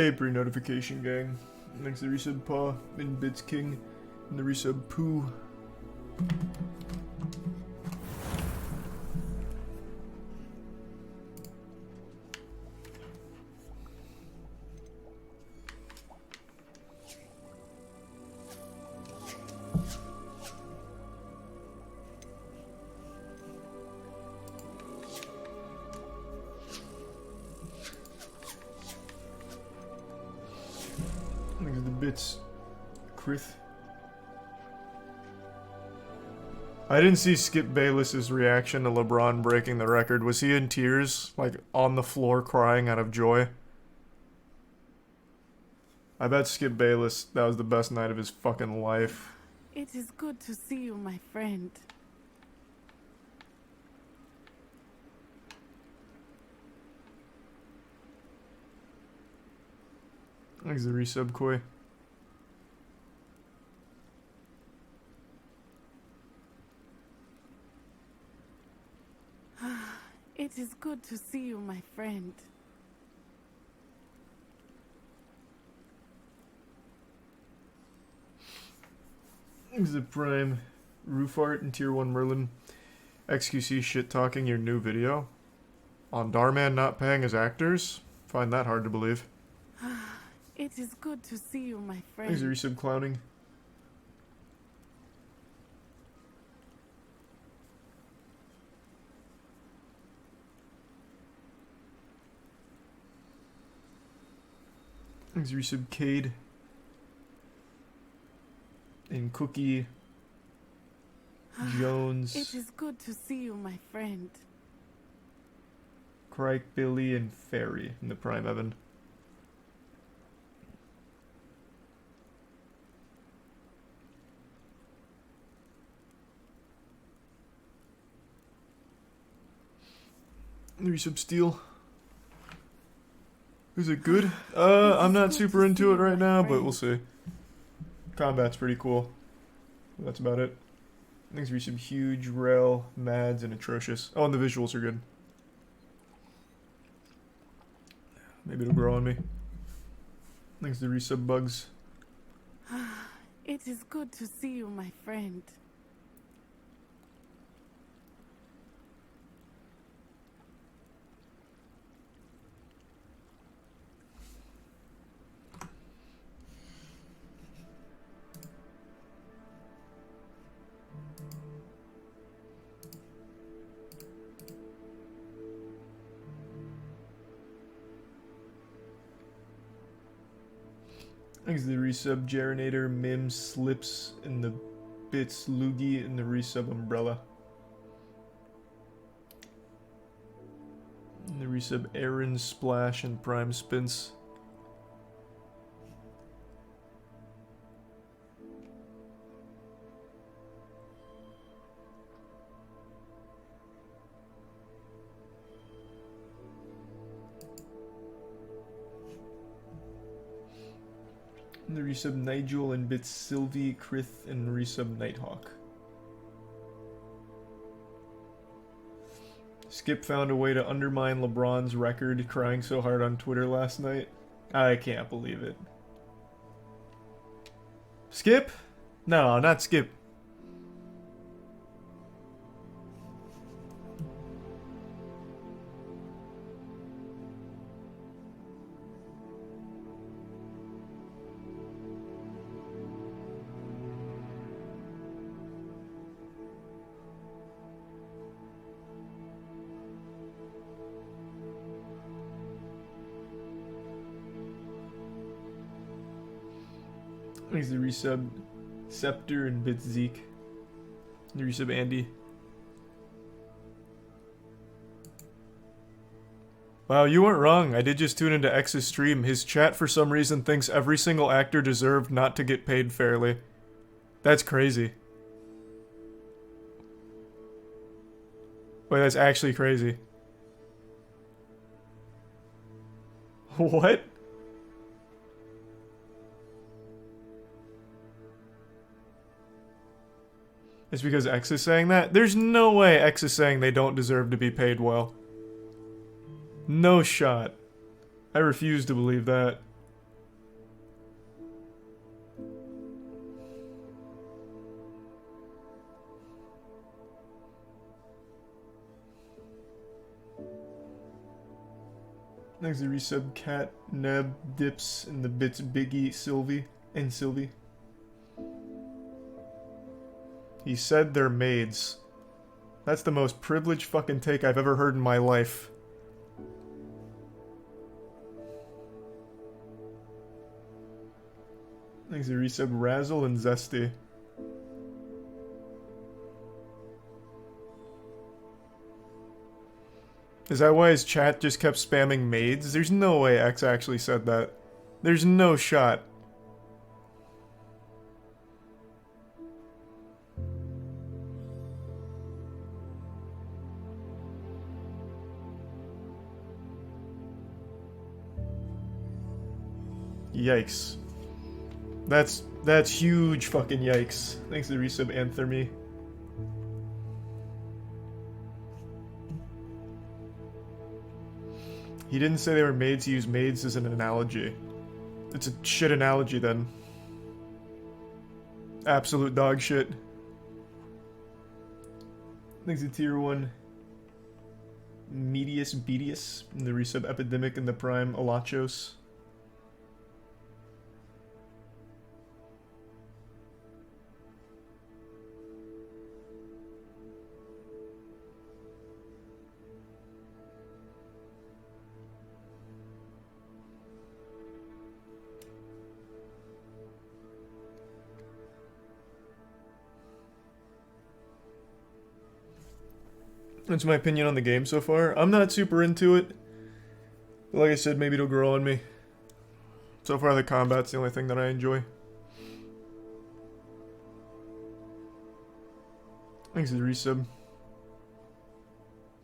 Hey, pre-notification gang. Thanks to the resub Paw, and Bits King, and the resub Pooh. Thanks to the Bits Krith. I didn't see Skip Bayless's reaction to LeBron breaking the record. Was he in tears, like on the floor crying out of joy? I bet Skip Bayless, that was the best night of his fucking life. It is good to see you, my friend. Thanks to the resub Koi. It is good to see you, my friend. Thanks to Prime Roof Art and Tier 1 Merlin. XQC shit talking your new video on Dhar Mann not paying his actors? Find that hard to believe. It is good to see you, my friend. Thanks to resub Clowning. Thanks to resub Cade. And Cookie. Jones. It is good to see you, my friend. Crike, Billy, and Fairy in the Prime Evan. Resub Steel. Is it good? I'm not super into it right now, but we'll see. Combat's pretty cool. That's about it. Thanks for resub Huge, Rel, Mads, and Atrocious. Oh, and the visuals are good. Maybe it'll grow on me. Thanks to resub Bugs. It is good to see you, my friend. Thanks to the resub Gerinator, Mims, Slips, and the Bits Loogie, and the resub Umbrella. And the resub Aaron, Splash, and Prime Spins. And the resub Nigel and Bits Sylvie, Krith, and resub Nighthawk. Skip found a way to undermine LeBron's record, crying so hard on Twitter last night. I can't believe it. Skip? No, not Skip. Thanks to the resub Scepter and Bits Zeke. The resub Andy. Wow, you weren't wrong. I did just tune into X's stream. His chat for some reason thinks every single actor deserved not to get paid fairly. That's crazy. Wait, that's actually crazy. What? It's because X is saying that? There's no way X is saying they don't deserve to be paid well. No shot. I refuse to believe that. Thanks to resub Cat, Neb, Dips, and the bits Biggie, Sylvie, and Sylvie. He said they're maids. That's the most privileged fucking take I've ever heard in my life. Thanks to resub Razzle and Zesty. Is that why his chat just kept spamming maids? There's no way X actually said that. There's no shot. Yikes. That's huge fucking yikes. Thanks to the resub Anthermy. He didn't say they were maids, he used maids as an analogy. It's a shit analogy then. Absolute dog shit. Thanks to tier 1 Medius Bedius, and the resub Epidemic and the prime Alachos. That's my opinion on the game so far. I'm not super into it. But like I said, maybe it'll grow on me. So far the combat's the only thing that I enjoy. Thanks to the resub.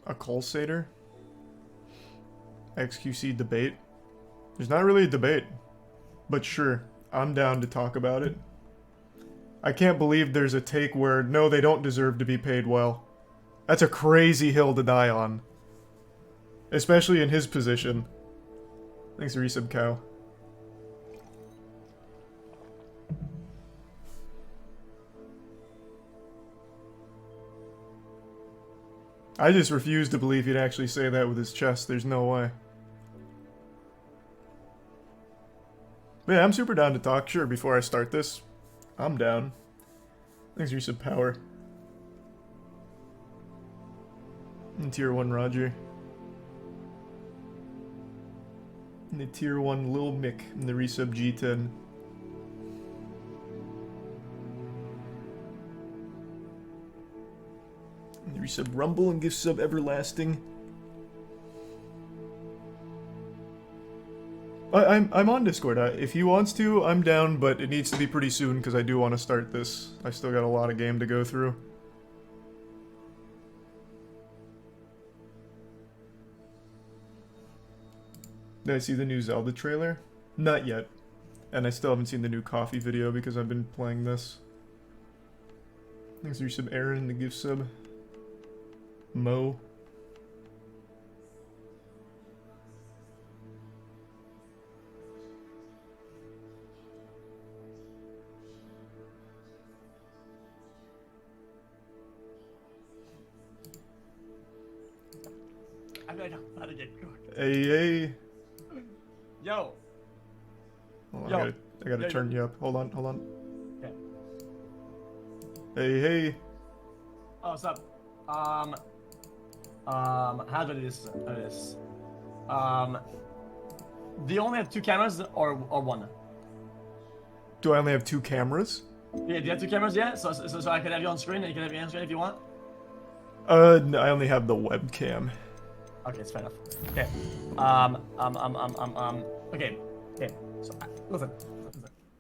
A Colsator? XQC debate? There's not really a debate. But sure, I'm down to talk about it. I can't believe there's a take where, no, they don't deserve to be paid well. That's a crazy hill to die on. Especially in his position. Thanks to resub Cow. I just refuse to believe he'd actually say that with his chest. There's no way. But yeah, I'm super down to talk. Sure, before I start this, I'm down. Thanks for resub Power. And tier 1 Roger. And the tier 1 Lil Mick and the resub G10. And the resub Rumble and gift sub Everlasting. I'm on Discord. If he wants to, I'm down, but it needs to be pretty soon because I do want to start this. I still got a lot of game to go through. Did I see the new Zelda trailer? Not yet. And I still haven't seen the new coffee video because I've been playing this. Thanks for your sub, Aaron, the gift sub. Mo. I don't know how to get good. Hey. Yo. Hold on, Yo. I gotta turn you up. Hold on. Okay. Hey. Oh, what's up? How do I do this? Do you only have 2 cameras or 1? Do I only have 2 cameras? Yeah, do you have 2 cameras? Yeah. So I can have you on screen and you can have me on screen if you want. No, I only have the webcam. Okay, it's fair enough. Okay. Okay. So listen.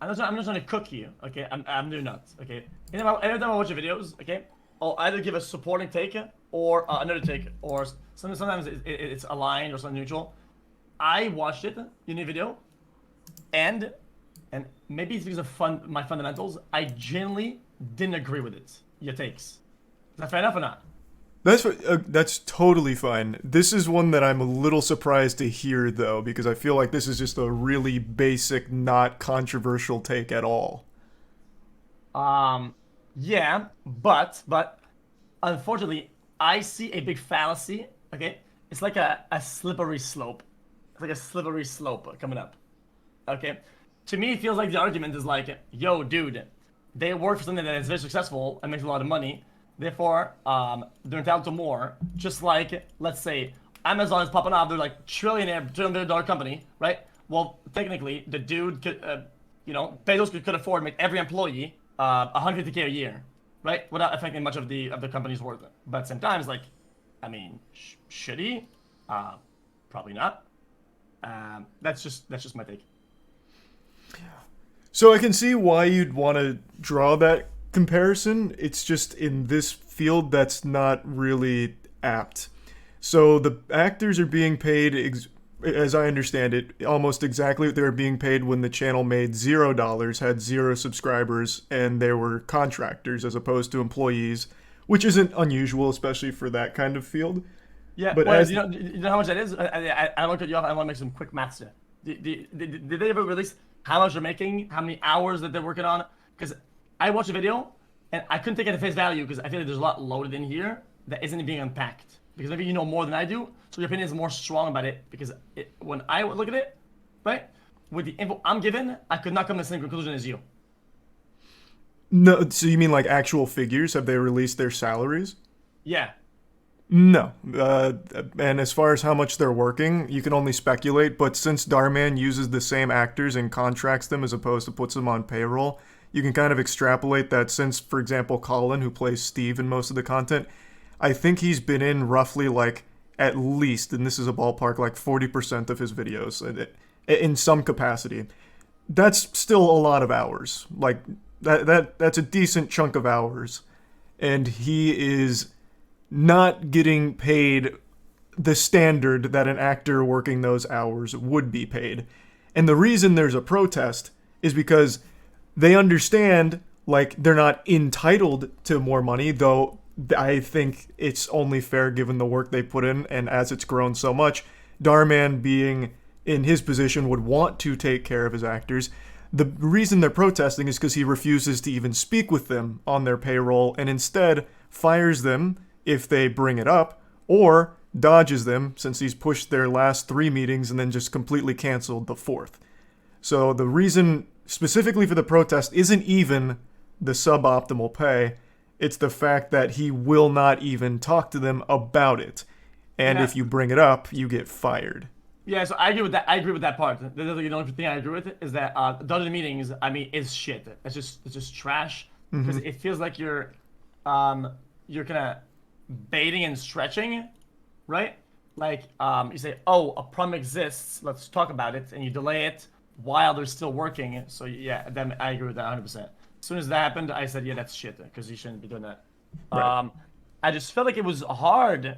I'm not trying to cook you. Okay. I'm doing nuts. Okay. Every time I watch your videos, okay, I'll either give a supporting take or another take, or sometimes it's aligned or something neutral. I watched it, your new video, and maybe it's because of my fundamentals. I genuinely didn't agree with it. Your takes. Is that fair enough or not? That's totally fine. This is one that I'm a little surprised to hear, though, because I feel like this is just a really basic, not controversial take at all. Yeah, but unfortunately, I see a big fallacy. Okay, it's like a slippery slope. like a slippery slope coming up. Okay, to me, it feels like the argument is like, yo, dude, they work for something that is very successful and makes a lot of money. Therefore, they're entitled to more. Just like, let's say, Amazon is popping off. They're like $1 trillion company, right? Well, technically, the dude could, Bezos could afford to make every employee 150K a year, right? Without affecting much of the company's worth. But at the same time, it's like, I mean, should he? Probably not. That's just my take. So I can see why you'd want to draw that comparison. It's just in this field that's not really apt. So the actors are being paid, as I understand it, almost exactly what they were being paid when the channel made $0, had 0 subscribers, and they were contractors as opposed to employees, which isn't unusual, especially for that kind of field. Yeah, but well, you know how much that is? I don't want to cut you off. I want to make some quick maths here. Did they ever release how much they're making, how many hours that they're working on? Because I watched a video, and I couldn't take it at face value because I feel like there's a lot loaded in here that isn't being unpacked. Because maybe you know more than I do, so your opinion is more strong about it. Because when I look at it, right, with the info I'm given, I could not come to the same conclusion as you. No, so you mean like actual figures? Have they released their salaries? Yeah. No. And as far as how much they're working, you can only speculate, but since Dhar Mann uses the same actors and contracts them as opposed to puts them on payroll, you can kind of extrapolate that since, for example, Colin, who plays Steve in most of the content, I think he's been in roughly like at least, and this is a ballpark, like 40% of his videos in some capacity. That's still a lot of hours. Like that's a decent chunk of hours. And he is not getting paid the standard that an actor working those hours would be paid. And the reason there's a protest is because they understand like they're not entitled to more money, though I think it's only fair given the work they put in, and as it's grown so much, Dhar Mann being in his position would want to take care of his actors. The reason they're protesting is because he refuses to even speak with them on their payroll and instead fires them if they bring it up, or dodges them since he's pushed their last 3 meetings and then just completely canceled the 4th. So the reason specifically for the protest isn't even the suboptimal pay, it's the fact that he will not even talk to them about it. And if you bring it up, you get fired. Yeah, so I agree with that. I agree with that part. The only thing I agree with is that the other meetings, I mean, is shit. It's just trash because it feels like you're kind of baiting and stretching, right? Like you say, oh, a problem exists, let's talk about it, and you delay it while they're still working. So yeah, then I agree with that 100%. As soon as that happened, I said, yeah, that's shit, because you shouldn't be doing that. Right. I just felt like it was hard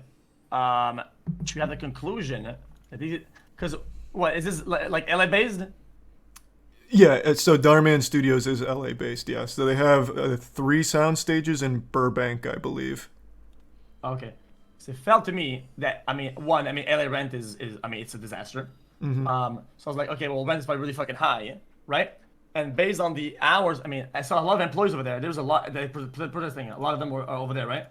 to have the conclusion. Because, what, is this like LA based? Yeah, so Dhar Mann Studios is LA based, yeah. So they have 3 sound stages in Burbank, I believe. Okay. So it felt to me that, LA rent is it's a disaster. So I was like, okay, well, rent is probably really fucking high, right? And based on the hours, I saw a lot of employees over there. There was a lot, they protesting. A lot of them were over there, right?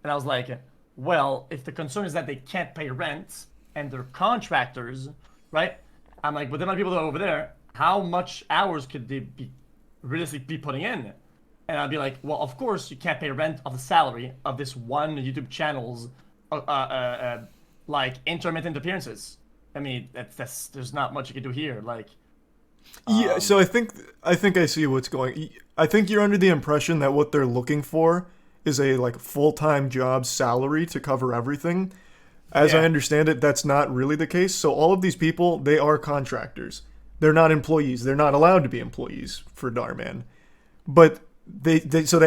And I was like, well, if the concern is that they can't pay rent and they're contractors, right? I'm like, with the amount of people that are over there, how much hours could they be realistically be putting in? And I'd be like, well, of course you can't pay rent of the salary of this one YouTube channel's like intermittent appearances. I mean, that's there's not much you can do here. Like, yeah. So I think I see what's going. I think you're under the impression that what they're looking for is a like full-time job salary to cover everything. As I understand it, that's not really the case. So all of these people, they are contractors. They're not employees. They're not allowed to be employees for Dhar Mann. But they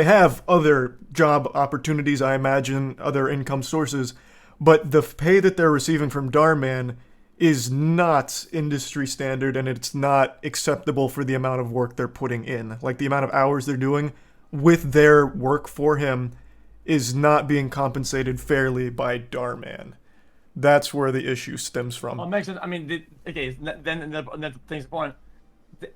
have other job opportunities, I imagine, other income sources. But the pay that they're receiving from Dhar Mann is not industry standard, and it's not acceptable for the amount of work they're putting in. Like, the amount of hours they're doing with their work for him is not being compensated fairly by Dhar Mann. That's where the issue stems from. Well, it makes sense. I mean, then the thing's point.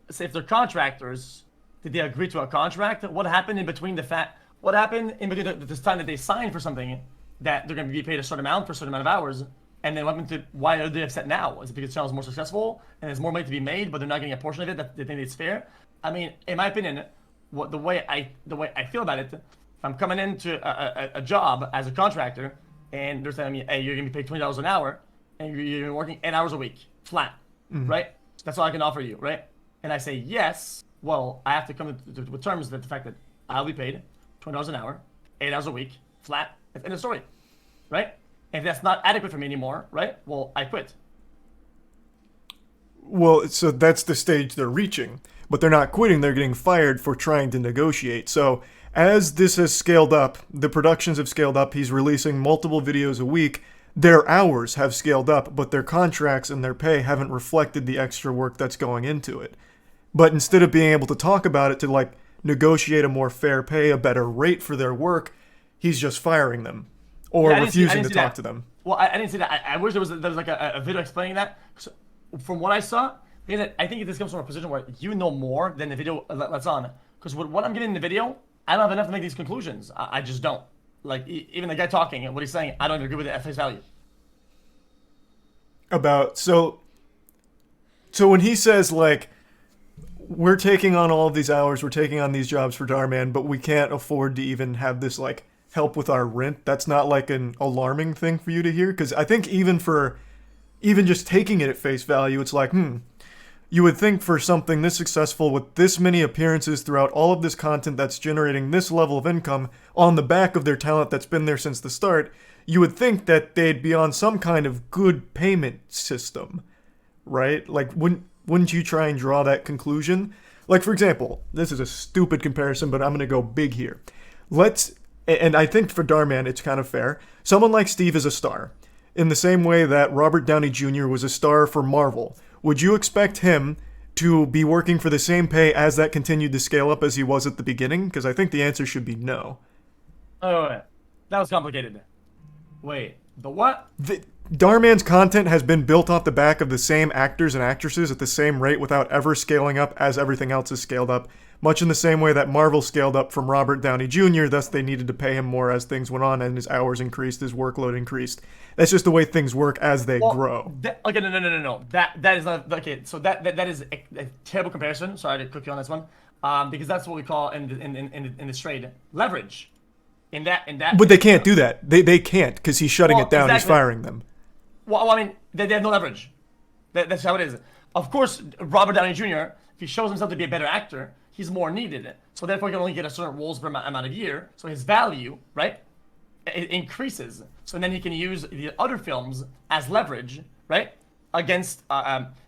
Say if they're contractors, did they agree to a contract? What happened in between this time that they signed for something that they're going to be paid a certain amount for a certain amount of hours, And then what happened to why are they upset now? Is it because the channel is more successful and there's more money to be made, but they're not getting a portion of it that they think it's fair? I mean, in my opinion, the way I feel about it, if I'm coming into a job as a contractor and they're telling me, hey, you're gonna be paid $20 an hour and you're working 8 hours a week flat, right? That's all I can offer you, right? And I say yes. Well, I have to come with terms that the fact that I'll be paid $20 an hour, 8 hours a week, flat. End of story, right? And if that's not adequate for me anymore, right? Well, I quit. Well, so that's the stage they're reaching. But they're not quitting, they're getting fired for trying to negotiate. So, as this has scaled up, the productions have scaled up, he's releasing multiple videos a week, their hours have scaled up, but their contracts and their pay haven't reflected the extra work that's going into it. But instead of being able to talk about it to, like, negotiate a more fair pay, a better rate for their work, he's just firing them. Or refusing to talk to them. Well, I didn't see that. I wish there was like a video explaining that. So, from what I saw, I think this comes from a position where you know more than the video lets on. Because what I'm getting in the video, I don't have enough to make these conclusions. I just don't. Like, even the guy talking and what he's saying, I don't agree with it at face value. So when he says, like, we're taking on all of these hours, we're taking on these jobs for Dhar Mann, but we can't afford to even have this, like, help with our rent, that's not like an alarming thing for you to hear? Because I think even just taking it at face value, it's like, you would think for something this successful with this many appearances throughout all of this content that's generating this level of income on the back of their talent that's been there since the start, you would think that they'd be on some kind of good payment system, right? Like, wouldn't you try and draw that conclusion? Like, for example, this is a stupid comparison, but I'm going to go big here. And I think for Dhar Mann, it's kind of fair. Someone like Steve is a star. In the same way that Robert Downey Jr. was a star for Marvel. Would you expect him to be working for the same pay as that continued to scale up as he was at the beginning? Because I think the answer should be no. Oh, wait. That was complicated. Wait, the what? Dhar Mann's content has been built off the back of the same actors and actresses at the same rate without ever scaling up as everything else has scaled up. Much in the same way that Marvel scaled up from Robert Downey Jr., thus they needed to pay him more as things went on and his hours increased, his workload increased. That's just the way things work as they grow. Okay, no. That is not, okay, so that is a terrible comparison. Sorry to cook you on this one. Because that's what we call in this trade leverage. In that. But they can't do that. They can't because he's shutting it down. Exactly. He's firing them. Well, I mean, they have no leverage. That's how it is. Of course, Robert Downey Jr., if he shows himself to be a better actor, he's more needed. So therefore, he can only get a certain roles per amount of year. So his value, right, it increases. So then he can use the other films as leverage, right, against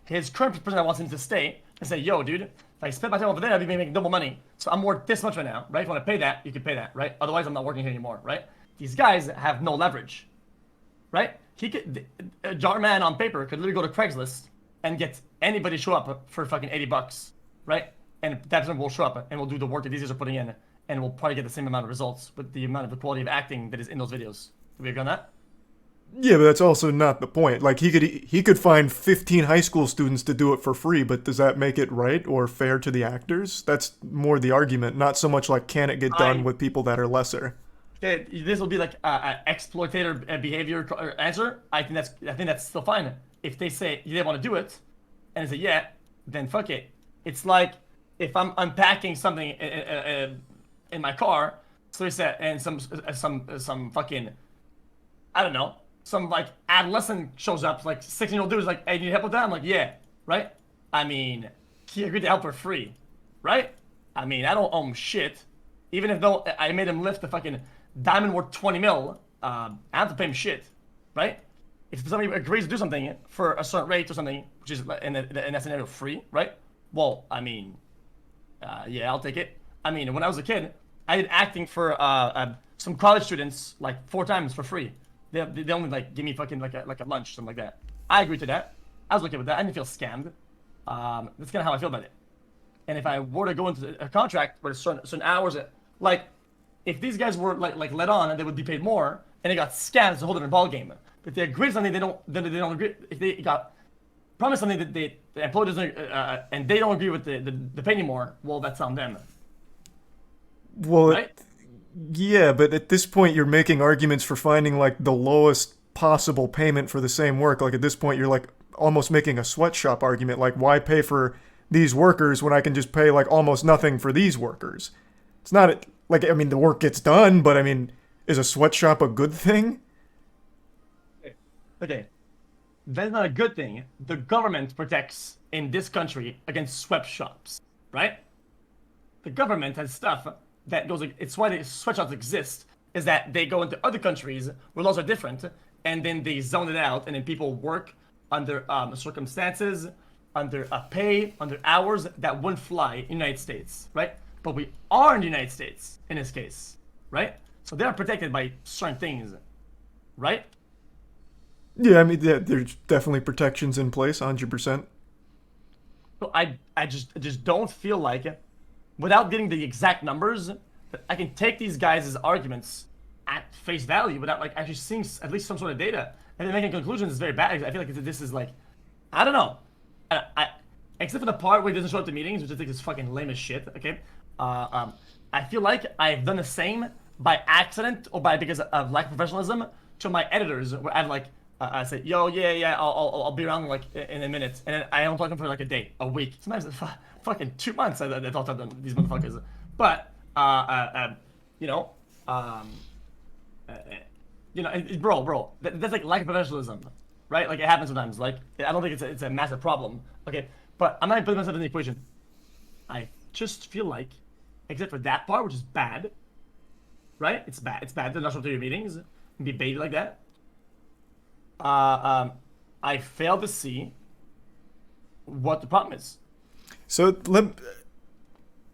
his current person that wants him to stay and say, yo, dude, if I spend my time over there, I'll be making double money. So I'm worth this much right now, right? If you want to pay that, you can pay that, right? Otherwise, I'm not working here anymore, right? These guys have no leverage, right? Dhar Mann on paper could literally go to Craigslist and get anybody show up for fucking $80, right? And that person will show up and will do the work that these guys are putting in, and we'll probably get the same amount of results with the amount of the quality of acting that is in those videos. Do we agree on that? Yeah, but that's also not the point. Like, he could find 15 high school students to do it for free, but does that make it right or fair to the actors? That's more the argument, not so much like can it get done with people that are lesser. Okay, this will be like an exploitator behavior answer. I think that's still fine. If they say they want to do it, and they say yeah, then fuck it. It's like if I'm unpacking something in my car, so he said, and some fucking, I don't know, some like adolescent shows up, like 16-year-old dude is like, hey, do you need help with that? I'm like, yeah, right? I mean, he agreed to help for free, right? I mean, I don't owe him shit. Even if though I made him lift the fucking diamond worth 20 mil, I have to pay him shit, right? If somebody agrees to do something for a certain rate or something, which is in that scenario free, right? Well, I mean, yeah, I'll take it. I mean, when I was a kid, I did acting for some college students like 4 times for free. They only like give me fucking like a lunch, something like that. I agreed to that. I was okay with that. I didn't feel scammed. That's kind of how I feel about it. And if I were to go into a contract where certain hours, like if these guys were like let on and they would be paid more, and they got scammed, it's a whole different ballgame. But if they agree to something, they don't agree. If they got promised something that the employer doesn't, and they don't agree with the pay anymore, well, that's on them. Well, right? Yeah, but at this point, you're making arguments for finding like the lowest possible payment for the same work. Like at this point, you're like almost making a sweatshop argument. Like, why pay for these workers when I can just pay like almost nothing for these workers? It's not like, I mean, the work gets done, but I mean, is a sweatshop a good thing? Okay, that's not a good thing. The government protects in this country against sweatshops, right? The government has stuff that goes. It's why the sweatshops exist. Is that they go into other countries where laws are different, and then they zone it out, and then people work under circumstances, under pay, under hours that wouldn't fly in the United States, right? But we are in the United States in this case, right? So they are protected by certain things, right? Yeah, I mean, yeah, there's definitely protections in place, 100%. So I just don't feel like, without getting the exact numbers, that I can take these guys' arguments at face value without like actually seeing at least some sort of data and then making conclusions is very bad. I feel like this is like, I don't know. I except for the part where he doesn't show up to meetings, which I think is fucking lame as shit. Okay, I feel like I've done the same by accident or because of lack of professionalism to my editors, where I've like. I say, yo, yeah, I'll be around like in a minute, and then I don't talk to them for like a day, a week, sometimes fucking 2 months. I talk to these motherfuckers, but bro, that's like lack of professionalism, right? Like it happens sometimes. Like I don't think it's a massive problem, okay? But I'm not putting myself in the equation. I just feel like, except for that part, which is bad, right? It's bad. It's bad to not show up to your meetings and be baited like that. I fail to see what the problem is. So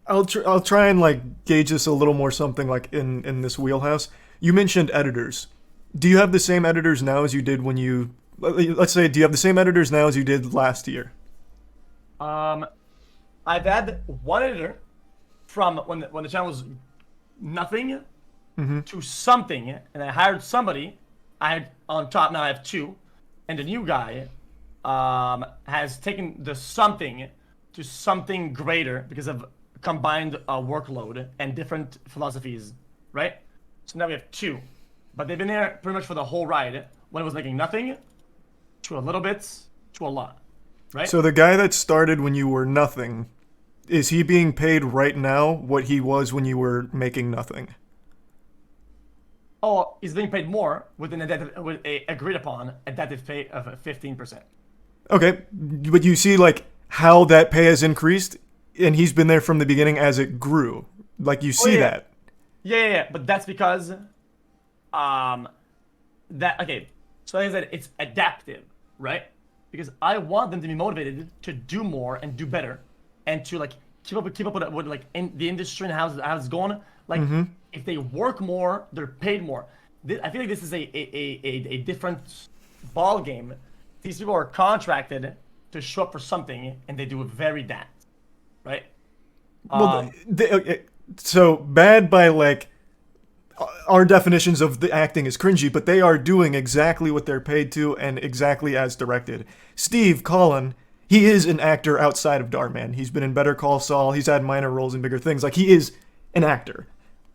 I'll try and like gauge this a little more something like in this wheelhouse. You mentioned editors. Do you have the same editors now as you did when you, let's say, do you have the same editors now as you did last year? I've had one editor from when the channel was nothing to something, and I hired somebody. I had on top, now I have two, and the new guy has taken the something to something greater because of combined workload and different philosophies, right? So now we have two, but they've been there pretty much for the whole ride. When it was making nothing, to a little bit, to a lot, right? So the guy that started when you were nothing, is he being paid right now what he was when you were making nothing? Oh, he's being paid more with a agreed upon adaptive pay of 15%. Okay, but you see like how that pay has increased, and he's been there from the beginning as it grew. Like you see that. Yeah, but that's because okay. So like I said, it's adaptive, right? Because I want them to be motivated to do more and do better, and to like keep up with like in the industry and how it's going. Like if they work more, they're paid more. I feel like this is a different ball game. These people are contracted to show up for something, and they do it very that, right? Well, so bad by like our definitions of the acting is cringy, but they are doing exactly what they're paid to and exactly as directed. Steve Collin, he is an actor outside of Dhar Mann. He's been in Better Call Saul. He's had minor roles in bigger things. Like he is an actor.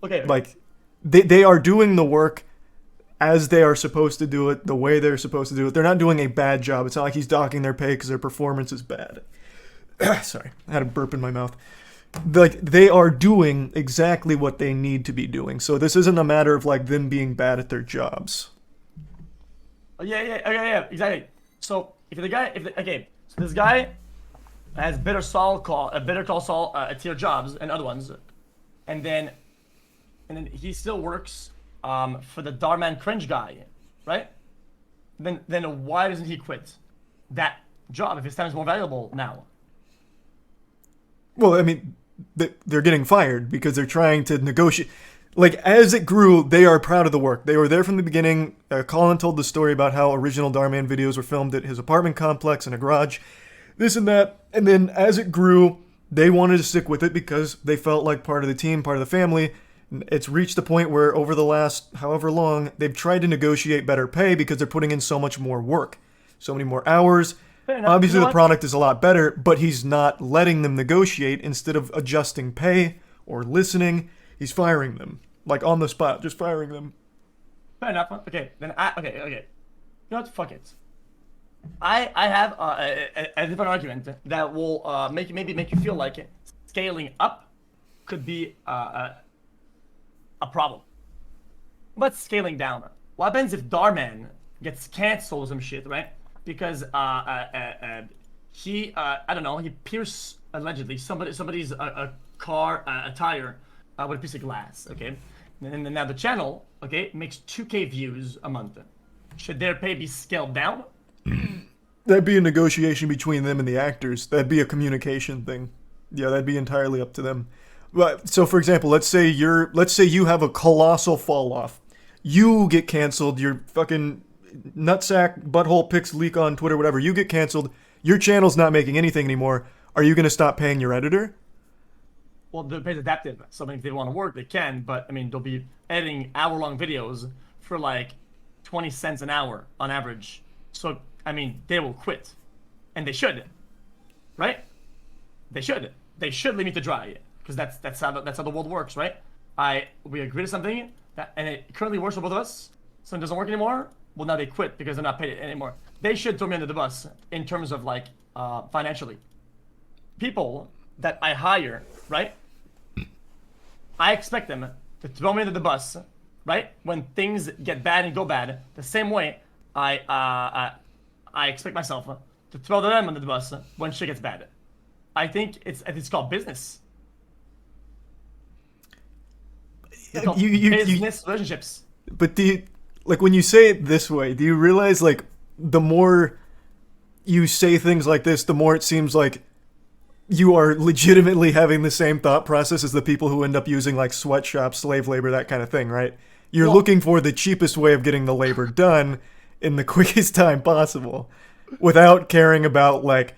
Okay. Like they are doing the work as they are supposed to do it, the way they're supposed to do it. They're not doing a bad job. It's not like he's docking their pay because their performance is bad. Sorry, I had a burp in my mouth. Like they are doing exactly what they need to be doing. So this isn't a matter of like them being bad at their jobs. Yeah, exactly. So so this guy has Better Call Saul tier jobs and other ones, and then he still works for the Dhar Mann cringe guy, right? Then why doesn't he quit that job if his time is more valuable now? Well, I mean, they're getting fired because they're trying to negotiate. Like, as it grew, they are proud of the work. They were there from the beginning. Colin told the story about how original Dhar Mann videos were filmed at his apartment complex in a garage, this and that. And then as it grew, they wanted to stick with it because they felt like part of the team, part of the family. It's reached the point where over the last however long, they've tried to negotiate better pay because they're putting in so much more work, so many more hours. Obviously, the product is a lot better, but he's not letting them negotiate. Instead of adjusting pay or listening, he's firing them. Like, on the spot, just firing them. Fair enough. Okay, then okay. You know what? Fuck it. I have a different argument that will maybe make you feel like scaling up could be a problem. But scaling down. What happens if Dhar Mann gets canceled or some shit, right? Because he I don't know, he pierced allegedly somebody's car a tire with a piece of glass, okay? And then now the channel, okay, makes 2K views a month. Should their pay be scaled down? That'd be a negotiation between them and the actors. That'd be a communication thing. Yeah, that'd be entirely up to them. But so, for example, let's say you have a colossal fall off. You get canceled. Your fucking nutsack butthole pics leak on Twitter, whatever. You get canceled. Your channel's not making anything anymore. Are you gonna stop paying your editor? Well, the pay's adaptive. So I mean, if they want to work, they can. But I mean, they'll be editing hour-long videos for like 20 cents an hour on average. So I mean, they will quit, and they should, right? They should. They should leave me to dry, because that's how the world works, right? We agree to something and it currently works for both of us. So it doesn't work anymore. Well, now they quit because they're not paid anymore. They should throw me under the bus in terms of like financially. People that I hire, right? I expect them to throw me under the bus, right? When things get bad and go bad, the same way I expect myself to throw them under the bus when shit gets bad. I think it's called business. It's called business relationships. But like when you say it this way, do you realize like the more you say things like this, the more it seems like you are legitimately having the same thought process as the people who end up using like sweatshops, slave labor, that kind of thing, right? You're looking for the cheapest way of getting the labor done in the quickest time possible without caring about like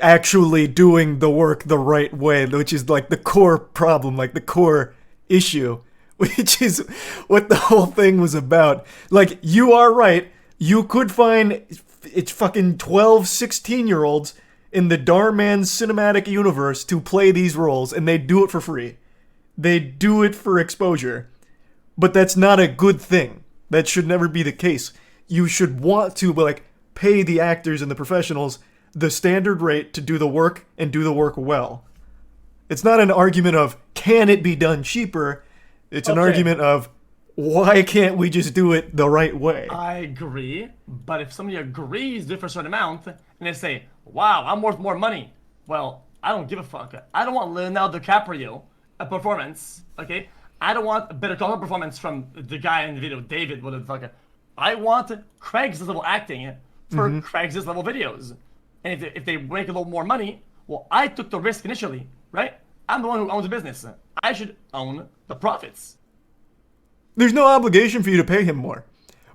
actually doing the work the right way, which is like the core problem, like the core issue, which is what the whole thing was about. Like, you are right. You could find it's fucking 12, 16-year-olds in the Dhar Mann cinematic universe to play these roles, and they do it for free. They do it for exposure. But that's not a good thing. That should never be the case. You should want to, like, pay the actors and the professionals the standard rate to do the work and do the work well. It's not an argument of, can it be done cheaper? It's an argument of, why can't we just do it the right way? I agree, but if somebody agrees to it for a certain amount, and they say, wow, I'm worth more money, well, I don't give a fuck. I don't want Leonardo DiCaprio a performance, okay? I don't want a better call performance from the guy in the video, David, whatever the fuck. I want Craig's level acting for Craig's level videos. And if they make a little more money, well, I took the risk initially, right? I'm the one who owns the business. I should own the profits. There's no obligation for you to pay him more.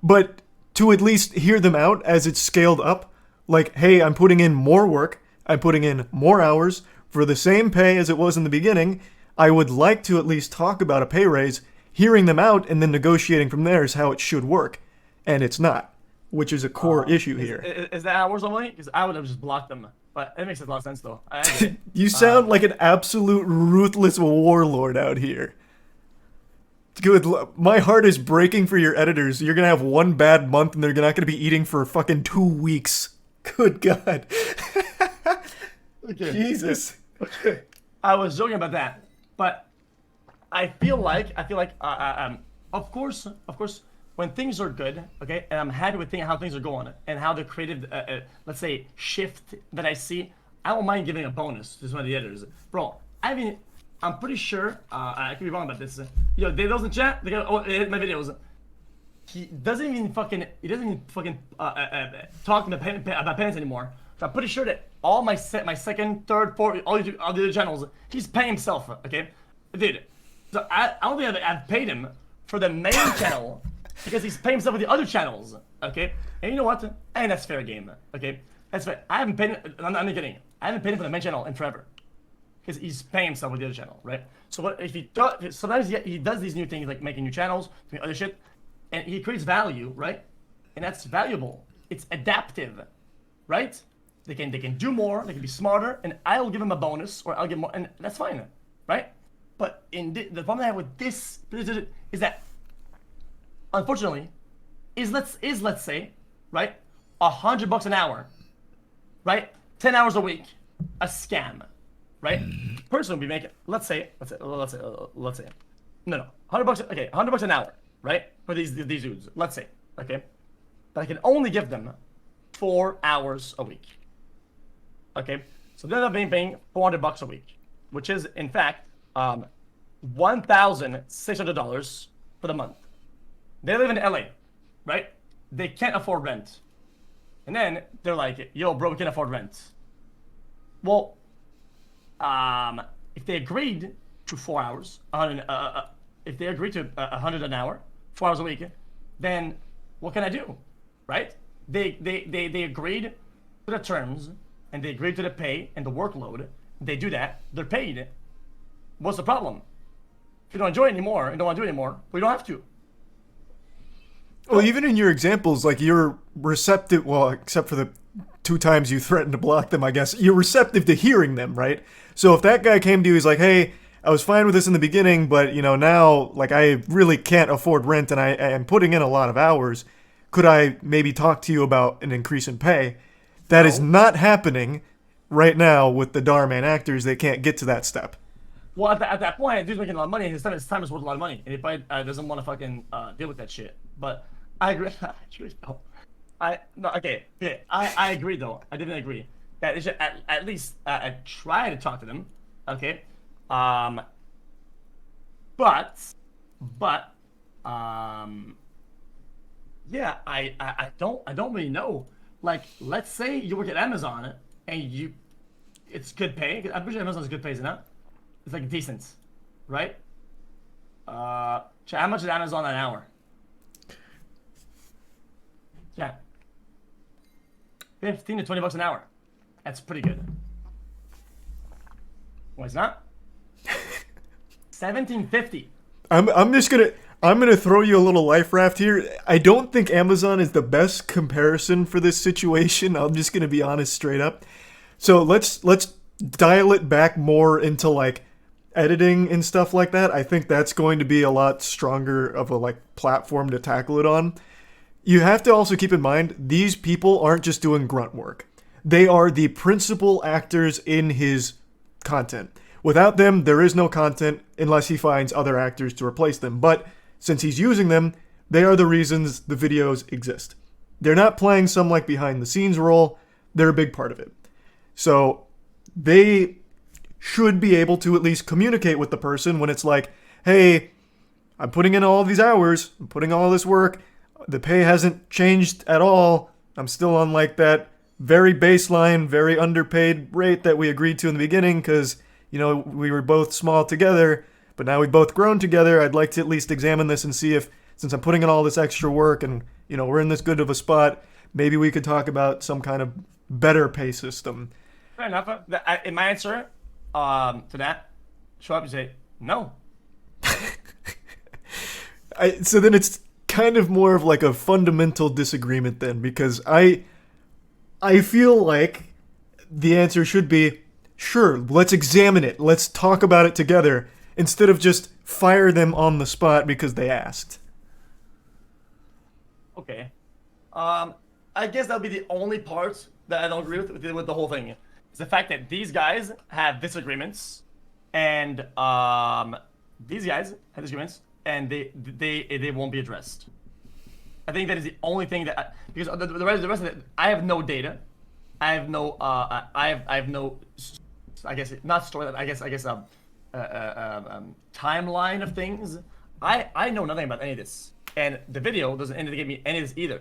But to at least hear them out as it's scaled up, like, hey, I'm putting in more work, I'm putting in more hours for the same pay as it was in the beginning, I would like to at least talk about a pay raise. Hearing them out and then negotiating from there is how it should work. And it's not, which is a core issue here. Is that how it works normally? Because I would have just blocked them. But it makes a lot of sense, though. You sound like an absolute ruthless warlord out here. Good. My heart is breaking for your editors. You're gonna have one bad month and they're not gonna be eating for fucking 2 weeks. Good God. Okay. Jesus. Okay. I was joking about that, but I feel like, of course, when things are good, okay, and I'm happy with how things are going and how the creative, let's say, shift that I see, I don't mind giving a bonus to some of the editors. Bro, I mean, I'm pretty sure, I could be wrong about this. Yo, they doesn't chat, they hit my videos. He doesn't even fucking talk about penance anymore. So I'm pretty sure that all my second, third, fourth, all the other channels, he's paying himself, okay? Dude, so I don't think I've paid him for the main channel because he's paying himself with the other channels, okay? And you know what? And that's fair game, okay? That's fair. I haven't paid him, I'm not kidding. I haven't paid him for the main channel in forever. Because he's paying himself with the other channel, right? So what if he does, sometimes he does these new things like making new channels, doing other shit, and he creates value, right? And that's valuable. It's adaptive, right? They can do more, they can be smarter, and I'll give him a bonus, or I'll give more, and that's fine, right? But the problem I have with this is that, unfortunately, let's say right? $100 an hour, right? 10 hours a week, a scam, right? Person will be making, let's say, no, $100, okay, $100 an hour, right? For these dudes, let's say, okay? But I can only give them 4 hours a week, okay? So they end up paying $400 a week, which is, in fact, $1,600 for the month. They live in LA, right? They can't afford rent. And then they're like, yo, bro, we can't afford rent. Well, if they agreed to 4 hours, if they agreed to 100 an hour, 4 hours a week, then what can I do, right? They agreed to the terms, and they agreed to the pay and the workload. They do that, they're paid. What's the problem? If you don't enjoy it anymore and don't want to do it anymore, we don't have to. Well, even in your examples, like, you're receptive, well, except for the 2 times you threatened to block them, I guess, you're receptive to hearing them, right? So if that guy came to you, he's like, hey, I was fine with this in the beginning, but, you know, now, like, I really can't afford rent and I am putting in a lot of hours. Could I maybe talk to you about an increase in pay? That is not happening right now with the Dhar Mann actors. They can't get to that step. Well, at that point, dude's making a lot of money, and his time is worth a lot of money, and he probably doesn't want to fucking deal with that shit. But I agree. I agree though. I didn't agree that it should at least try to talk to them. Okay. Yeah, I don't really know. Like, let's say you work at Amazon and it's good pay. I'm pretty sure Amazon's good pay, isn't it? It's like decent, right? How much is Amazon an hour? Yeah. 15 to $20 an hour. That's pretty good. Well, it's not. 1750. I'm gonna throw you a little life raft here. I don't think Amazon is the best comparison for this situation. I'm just gonna be honest straight up. So let's dial it back more into like editing and stuff like that. I think that's going to be a lot stronger of a like platform to tackle it on. You have to also keep in mind, these people aren't just doing grunt work. They are the principal actors in his content. Without them, there is no content unless he finds other actors to replace them. But since he's using them, they are the reasons the videos exist. They're not playing some like behind the scenes role. They're a big part of it. So they should be able to at least communicate with the person when it's like, hey, I'm putting in all these hours, I'm putting all this work, the pay hasn't changed at all, I'm still on like that very baseline, very underpaid rate that we agreed to in the beginning because, you know, we were both small together, but now we've both grown together. I'd like to at least examine this and see if, since I'm putting in all this extra work and, you know, we're in this good of a spot, maybe we could talk about some kind of better pay system. Fair enough. In my answer to that, show up and say, no. So then it's kind of more of like a fundamental disagreement then, because I feel like the answer should be, sure, let's examine it. Let's talk about it together instead of just fire them on the spot because they asked. Okay. I guess that'll be the only part that I don't agree with the whole thing. It's the fact that these guys have disagreements, and they won't be addressed. I think that is the only thing that because the rest of it, I have no data. I have no I have no, I guess not story. I guess timeline of things. I know nothing about any of this, and the video doesn't indicate me any of this either.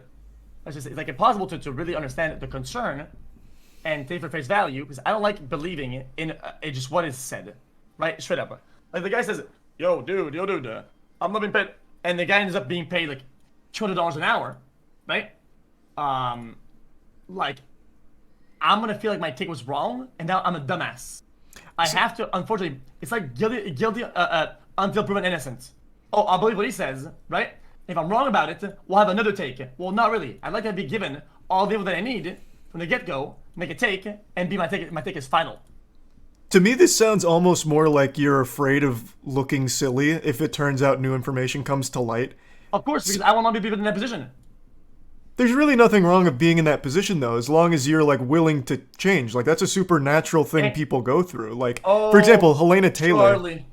It's like impossible to really understand the concern and take for face value, because I don't like believing in just what is said, right? Straight up. Like the guy says, yo dude, I'm not being paid, and the guy ends up being paid like $200 an hour, right? Like, I'm gonna feel like my take was wrong, and now I'm a dumbass. I have to, unfortunately, it's like guilty until proven innocent. Oh, I'll believe what he says, right? If I'm wrong about it, we'll have another take. Well, not really. I'd like to be given all the info that I need from the get-go, make a take, and my take is final. To me, this sounds almost more like you're afraid of looking silly if it turns out new information comes to light. Of course, because I will not be put in that position. There's really nothing wrong of being in that position though, as long as you're like willing to change. Like that's a supernatural thing people go through. Like for example, Helena Taylor. Charlie.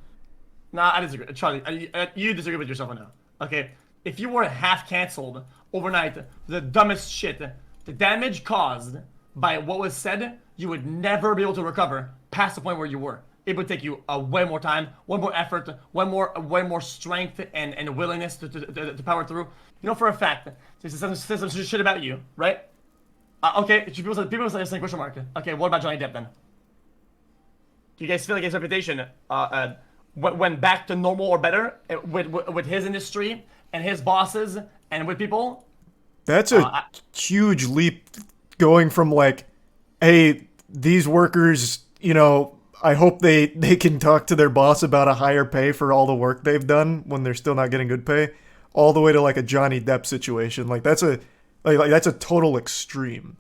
Nah, I disagree. Charlie, you disagree with yourself now. Okay, if you were half canceled overnight, the dumbest shit, the damage caused by what was said, you would never be able to recover past the point where you were. It would take you way more time, way more effort, way more strength and willingness to power through. You know for a fact, this is some shit about you, right? Okay, people say the same question mark. Okay, what about Johnny Depp then? Do you guys feel like his reputation went back to normal or better with his industry and his bosses and with people? That's a huge leap going from like, hey, these workers, you know, I hope they can talk to their boss about a higher pay for all the work they've done when they're still not getting good pay, all the way to like a Johnny Depp situation. Like that's a that's a total extreme.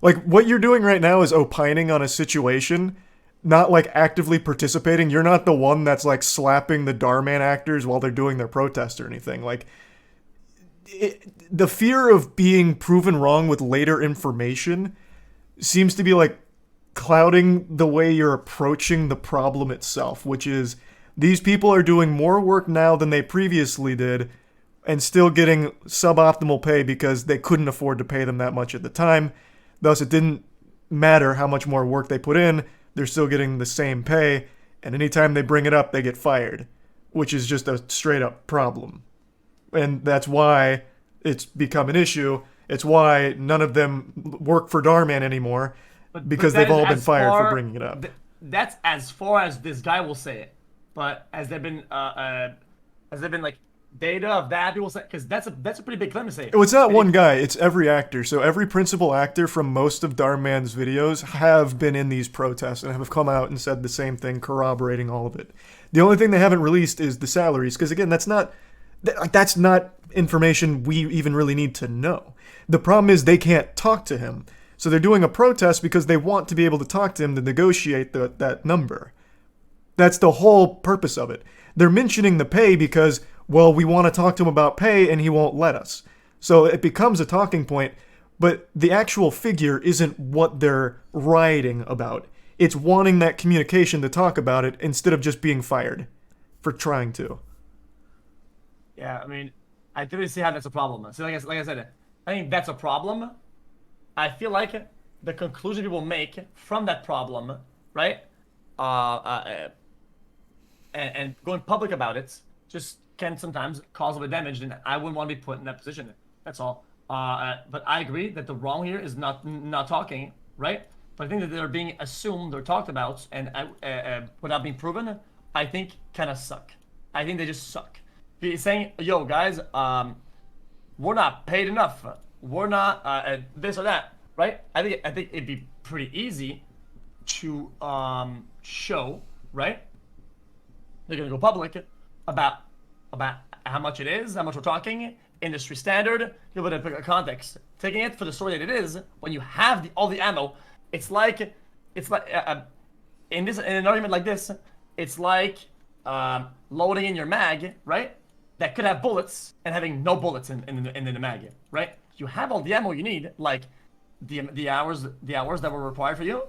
Like what you're doing right now is opining on a situation, not like actively participating. You're not the one that's like slapping the Dhar Mann actors while they're doing their protest or anything. Like the fear of being proven wrong with later information seems to be like clouding the way you're approaching the problem itself, which is these people are doing more work now than they previously did and still getting suboptimal pay because they couldn't afford to pay them that much at the time. Thus, it didn't matter how much more work they put in, they're still getting the same pay, and anytime they bring it up, they get fired, which is just a straight up problem. And that's why it's become an issue. It's why none of them work for Dhar Mann anymore, because they've all been fired for bringing it up. That's as far as this guy will say it. But has there been like data of that people say? Because that's a pretty big claim to say. Well, it's not one guy. It's every actor. So every principal actor from most of Dhar Mann's videos have been in these protests and have come out and said the same thing, corroborating all of it. The only thing they haven't released is the salaries, because again, that's not information we even really need to know. The problem is they can't talk to him. So they're doing a protest because they want to be able to talk to him to negotiate that number. That's the whole purpose of it. They're mentioning the pay because, well, we want to talk to him about pay and he won't let us. So it becomes a talking point, but the actual figure isn't what they're rioting about. It's wanting that communication to talk about it instead of just being fired for trying to. Yeah, I mean, I do see how that's a problem. So like I said, I think that's a problem. I feel like the conclusion people make from that problem, right, and going public about it, just can sometimes cause a bit of damage, and I wouldn't want to be put in that position. That's all. But I agree that the wrong here is not talking, right? But I think that they're being assumed or talked about, and without being proven, I think kind of suck. I think they just suck. He's saying, yo, guys, we're not paid enough. We're not this or that, right? I think it'd be pretty easy to show, right? They're gonna go public about how much it is, how much we're talking, industry standard. Give it a context. Taking it for the story that it is, when you have all the ammo, it's like in an argument like this, it's like loading in your mag, right? That could have bullets and having no bullets in the mag, right? You have all the ammo you need, like the hours that were required for you,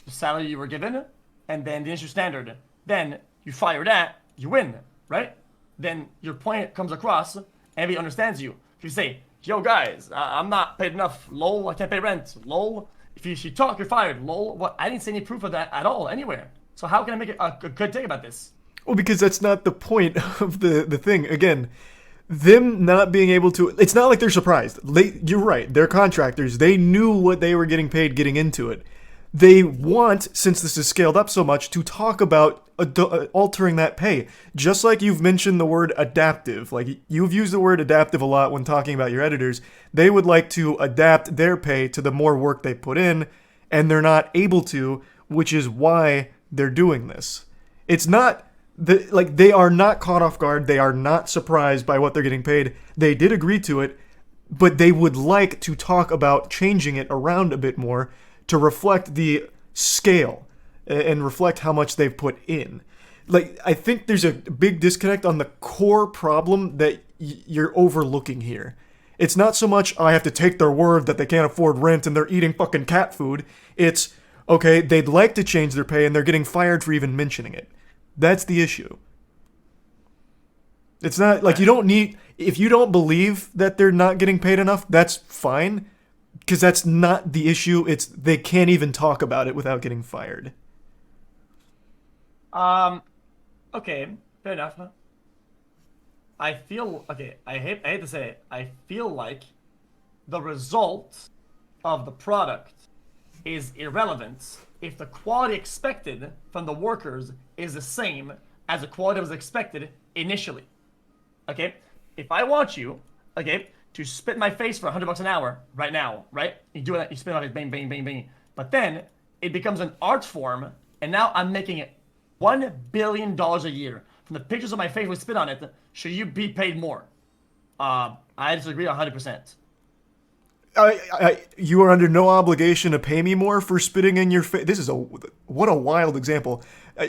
the salary you were given, and then the industry standard. Then you fire that, you win, right? Then your point comes across, and everybody understands you. If you say, yo guys, I'm not paid enough, lol, I can't pay rent, lol. If you talk, you're fired, lol. What? I didn't see any proof of that at all, anywhere. So how can I make a good take about this? Well, because that's not the point of the thing. Again, them not being able to... It's not like they're surprised. You're right. They're contractors. They knew what they were getting paid getting into it. They want, since this is scaled up so much, to talk about altering that pay. Just like you've mentioned the word adaptive. Like, you've used the word adaptive a lot when talking about your editors. They would like to adapt their pay to the more work they put in, and they're not able to, which is why they're doing this. It's not... they are not caught off guard. They are not surprised by what they're getting paid. They did agree to it, but they would like to talk about changing it around a bit more to reflect the scale and reflect how much they've put in. Like, I think there's a big disconnect on the core problem that you're overlooking here. It's not so much I have to take their word that they can't afford rent and they're eating fucking cat food. It's, okay, they'd like to change their pay and they're getting fired for even mentioning it. That's the issue. It's not like you don't need, if you don't believe that they're not getting paid enough, that's fine. Because that's not the issue. It's they can't even talk about it without getting fired. Okay, fair enough. I feel, okay, I hate to say it, I feel like the result of the product is irrelevant if the quality expected from the workers is the same as the quality that was expected initially. Okay? If I want you, okay, to spit in my face for $100 an hour right now, right? You do that, you spit in my face, bang, bang, bang, bang. But then it becomes an art form, and now I'm making it $1 billion a year from the pictures of my face with spit on it. Should you be paid more? I disagree 100%. You are under no obligation to pay me more for spitting in your face. This is what a wild example.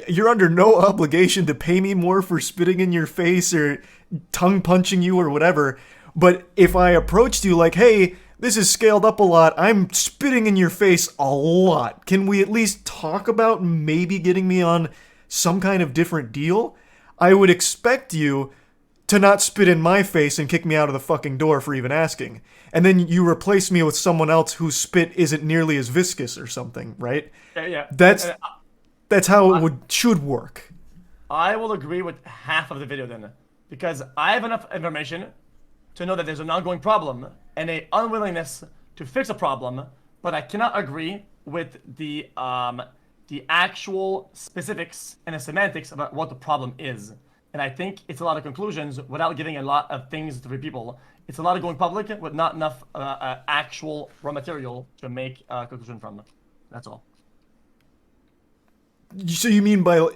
You're under no obligation to pay me more for spitting in your face or tongue punching you or whatever. But if I approached you like, hey, this is scaled up a lot, I'm spitting in your face a lot, can we at least talk about maybe getting me on some kind of different deal? I would expect you to not spit in my face and kick me out of the fucking door for even asking. And then you replace me with someone else whose spit isn't nearly as viscous or something, right? Yeah. That's how it should work. I will agree with half of the video then, because I have enough information to know that there's an ongoing problem and a unwillingness to fix a problem, but I cannot agree with the actual specifics and the semantics about what the problem is. And I think it's a lot of conclusions without giving a lot of things to people. It's a lot of going public with not enough actual raw material to make a conclusion from. That's all. So you mean by...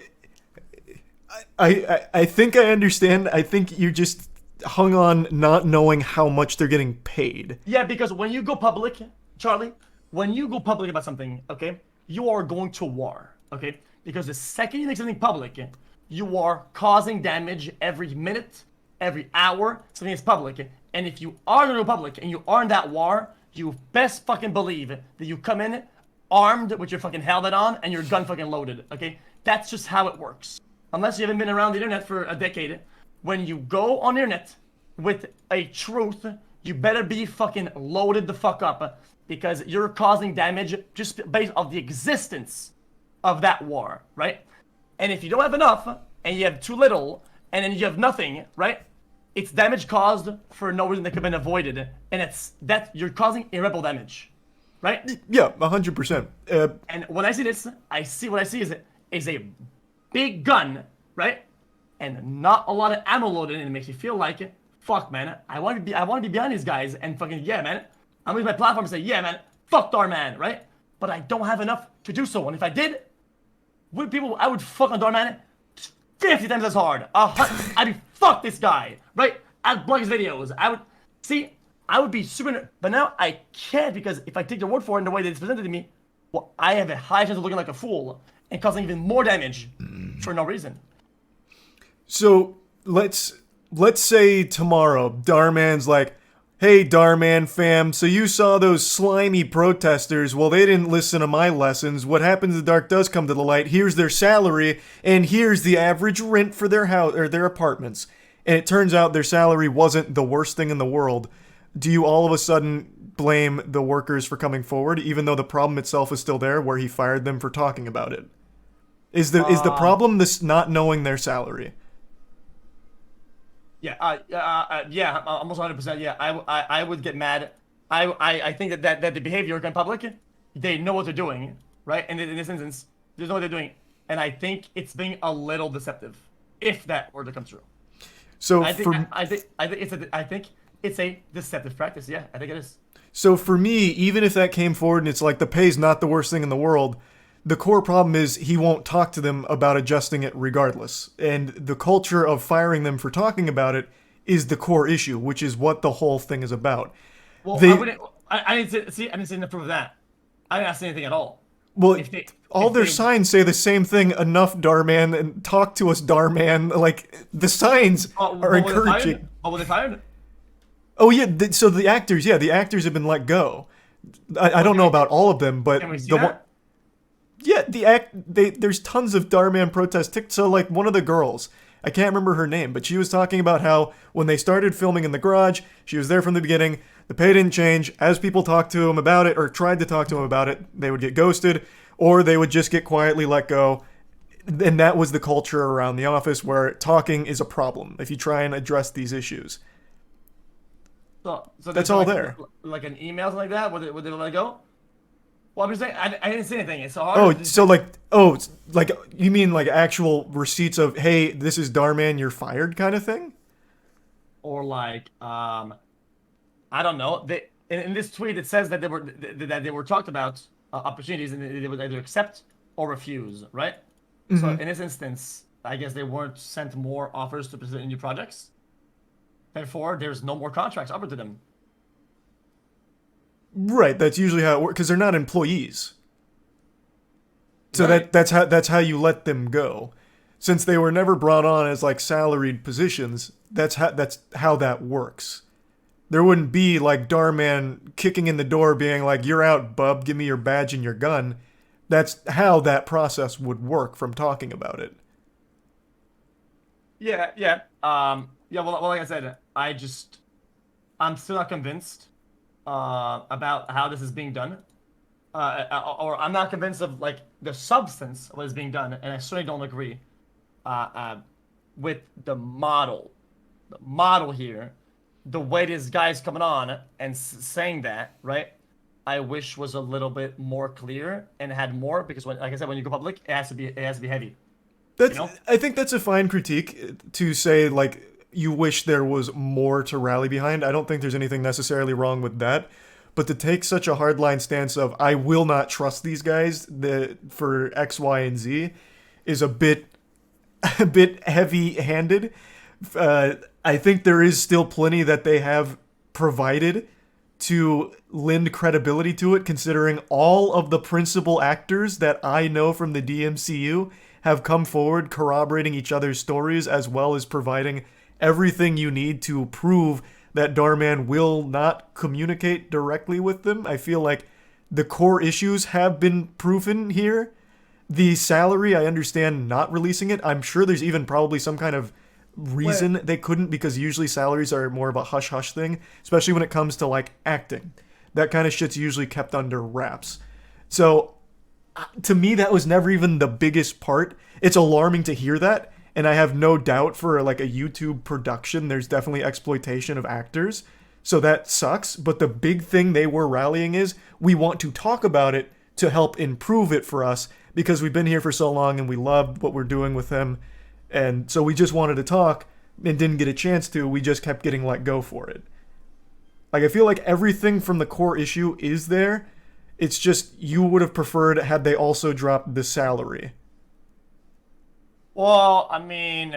I think I understand. I think you just hung on not knowing how much they're getting paid. Yeah, because when you go public, Charlie, when you go public about something, okay, you are going to war, okay? Because the second you make something public, you are causing damage every minute, every hour, something is public. And if you are going to go public and you are in that war, you best fucking believe that you come in armed with your fucking helmet on and your gun fucking loaded, okay? That's just how it works. Unless you haven't been around the internet for a decade. When you go on the internet with a truth, you better be fucking loaded the fuck up because you're causing damage just based on the existence of that war, right? And if you don't have enough, and you have too little, and then you have nothing, right? It's damage caused for no reason that could have been avoided, and you're causing irreparable damage, right? Yeah, 100%. And when I see this, what I see is a big gun, right? And not a lot of ammo loaded, and it makes me feel like, fuck, man, I want to be behind these guys, and fucking, yeah, man, I'm gonna use my platform and say, yeah, man, fuck Dhar Mann, right? But I don't have enough to do so, and if I did, I would fuck on Dhar Mann 50 times as hard. I'd be fuck this guy, right? I'd block his videos. I would be super, but now I can't because if I take their word for it in the way that it's presented to me, well, I have a high chance of looking like a fool and causing even more damage for no reason. So let's say tomorrow Dhar Mann's like, hey, Dhar Mann fam, so you saw those slimy protesters. Well, they didn't listen to my lessons. What happens if the dark does come to the light? Here's their salary, and here's the average rent for their house or their apartments. And it turns out their salary wasn't the worst thing in the world. Do you all of a sudden blame the workers for coming forward, even though the problem itself is still there, where he fired them for talking about it? Is the problem this not knowing their salary? Yeah, almost 100%. Yeah, I would get mad. I think that the behavior in public, they know what they're doing, right? And in this instance, they know what they're doing, and I think it's being a little deceptive, if that were to come true. So I think it's a deceptive practice. Yeah, I think it is. So for me, even if that came forward and it's like the pay's not the worst thing in the world, the core problem is he won't talk to them about adjusting it regardless. And the culture of firing them for talking about it is the core issue, which is what the whole thing is about. Well, I didn't see enough proof of that. I didn't see anything at all. Well, all their signs say the same thing, enough Dhar Mann, and talk to us Dhar Mann. Like, the signs are encouraging. What were they fired? Oh yeah, so the actors, yeah, the actors have been let go. I don't know about all of them, but Can we see the one, that? yeah, there's tons of Dhar Mann protest. So like one of the girls, I can't remember her name, but she was talking about how when they started filming in the garage, she was there from the beginning. The pay didn't change. As people talked to him about it or tried to talk to him about it, they would get ghosted, or they would just get quietly let go. And that was the culture around the office where talking is a problem if you try and address these issues. So That's there's all like there. like an email something like that. Would they let it go? Well, I'm just saying I didn't see anything. It's so hard. Oh, to just, so like, oh, like you mean like actual receipts of, hey, this is Dhar Mann, you're fired kind of thing? or like I don't know. They in this tweet it says that they were talked about opportunities and they would either accept or refuse, right? So in this instance, I guess they weren't sent more offers to present new projects. Therefore, there's no more contracts offered to them. Right, that's usually how it works because they're not employees. So Right. that's how you let them go. Since they were never brought on as like salaried positions, that's how that works. There wouldn't be like Dhar Mann kicking in the door being like, "You're out, bub, give me your badge and your gun." That's how that process would work from talking about it. Yeah, yeah. Yeah, well, like I said, I'm still not convinced about how this is being done. Or I'm not convinced of like the substance of what is being done, and I certainly don't agree uh, uh, with the model. The model here, the way this guy's coming on and saying that, right? I wish was a little bit more clear and had more because when, like I said, when you go public, it has to be heavy. You That's know? I think that's a fine critique to say like you wish there was more to rally behind. I don't think there's anything necessarily wrong with that. But to take such a hardline stance of I will not trust these guys for X, Y, and Z is a bit a bit heavy-handed. I think there is still plenty that they have provided to lend credibility to it, considering all of the principal actors that I know from the DMCU have come forward corroborating each other's stories as well as providing everything you need to prove that Dhar Mann will not communicate directly with them. I feel like the core issues have been proven here. The salary, I understand not releasing it. I'm sure there's even probably some kind of reason they couldn't because usually salaries are more of a hush hush thing, especially when it comes to like acting. That kind of shit's usually kept under wraps. So to me, that was never even the biggest part. It's alarming to hear that, and I have no doubt for like a YouTube production, there's definitely exploitation of actors. So that sucks. But the big thing they were rallying is we want to talk about it to help improve it for us because we've been here for so long and we loved what we're doing with them. And so we just wanted to talk and didn't get a chance to. We just kept getting let go for it. Like, I feel like everything from the core issue is there. It's just you would have preferred had they also dropped the salary. Well, I mean,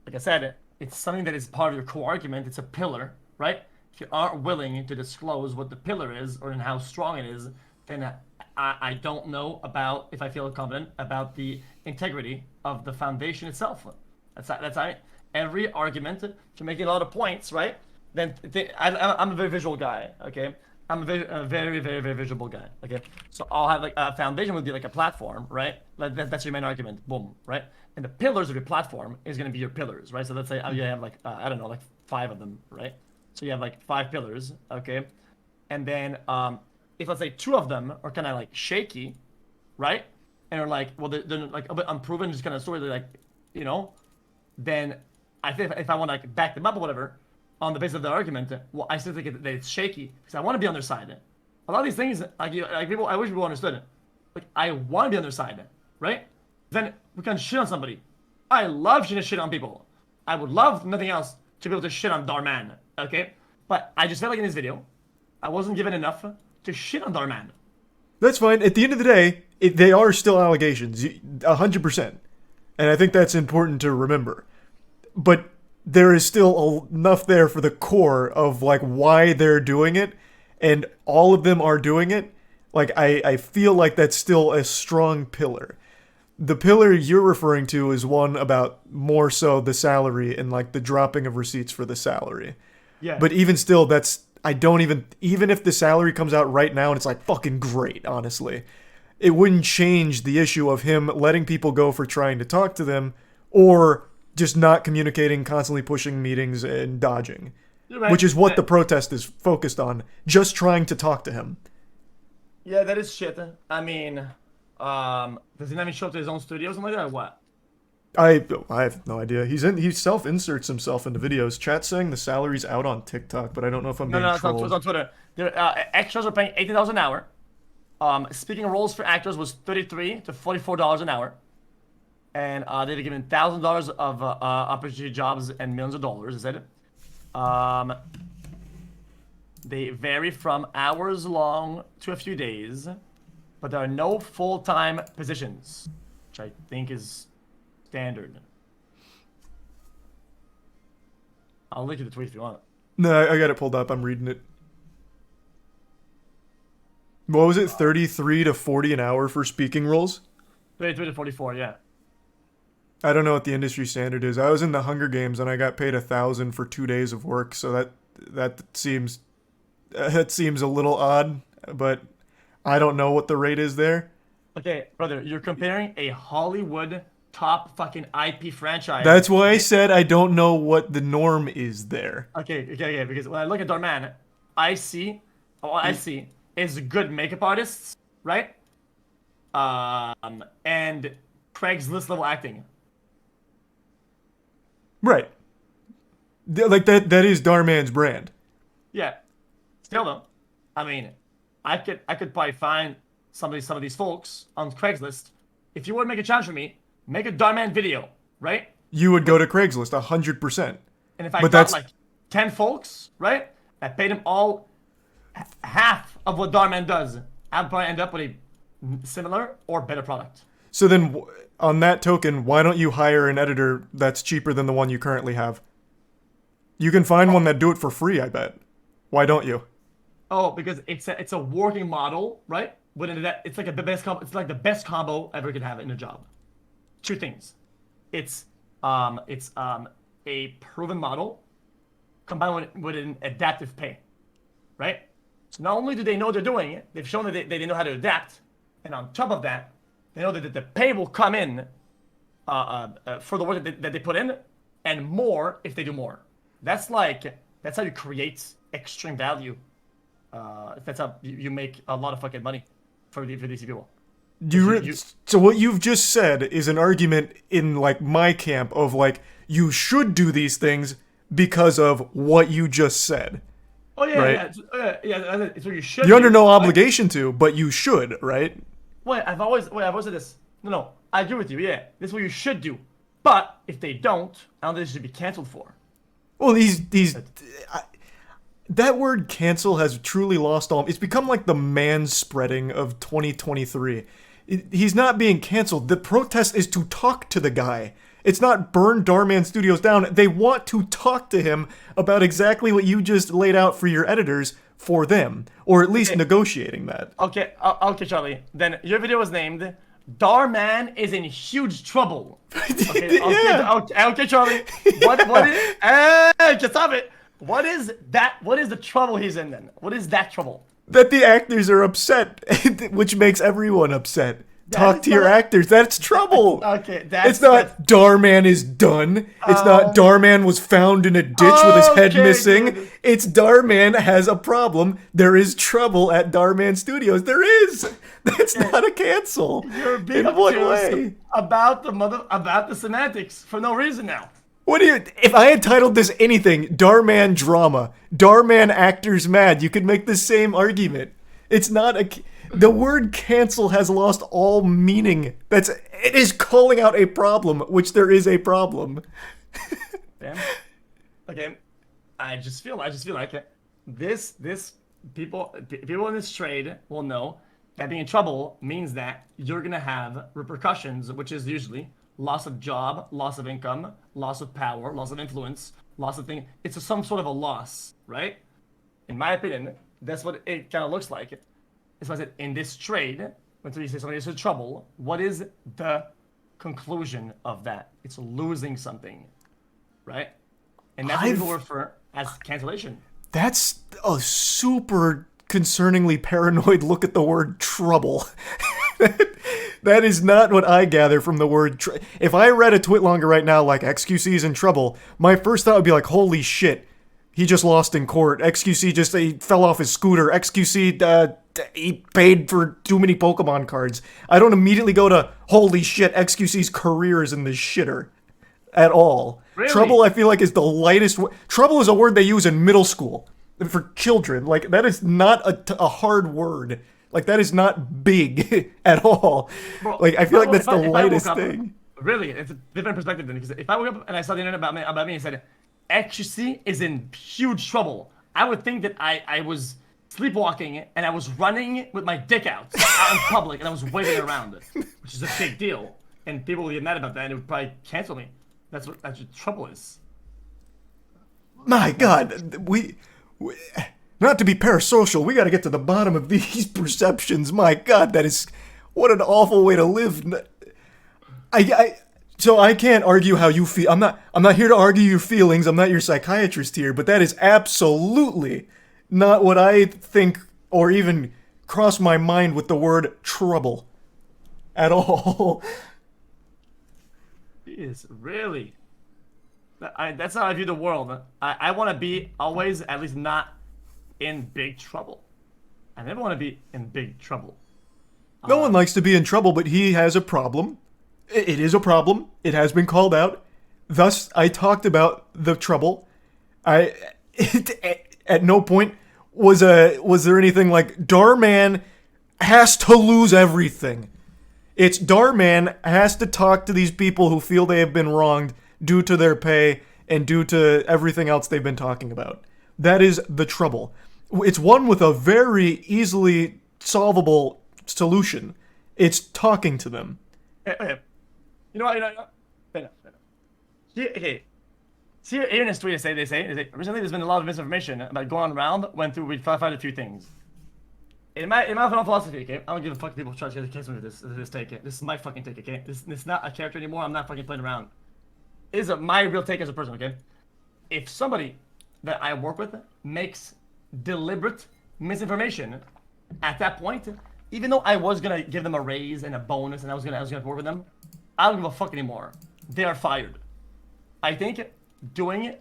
like I said, it's something that is part of your core argument. It's a pillar, right? If you aren't willing to disclose what the pillar is or in how strong it is, then I don't know about if I feel confident about the integrity of the foundation itself. That's every argument to making a lot of points, right? Then I'm a very visual guy, okay? I'm a very, very, very visual guy, okay? So I'll have like a foundation would be like a platform, right? Like that's your main argument, boom, right? And the pillars of your platform is going to be your pillars, right? So let's say you have like, I don't know, like 5 of them, right? So you have like 5 pillars, okay? And then if let's say 2 of them are kind of like shaky, right? And are like, well, they're like a bit unproven, just kind of sort of like, you know, then I think if I want to like back them up or whatever, on the basis of the argument, well, I still think that it's shaky because I want to be on their side. A lot of these things, like people, I wish people understood it. Like I want to be on their side, right? Then we can shit on somebody. I love shit on people. I would love nothing else to be able to shit on Dhar Mann, okay? But I just felt like in this video, I wasn't given enough to shit on Dhar Mann. That's fine. At the end of the day, they are still allegations, 100%. And I think that's important to remember. But there is still enough there for the core of like why they're doing it, and all of them are doing it. Like I feel like that's still a strong pillar. The pillar you're referring to is one about more so the salary and like the dropping of receipts for the salary. Yeah. But even still, I don't even if the salary comes out right now and it's like fucking great, honestly, it wouldn't change the issue of him letting people go for trying to talk to them or just not communicating, constantly pushing meetings and dodging, Right. which is what the protest is focused on, just trying to talk to him. Yeah, that is shit. I mean, does he not even show up to his own studio or something like that, or what? I have no idea. He self inserts himself into videos. Chat saying the salary's out on TikTok, but I don't know if I'm being No, trolled. it's on Twitter. Extras are paying $18 an hour. Speaking roles for actors was $33 to $44 an hour, and they're given $1,000 of opportunity jobs and millions of dollars. Is that it? They vary from hours long to a few days, but there are no full-time positions, which I think is standard. I'll link you the tweet if you want. No, I got it pulled up. I'm reading it. What was it? 33 to 40 an hour for speaking roles? 33 to 44, yeah. I don't know what the industry standard is. I was in the Hunger Games and I got paid 1,000 for 2 days of work, so that seems a little odd, but I don't know what the rate is there. Okay, brother, you're comparing a Hollywood top fucking IP franchise. That's why I said I don't know what the norm is there. Okay, because when I look at Dhar Mann, I see is good makeup artists, right? And Craigslist level acting. Right. Like that is Dhar Mann's brand. Yeah. Still though, I mean, I could probably find some of these folks on Craigslist. If you were to make a challenge for me, make a Dhar Mann video, right? You would go to Craigslist 100%. And if I But got that's- like 10 folks, right? I paid them all half of what Dhar Mann does, I'd probably end up with a similar or better product. So then, on that token, why don't you hire an editor that's cheaper than the one you currently have? You can find one that do it for free, I bet. Why don't you? Oh, because it's a working model, right? It's like the best combo ever could have in a job. Two things. It's a proven model combined with an adaptive pay, right? So not only do they know they're doing it, they've shown that they know how to adapt, and on top of that, they know that the pay will come in for the work that they put in, and more if they do more. That's how you create extreme value. That's how you make a lot of fucking money for these people. So what you've just said is an argument in like my camp of like you should do these things because of what you just said. Oh yeah, right? yeah. It's what you should. You're under no right? obligation to, but you should, right? I've always said this. No, I agree with you. Yeah, this is what you should do. But if they don't, I don't think they should be canceled for. Well, that word cancel has truly lost all. It's become like the man-spreading of 2023. He's not being canceled. The protest is to talk to the guy. It's not burn Dhar Mann Studios down. They want to talk to him about exactly what you just laid out for your editors for them, or at least negotiating that. Okay, Charlie. Then your video was named "Dhar Mann is in huge trouble." Okay, okay, Charlie. What is? Just stop it. What is that? What is the trouble he's in then? What is that trouble? That the actors are upset, which makes everyone upset. Talk to your actors. That's trouble. Okay, it's not Dhar Mann is done. It's not Dhar Mann was found in a ditch with his head missing. Dude. It's Dhar Mann has a problem. There is trouble at Dhar Mann Studios. There is. That's not a cancel. You're being in what way? About the semantics for no reason now. What do you? If I had titled this anything, Dhar Mann drama, Dhar Mann actors mad, you could make the same argument. It's not a. The word cancel has lost all meaning. It is calling out a problem, which there is a problem. Damn. Okay. I just feel like this people in this trade will know that being in trouble means that you're gonna have repercussions, which is usually loss of job, loss of income, loss of power, loss of influence, loss of thing. It's some sort of a loss, right? In my opinion, that's what it kind of looks like. It's why I said in this trade, when you say somebody is in trouble, what is the conclusion of that? It's losing something, right? And that's what people refer. as cancellation. That's a super concerningly paranoid look at the word trouble. That is not what I gather from the word if I read a twitlonger right now like XQC's in trouble, my first thought would be like, holy shit, he just lost in court. XQC just he fell off his scooter. XQC he paid for too many Pokemon cards. I don't immediately go to, holy shit, XQC's career is in the shitter at all. Really? Trouble, I feel like, is the lightest. Trouble is a word they use in middle school for children. Like, that is not a hard word. Like, that is not big at all. Bro, like, I feel like that's the if lightest I woke up, thing. Really, it's a different perspective then. Because if I woke up and I saw the internet about me and said, XQC is in huge trouble, I would think that I was sleepwalking and I was running with my dick out in public and I was waving it around, which is a big deal. And people would get mad about that and it would probably cancel me. That's what trouble is. My God, we not to be parasocial, we got to get to the bottom of these perceptions. My God, that is what an awful way to live. So I can't argue how you feel. I'm not here to argue your feelings. I'm not your psychiatrist here, but that is absolutely not what I think or even cross my mind with the word trouble at all. Jeez, really? That's how I view the world. I want to be always, at least not in big trouble. I never want to be in big trouble. No one likes to be in trouble, but he has a problem. It is a problem. It has been called out. Thus, I talked about the trouble. At no point was there anything like Dhar Mann has to lose everything. It's Dhar Mann has to talk to these people who feel they have been wronged due to their pay and due to everything else they've been talking about. That is the trouble. It's one with a very easily solvable solution. It's talking to them. Okay. You know what? Fair enough. Okay. See, even in this tweet, they say, recently there's been a lot of misinformation about going around, we found a few things. In my philosophy, okay, I don't give a fuck if people try to get a case with this take. This is my fucking take, okay? This is not a character anymore. I'm not fucking playing around. It is my real take as a person, okay? If somebody that I work with makes deliberate misinformation, at that point, even though I was gonna give them a raise and a bonus and I was gonna work with them, I don't give a fuck anymore. They are fired. I think doing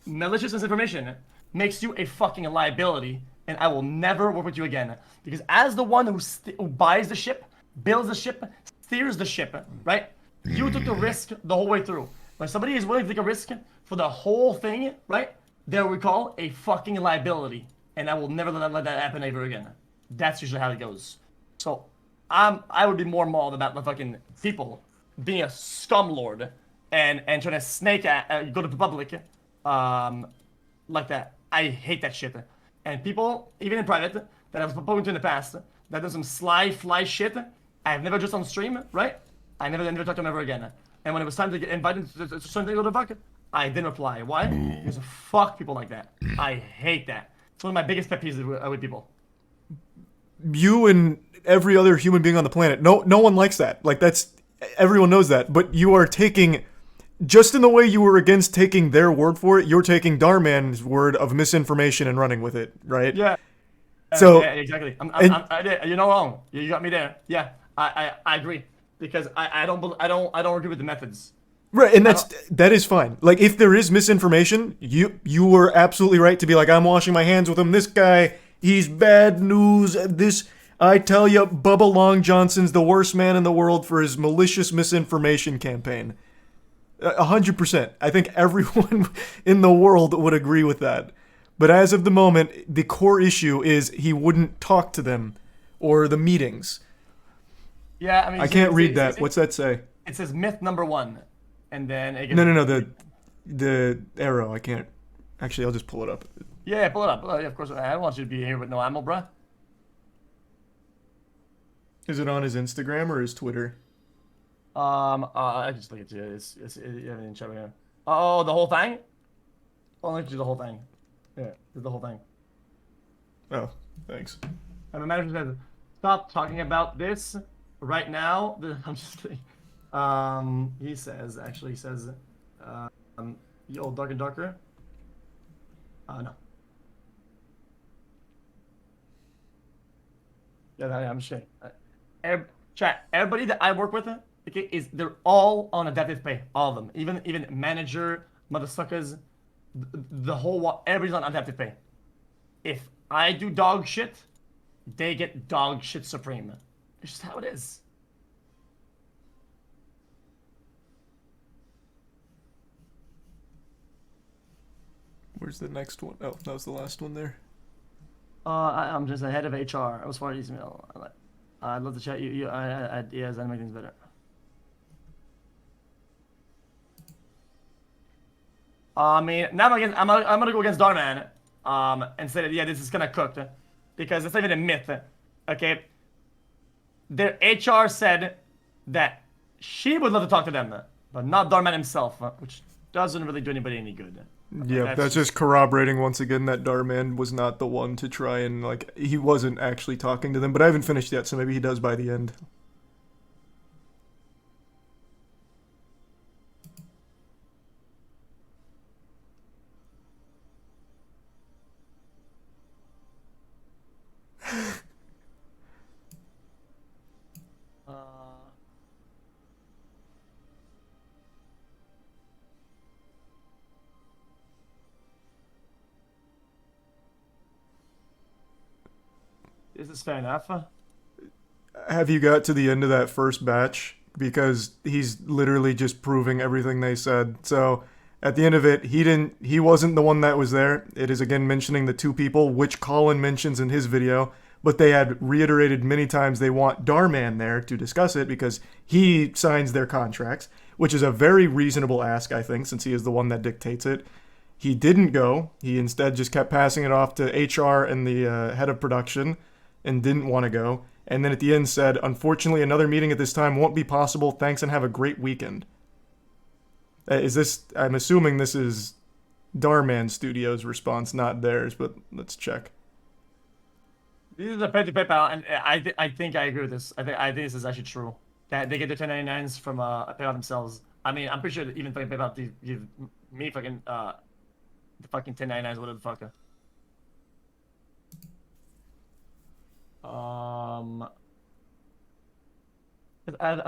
malicious misinformation makes you a fucking liability, and I will never work with you again. Because as the one who buys the ship, builds the ship, steers the ship, right? You took the risk the whole way through. When somebody is willing to take a risk for the whole thing, right? They're what we call a fucking liability. And I will never let that happen ever again. That's usually how it goes. So, I would be more mauled about the fucking people being a scumlord and trying to snake go to the public like that. I hate that shit. And people, even in private, that I've spoken to in the past, that does some fly shit, I've never just on stream, right? I never talked to them ever again. And when it was time to get invited to something to go to fuck, I didn't reply. Why? Because fuck people like that. I hate that. It's one of my biggest pet peeves with people. You and every other human being on the planet, no one likes that. Like, that's, everyone knows that. But you are taking, just in the way you were against taking their word for it, you're taking Dhar Mann's word of misinformation and running with it, right? Yeah. So yeah, exactly. You're not wrong. You got me there. Yeah, I agree. Because I don't agree with the methods. Right, and that is fine. Like, if there is misinformation, you were absolutely right to be like, I'm washing my hands with him. This guy, he's bad news. I tell you, Bubba Long Johnson's the worst man in the world for his malicious misinformation campaign. 100%. I think everyone in the world would agree with that. But as of the moment, the core issue is he wouldn't talk to them or the meetings. Yeah, I mean, I can't read that. What's that say? It says myth number 1, and then it No. The arrow. I can't. Actually, I'll just pull it up. Yeah, pull it up. Yeah, of course, I don't want you to be here with no ammo, bruh. Is it on his Instagram or his Twitter? I just look at you. It's you have it in chat right now. Oh, the whole thing? I'll let you do the whole thing. Yeah, do the whole thing. Oh, thanks. And the manager says, "Stop talking about this right now." I'm just kidding. He says, yo, dark and darker. No. Yeah, I'm just kidding. Chat, everybody that I work with, okay, they're all on adaptive pay. All of them. Even manager, motherfuckers, the whole everybody's on adaptive pay. If I do dog shit, they get dog shit supreme. It's just how it is. Where's the next one? Oh, that was the last one there. I'm just the head of HR. As far as email, I'd love to chat you ideas and make things better. I mean, now I'm gonna go against Dhar Mann, and say that yeah, this is kind of cooked, because it's not even a myth. Okay, their HR said that she would love to talk to them, but not Dhar Mann himself, which doesn't really do anybody any good. Yeah, that's just corroborating once again that Dhar Mann was not the one to try and, like, he wasn't actually talking to them, but I haven't finished yet, so maybe he does by the end. This is fair enough. Have you got to the end of that first batch? Because he's literally just proving everything they said. So at the end of it, he wasn't the one that was there. It is again mentioning the two people, which Colin mentions in his video, but they had reiterated many times they want Dhar Mann there to discuss it because he signs their contracts, which is a very reasonable ask, I think, since he is the one that dictates it. He didn't go. He instead just kept passing it off to HR and the head of production, and didn't want to go. And then at the end said, unfortunately, another meeting at this time won't be possible. Thanks and have a great weekend. Is this, I'm assuming this is Dhar Mann Studios' response, not theirs, but let's check. This is a pay to PayPal, and I think I agree with this. I think this is actually true. That they get their 1099s from PayPal themselves. I mean, I'm pretty sure that even fucking PayPal give me fucking the fucking 1099s, whatever the fuck. I'm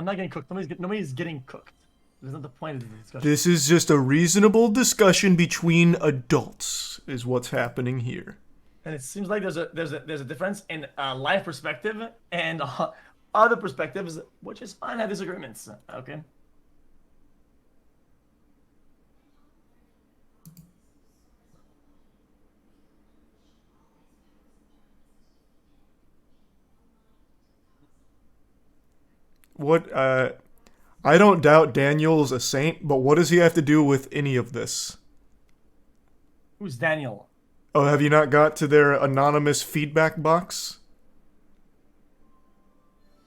not getting cooked. Nobody's getting cooked. There's not the point of the discussion. This is just a reasonable discussion between adults, is what's happening here. And it seems like there's a difference in life perspective and other perspectives, which is fine. I have disagreements. Okay. What, I don't doubt Daniel's a saint, but what does he have to do with any of this? Who's Daniel? Oh, have you not got to their anonymous feedback box?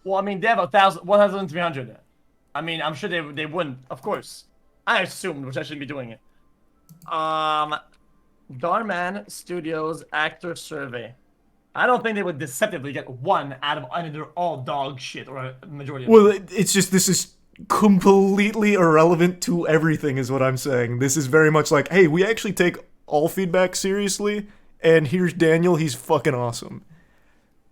Well, I mean, they have 1,300. I mean, I'm sure they wouldn't, of course. I assumed, which I shouldn't be doing it. Dhar Mann Studios Actor Survey. I don't think they would deceptively get one out of, I mean, they're all dog shit, or a majority of them. Well, it's just, this is completely irrelevant to everything, is what I'm saying. This is very much like, hey, we actually take all feedback seriously, and here's Daniel, he's fucking awesome.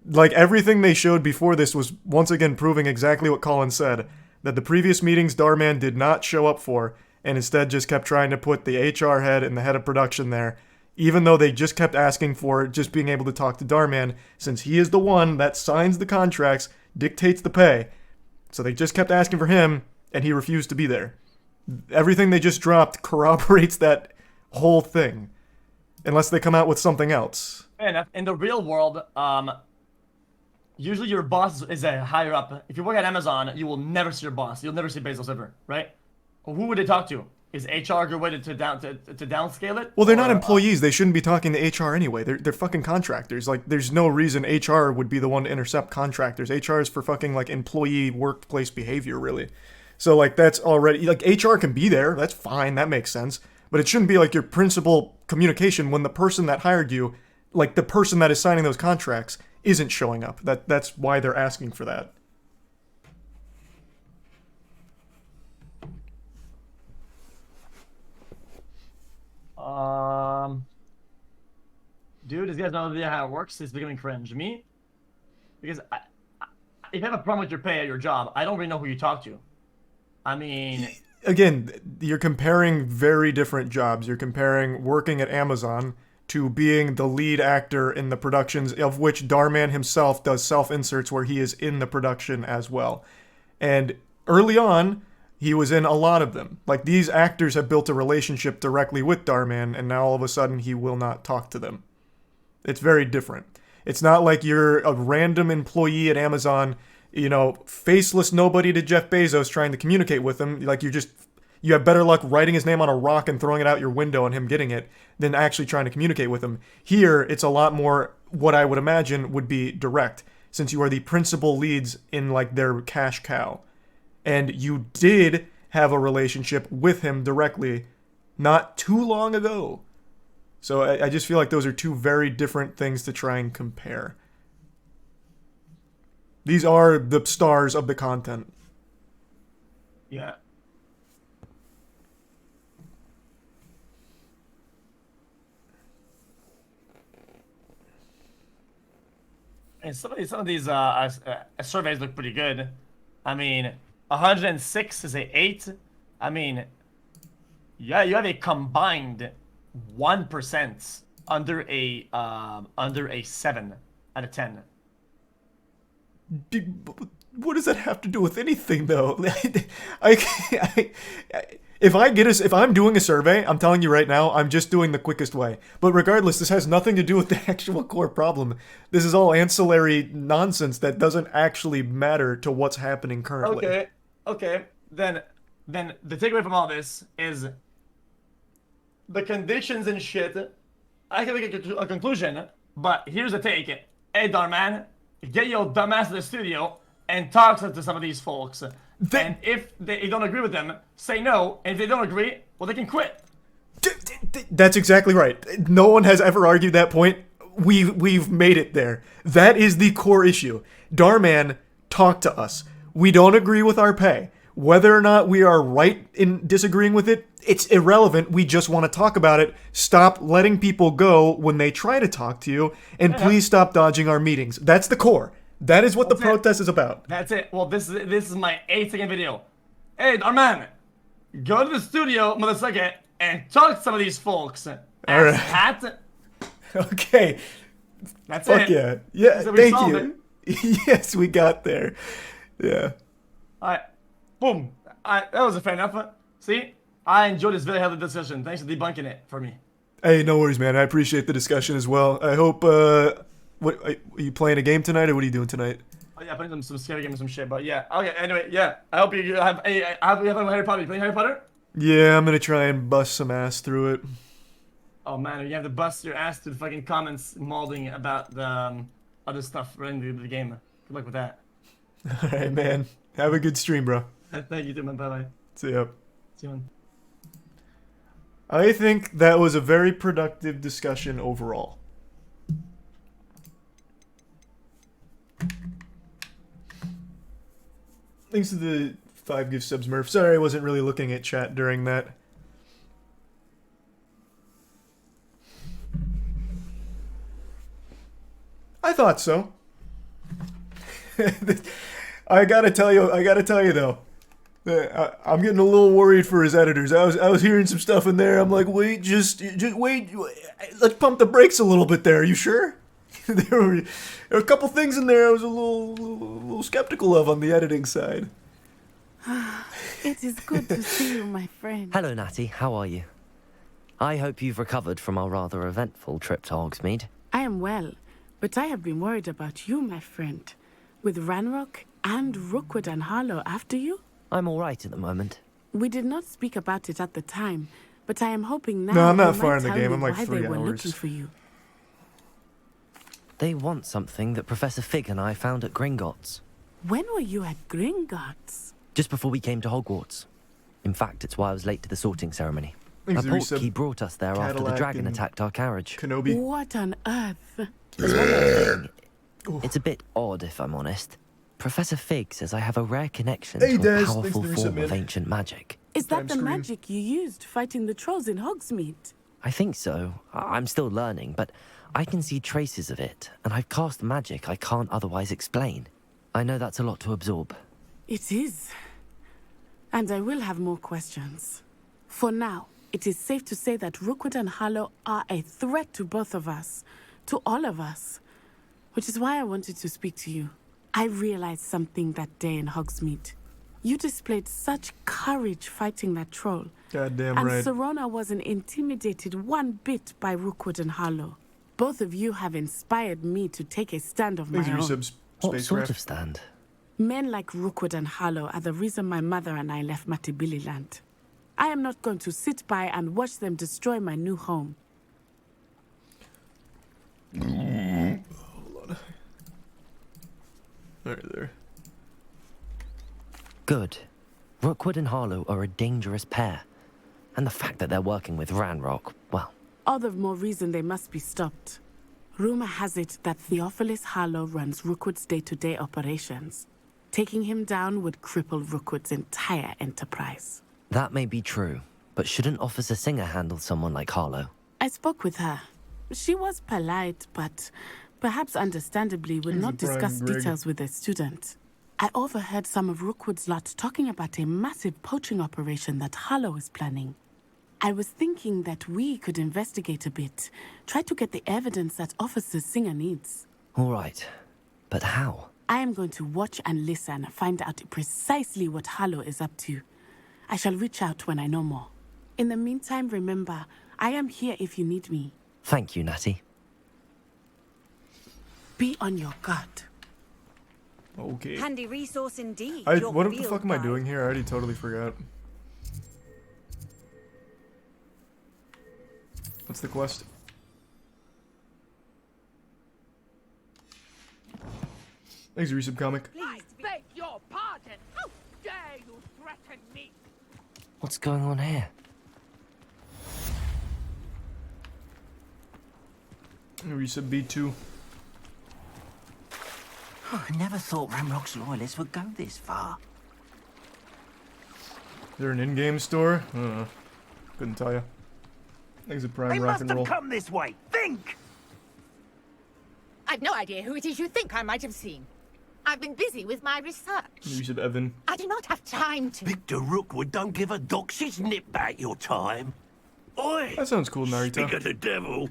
Like, everything they showed before this was once again proving exactly what Colin said, that the previous meetings Dhar Mann did not show up for, and instead just kept trying to put the HR head and the head of production there, even though they just kept asking for just being able to talk to Dhar Mann, since he is the one that signs the contracts, dictates the pay. So they just kept asking for him, and he refused to be there. Everything they just dropped corroborates that whole thing, unless they come out with something else. Fair enough. In the real world, usually your boss is a higher up. If you work at Amazon, you will never see your boss. You'll never see Bezos ever, right? Who would they talk to? Is HR a good way to downscale it? Well, they're not employees. They shouldn't be talking to HR anyway. They're fucking contractors. Like, there's no reason HR would be the one to intercept contractors. HR is for fucking, like, employee workplace behavior, really. So, like, that's already... Like, HR can be there. That's fine. That makes sense. But it shouldn't be, like, your principal communication when the person that hired you, like, the person that is signing those contracts, isn't showing up. That's why they're asking for that. this guy has no idea how it works. It's becoming cringe. Me, because if you have a problem with your pay at your job, I don't really know who you talk to. I mean, again, you're comparing very different jobs. You're comparing working at Amazon to being the lead actor in the productions, of which Dhar Mann himself does self-inserts where he is in the production as well. And early on, he was in a lot of them. Like, these actors have built a relationship directly with Dhar Mann, and now all of a sudden he will not talk to them. It's very different. It's not like you're a random employee at Amazon, you know, faceless nobody to Jeff Bezos trying to communicate with him. Like, you have better luck writing his name on a rock and throwing it out your window and him getting it than actually trying to communicate with him. Here, it's a lot more what I would imagine would be direct, since you are the principal leads in, like, their cash cow. And you did have a relationship with him directly not too long ago. So I just feel like those are two very different things to try and compare. These are the stars of the content. yeah. And some of these surveys look pretty good. I mean, 106 is a 8. I mean, yeah, you have a combined 1% under a 7 out of 10. What does that have to do with anything, though? If I'm doing a survey, I'm telling you right now, I'm just doing the quickest way. But regardless, this has nothing to do with the actual core problem. This is all ancillary nonsense that doesn't actually matter to what's happening currently. Okay. Then the takeaway from all this is the conditions and shit. I can make a conclusion, but here's the take. Hey, Dhar Mann, get your dumbass to the studio and talk to some of these folks. And if they don't agree with them, say no. And if they don't agree, well, they can quit. That's exactly right. No one has ever argued that point. We've made it there. That is the core issue. Dhar Mann, talk to us. We don't agree with our pay. Whether or not we are right in disagreeing with it, it's irrelevant. We just want to talk about it. Stop letting people go when they try to talk to you, and please stop dodging our meetings. That's the core. That is what the protest is about. That's it. Well, this is my 8-second video. Hey, Dhar Mann, go to the studio, motherfucker, and talk to some of these folks. All right. Hat. Okay. That's Fuck it. yeah. Yeah, So thank you. Yes, we got there. Yeah. Alright. Boom. That was a fair enough. See? I enjoyed this very healthy discussion. Thanks for debunking it for me. Hey, no worries, man. I appreciate the discussion as well. I hope, what, are you playing a game tonight, or what are you doing tonight? Oh yeah, playing some scary game and some shit, but yeah. Okay, anyway, yeah. I hope you have Harry Potter. You playing Harry Potter? Yeah, I'm gonna try and bust some ass through it. Oh man, you have to bust your ass to the fucking comments molding about the other stuff running the game. Good luck with that. Alright, man. Have a good stream, bro. Thank you too, man. Bye-bye. See ya. See you, man. I think that was a very productive discussion overall. Thanks to the 5 gift subs, Murph. Sorry, I wasn't really looking at chat during that. I thought so. I gotta tell you though. I'm getting a little worried for his editors. I was hearing some stuff in there. I'm like, wait, just wait. Let's pump the brakes a little bit there. Are you sure? There were a couple things in there I was a little skeptical of on the editing side. It is good to see you, my friend. Hello, Natty. How are you? I hope you've recovered from our rather eventful trip to Hogsmeade. I am well, but I have been worried about you, my friend. With Ranrock and Rookwood and Harlow after you? I'm all right at the moment. We did not speak about it at the time, but I am hoping now. No, I'm not you far might in the tell game. me I'm like why 3 they were hours. looking for you. They want something that Professor Fig and I found at Gringotts. When were you at Gringotts? Just before we came to Hogwarts. In fact, it's why I was late to the sorting ceremony. Thanks, A Arisa. portkey brought us there after the Cadillac dragon and attacked our carriage. Kenobi. What on earth? There's one more thing. It's a bit odd, if I'm honest. Professor Fig says I have a rare connection Hey, to Des. a Thanks powerful for the form resubmit. of ancient magic. Is that the Time screen. magic you used fighting the trolls in Hogsmeade? I think so. I'm still learning, but I can see traces of it, and I've cast magic I can't otherwise explain. I know that's a lot to absorb. It is. And I will have more questions. For now, it is safe to say that Rookwood and Harlow are a threat to both of us. To all of us. Which is why I wanted to speak to you. I realized something that day in Hogsmeade. You displayed such courage fighting that troll. Goddamn and right. Serona wasn't intimidated one bit by Rookwood and Harlow. Both of you have inspired me to take a stand of my Thanks for own. resubs, What sort spacecraft. of stand? Men like Rookwood and Harlow are the reason my mother and I left Matibili land. I am not going to sit by and watch them destroy my new home. Hold on. Alright, there. Good. Rookwood and Harlow are a dangerous pair. And the fact that they're working with Ranrock, well... All the more reason they must be stopped. Rumor has it that Theophilus Harlow runs Rookwood's day-to-day operations. Taking him down would cripple Rookwood's entire enterprise. That may be true, but shouldn't Officer Singer handle someone like Harlow? I spoke with her. She was polite, but perhaps understandably would He's not a prime discuss Greg. details with a student. I overheard some of Rookwood's lot talking about a massive poaching operation that Harlow is planning. I was thinking that we could investigate a bit, try to get the evidence that Officer Singer needs. All right, but how? I am going to watch and listen, find out precisely what Harlow is up to. I shall reach out when I know more. In the meantime, remember, I am here if you need me. Thank you, Natty. Be on your guard. Okay. Handy resource indeed. What the field fuck am I guide. doing here? I already totally forgot. What's the quest? Thanks, resub comic. I beg your pardon. How dare you threaten me? What's going on here? Resub B2. I never thought Ramrock's loyalists would go this far. Is there an in-game store? Couldn't tell you. Thanks, a prime They rock must and have roll. come this way. Think! I've no idea who it is you think I might have seen. I've been busy with my research. Resub Evan. I do not have time to. Victor Rookwood don't give a doxy's nip back your time. Oi! That sounds cool, Speak Narita. of the devil.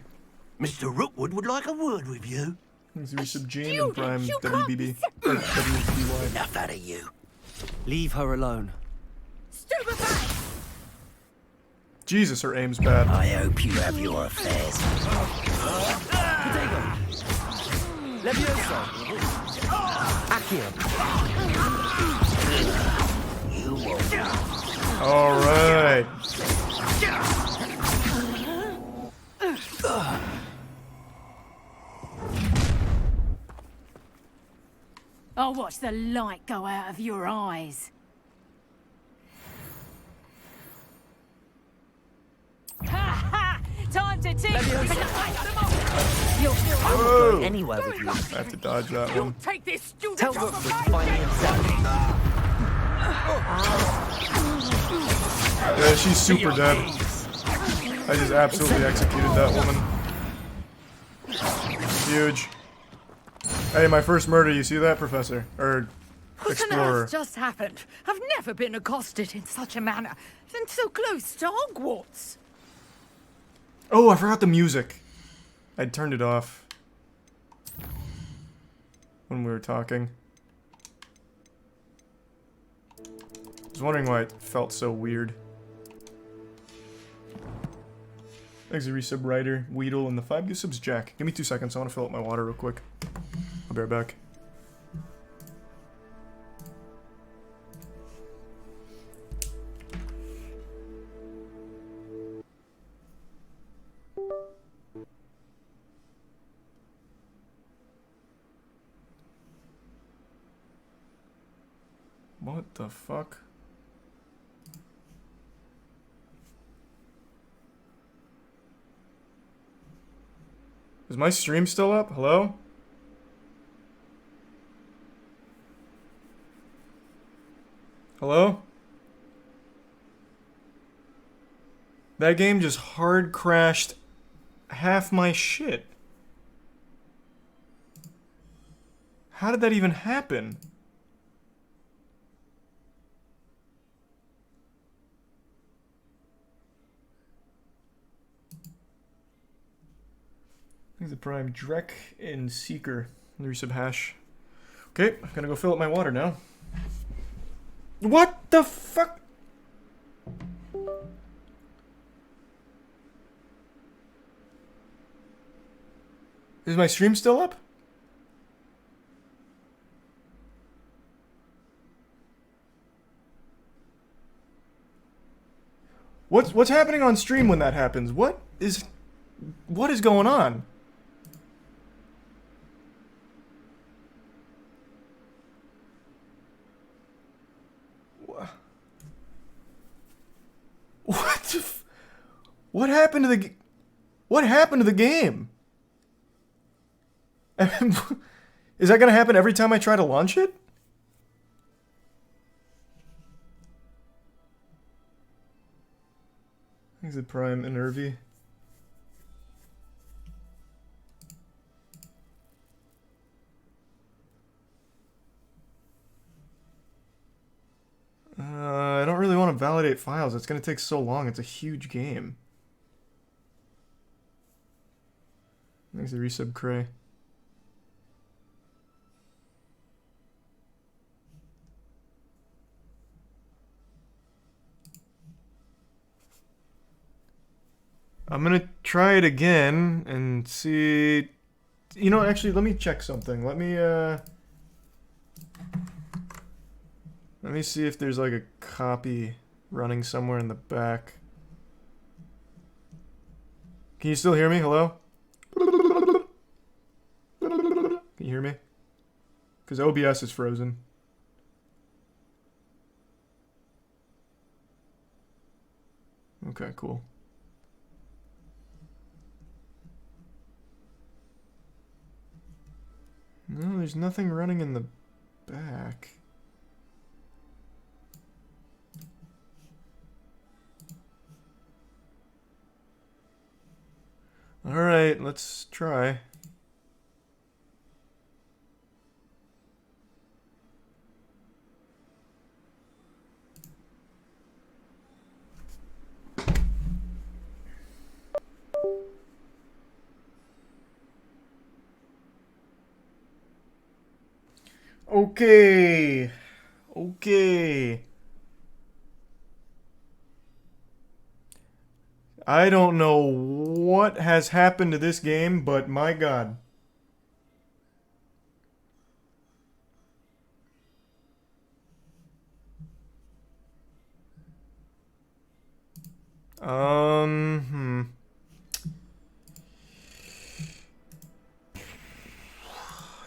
Mr. Rookwood would like a word with you. Thanks, resub Jane and Student, prime you can't WBB. be WBY. Enough out of you. Leave her alone. Stupefy! Jesus, her aim's bad. I hope you have your affairs. Levioso! Accio! You won't. Alright. I'll watch the light go out of your eyes. Ha ha! Time to teach You'll Whoa! Go anywhere with you. I have to dodge that one. Take this student Tell off Rookwood my to find me desk. himself. Yeah, she's super dead. I just absolutely executed that woman. Huge. Hey, my first murder, you see that, Professor? Or What on Explorer. earth just happened? I've never been accosted in such a manner, and so close to Hogwarts. Oh, I forgot the music. I turned it off when we were talking. I was wondering why it felt so weird. Thanks to resub Ryder, Weedle, and the 5 gift subs Jack. Give me 2 seconds, I want to fill up my water real quick. I'll be right back. What the fuck? Is my stream still up? Hello? Hello? That game just hard crashed half my shit. How did that even happen? He's the prime Drek and Seeker. Resub hash. Okay, I'm gonna go fill up my water now. What the fuck? Is my stream still up? What's happening on stream when that happens? What is going on? What happened to the what happened to the game? Is that gonna happen every time I try to launch it? Is it Prime and Irvi? I don't really want to validate files. It's going to take so long. It's a huge game. Thanks to resub Cray. I'm going to try it again and see... You know, actually, let me check something. Let me see if there's like a copy running somewhere in the back. Can you still hear me? Hello? Can you hear me? Because OBS is frozen. Okay, cool. No, there's nothing running in the back. Alright, let's try. Okay. Okay. I don't know what has happened to this game, but my god.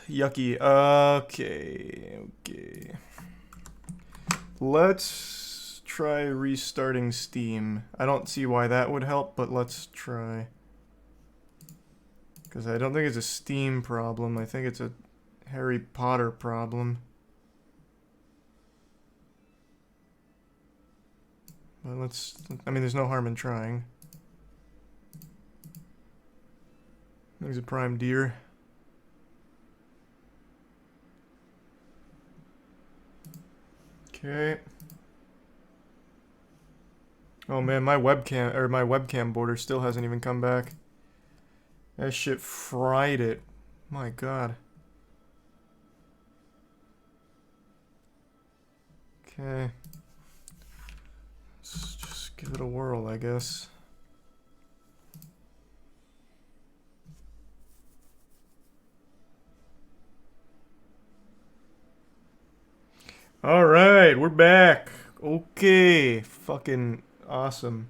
Yucky. Okay. Let's try restarting Steam. I don't see why that would help, but let's try. Because I don't think it's a Steam problem. I think it's a Harry Potter problem. But I mean, there's no harm in trying. There's a prime deer. Okay. Oh man, my webcam border still hasn't even come back. That shit fried it. My god. Okay. Let's just give it a whirl, I guess. Alright, we're back. Okay. Fucking awesome.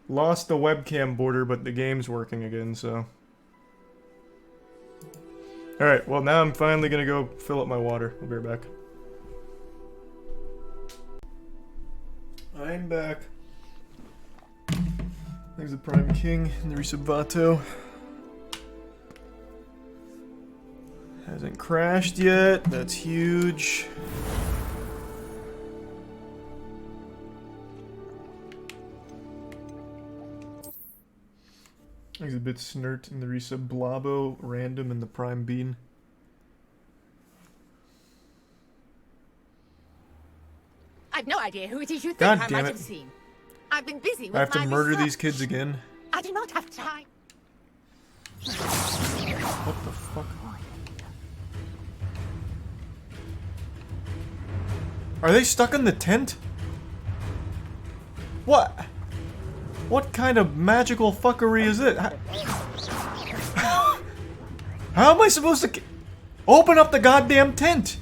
Lost the webcam border, but the game's working again, so. Alright, well now I'm finally gonna go fill up my water. I'll be right back. I'm back. There's the Prime King and the Resub Vato. Hasn't crashed yet. That's huge. There's a bit snert in the Resub Blabo, Random, and the Prime Bean. no idea who it is you think God I damn might it. have seen. I've been busy with I have to my murder research. these kids again. I do not have time. What the fuck? Are they stuck in the tent? What? What kind of magical fuckery is it? How am I supposed to open up the goddamn tent?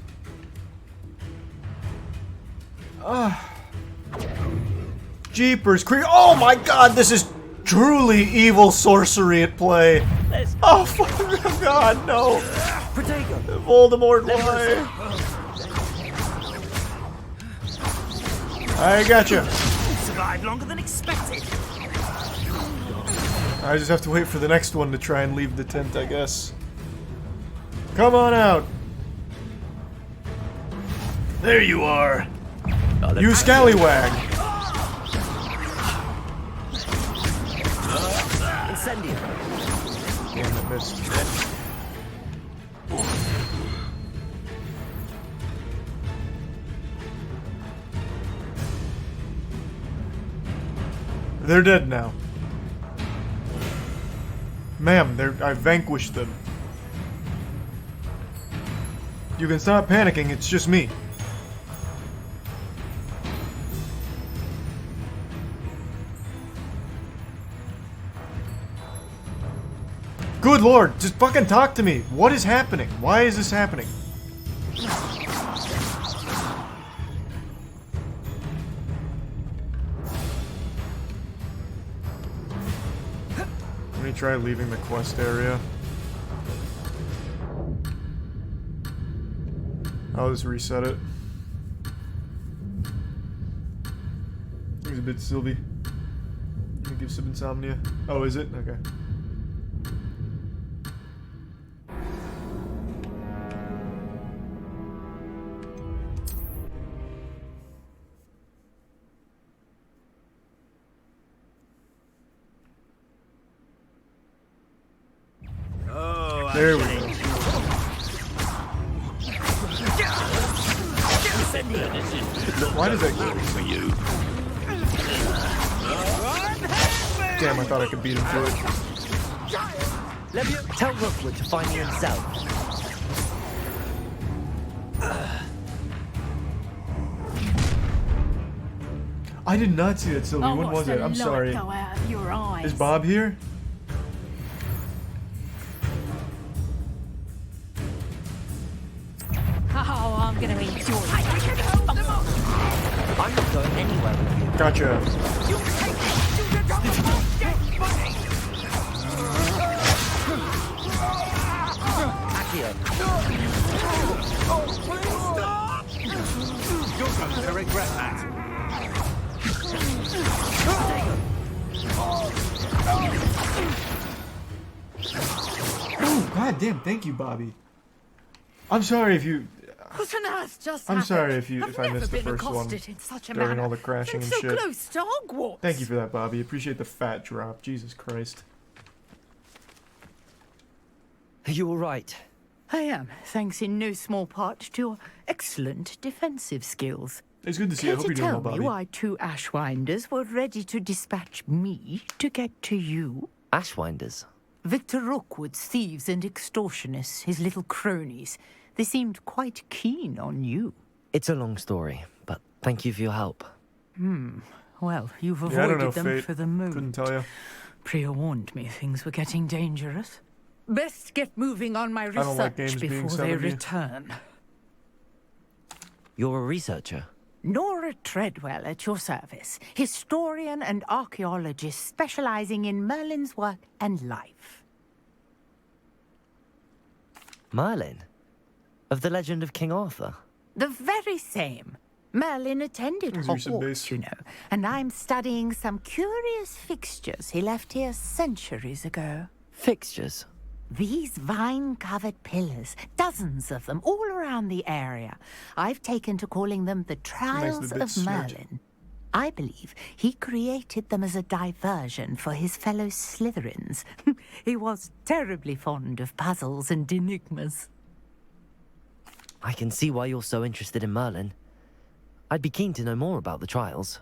Jeepers Oh my god, this is truly evil sorcery at play. Oh fuck god, no. Voldemort, why? I gotcha. Survived longer than expected. I just have to wait for the next one to try and leave the tent, I guess. Come on out. There you are. You scallywag. Incendio. Damn, it missed. They're dead now. Ma'am, I vanquished them. You can stop panicking, it's just me. Good lord, just fucking talk to me. What is happening? Why is this happening? Let me try leaving the quest area. I'll just reset it. Here's a bit Sylvie. Let me give some insomnia. Oh, is it? Okay. There we go. Why does that go for you? Damn, I thought I could beat him to it. Tell Rookwood to find you himself. I did not see that, Sylvie. I'll When watch was the it? I'm light sorry. Go out of your eyes. Is Bob here? Oh, I'm gonna enjoy it. I'm not going anywhere with you. Gotcha. Accio. You're going to regret that. Oh, god damn, thank you, Bobby. I'm sorry if you... What on earth just I'm happened? sorry if I've I never missed the been first one accosted in such a during manner. all the crashing Been and so shit. close to Hogwarts. Thank you for that, Bobby. Appreciate the fat drop. Jesus Christ. Are you alright? I am, thanks in no small part to your excellent defensive skills. It's good to see you. I Care hope to you're doing well, tell me Bobby. why two Ashwinders were ready to dispatch me to get to you? Ashwinders. Victor Rookwood's thieves and extortionists, his little cronies. They seemed quite keen on you. It's a long story, but thank you for your help. Well, you've Yeah, I don't avoided know, them Fate. for the moment. Couldn't tell you. Priya warned me things were getting dangerous. Best get moving on my don't like games research being before they 70. return. You're a researcher. Nora Treadwell at your service, historian and archaeologist specializing in Merlin's work and life. Merlin? Of the legend of King Arthur? The very same. Merlin attended His recent base. Hogwarts, you know, and I'm studying some curious fixtures he left here centuries ago. Fixtures? These vine-covered pillars, dozens of them all around the area. I've taken to calling them the Trials bit of smudge. Merlin. I believe he created them as a diversion for his fellow Slytherins. He was terribly fond of puzzles and enigmas. I can see why you're so interested in Merlin. I'd be keen to know more about the trials.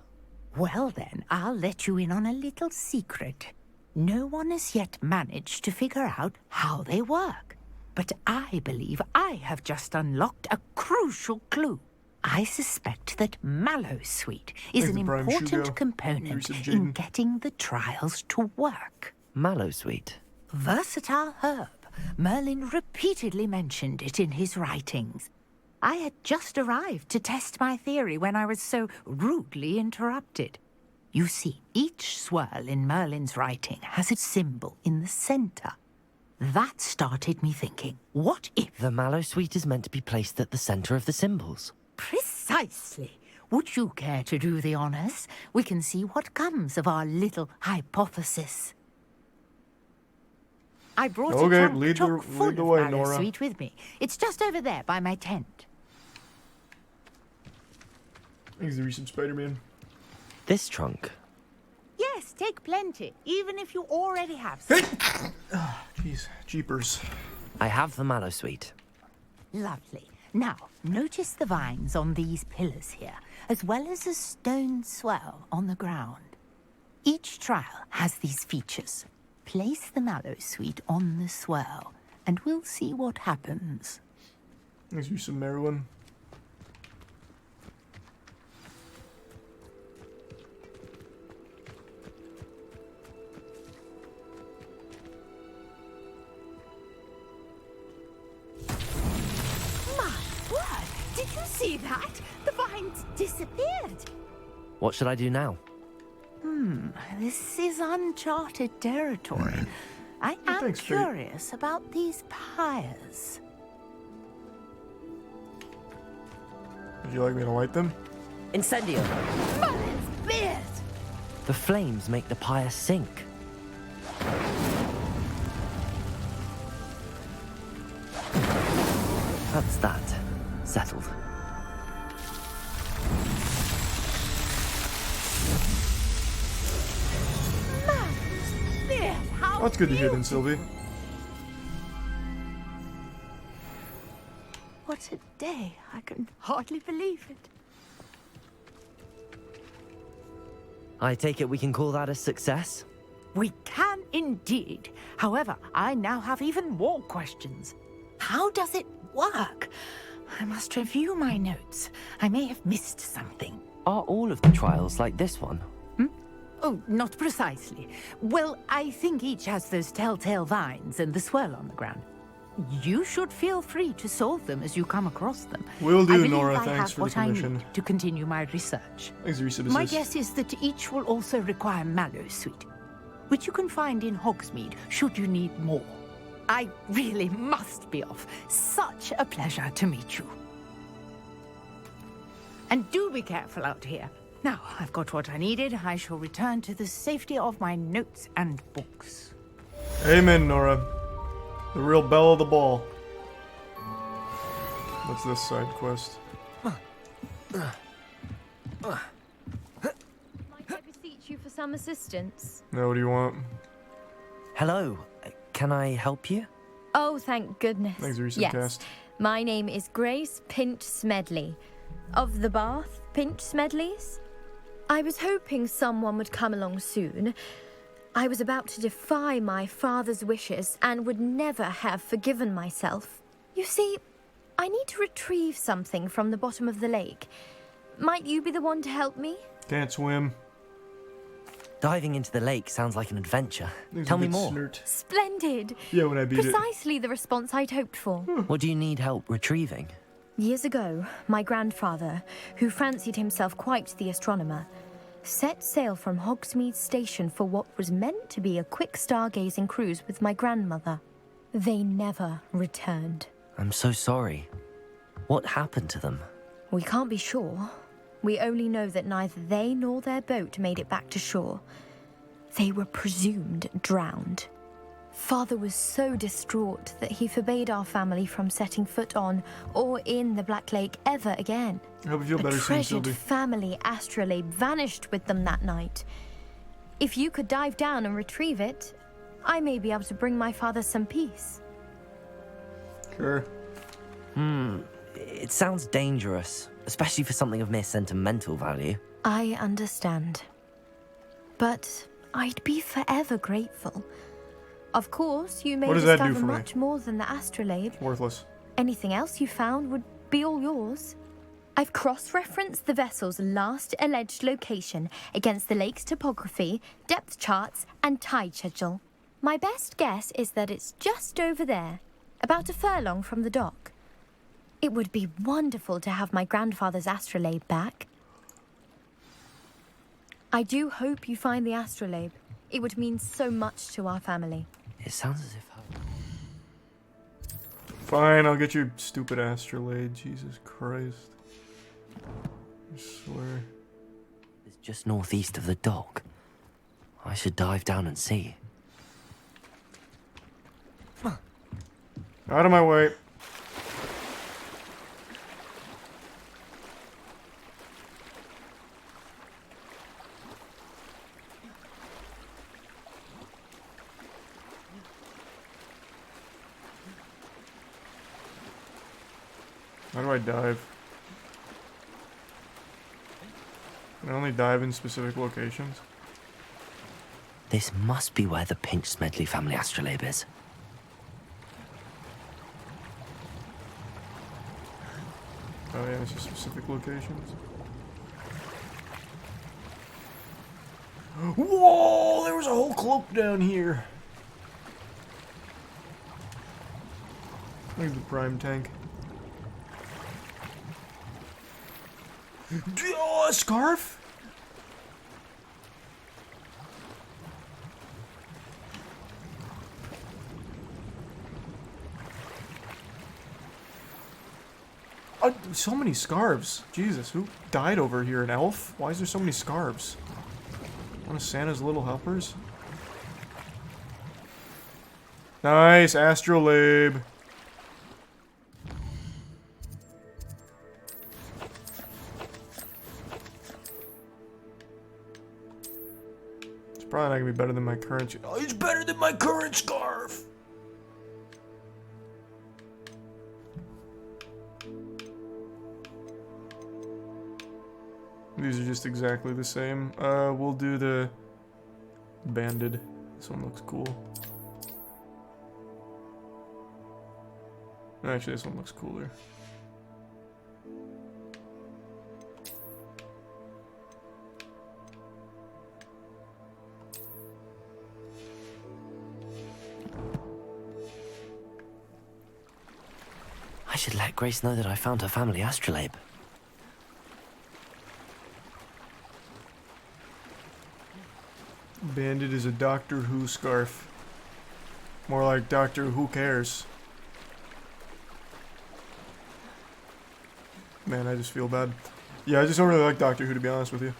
Well then, I'll let you in on a little secret. No one has yet managed to figure out how they work. But I believe I have just unlocked a crucial clue. I suspect that Mallowsweet is an important component in getting the trials to work. Mallowsweet? Versatile herb. Merlin repeatedly mentioned it in his writings. I had just arrived to test my theory when I was so rudely interrupted. You see, each swirl in Merlin's writing has a symbol in the center. That started me thinking, what if... The Mallowsweet is meant to be placed at the center of the symbols. Precisely. Would you care to do the honors? We can see what comes of our little hypothesis. I brought a trunk chock full of Mallowsweet with me. It's just over there by my tent. Thanks, the recent Spider-Man. This trunk? Yes, take plenty, even if you already have some. Jeez, jeepers. I have the Mallowsweet. Lovely. Now, notice the vines on these pillars here, as well as a stone swell on the ground. Each trial has these features. Place the Mallowsweet on the swell, and we'll see what happens. Let's do some Merlin. Did you see that? The vines disappeared. What should I do now? This is uncharted territory. I am curious about these pyres. Would you like me to light them? Incendio! Merlin's beard! The flames make the pyre sink. That's that. Settled. That's good to hear then, Sylvie. What a day. I can hardly believe it. I take it we can call that a success? We can indeed. However, I now have even more questions. How does it work? I must review my notes. I may have missed something. Are all of the trials like this one? Oh, not precisely. Well, I think each has those telltale vines and the swirl on the ground. You should feel free to solve them as you come across them. Will do, I Nora. I Thanks for the what I permission. need to continue my research. Thanks, Resub. My guess is that each will also require Mallowsweet, which you can find in Hogsmeade should you need more. I really must be off. Such a pleasure to meet you. And do be careful out here. Now, I've got what I needed. I shall return to the safety of my notes and books. Amen, Nora. The real belle of the ball. What's this side quest? Might I beseech you for some assistance? No, what do you want? Hello. Can I help you? Oh, thank goodness. Thanks, Resub Yes. Cast. My name is Grace Pinch Smedley, of the Bath Pinch Smedleys. I was hoping someone would come along soon. I was about to defy my father's wishes and would never have forgiven myself. You see, I need to retrieve something from the bottom of the lake. Might you be the one to help me? Can't swim. Diving into the lake sounds like an adventure. Tell me more. Splendid! Yeah, when I beat Precisely the response I'd hoped for. What do you need help retrieving? Years ago, my grandfather, who fancied himself quite the astronomer, set sail from Hogsmeade Station for what was meant to be a quick stargazing cruise with my grandmother. They never returned. I'm so sorry. What happened to them? We can't be sure. We only know that neither they nor their boat made it back to shore. They were presumed drowned. Father was so distraught that he forbade our family from setting foot on or in the Black Lake ever again. I hope you feel better A soon, treasured Sylvie. family astrolabe vanished with them that night. If you could dive down and retrieve it, I may be able to bring my father some peace. Sure. It sounds dangerous, especially for something of mere sentimental value. I understand. But I'd be forever grateful. Of course, you may What does that do discover for me? much more than the astrolabe. Worthless. Anything else you found would be all yours. I've cross-referenced the vessel's last alleged location against the lake's topography, depth charts, and tide schedule. My best guess is that it's just over there, about a furlong from the dock. It would be wonderful to have my grandfather's astrolabe back. I do hope you find the astrolabe. It would mean so much to our family. It sounds as if... Fine, I'll get your stupid astrolabe. Jesus Christ. I swear. It's just northeast of the dock. I should dive down and see. Out of my way. How do I dive? Can I only dive in specific locations? This must be where the Pinch Smedley family astrolabe is. Oh yeah, it's just specific locations. Whoa! There was a whole cloak down here. Look at the prime tank. Oh, a scarf? So many scarves. Jesus, who died over here? An elf? Why is there so many scarves? One of Santa's little helpers? Nice, astrolabe. It's probably not gonna be better than my current. Oh, it's better than my current scarf. These are just exactly the same. We'll do the banded. This one looks cool. Actually, this one looks cooler. I should let Grace know that I found her family astrolabe. Bandit is a Doctor Who scarf. More like Doctor Who Cares. Man, I just feel bad. Yeah, I just don't really like Doctor Who, to be honest with you.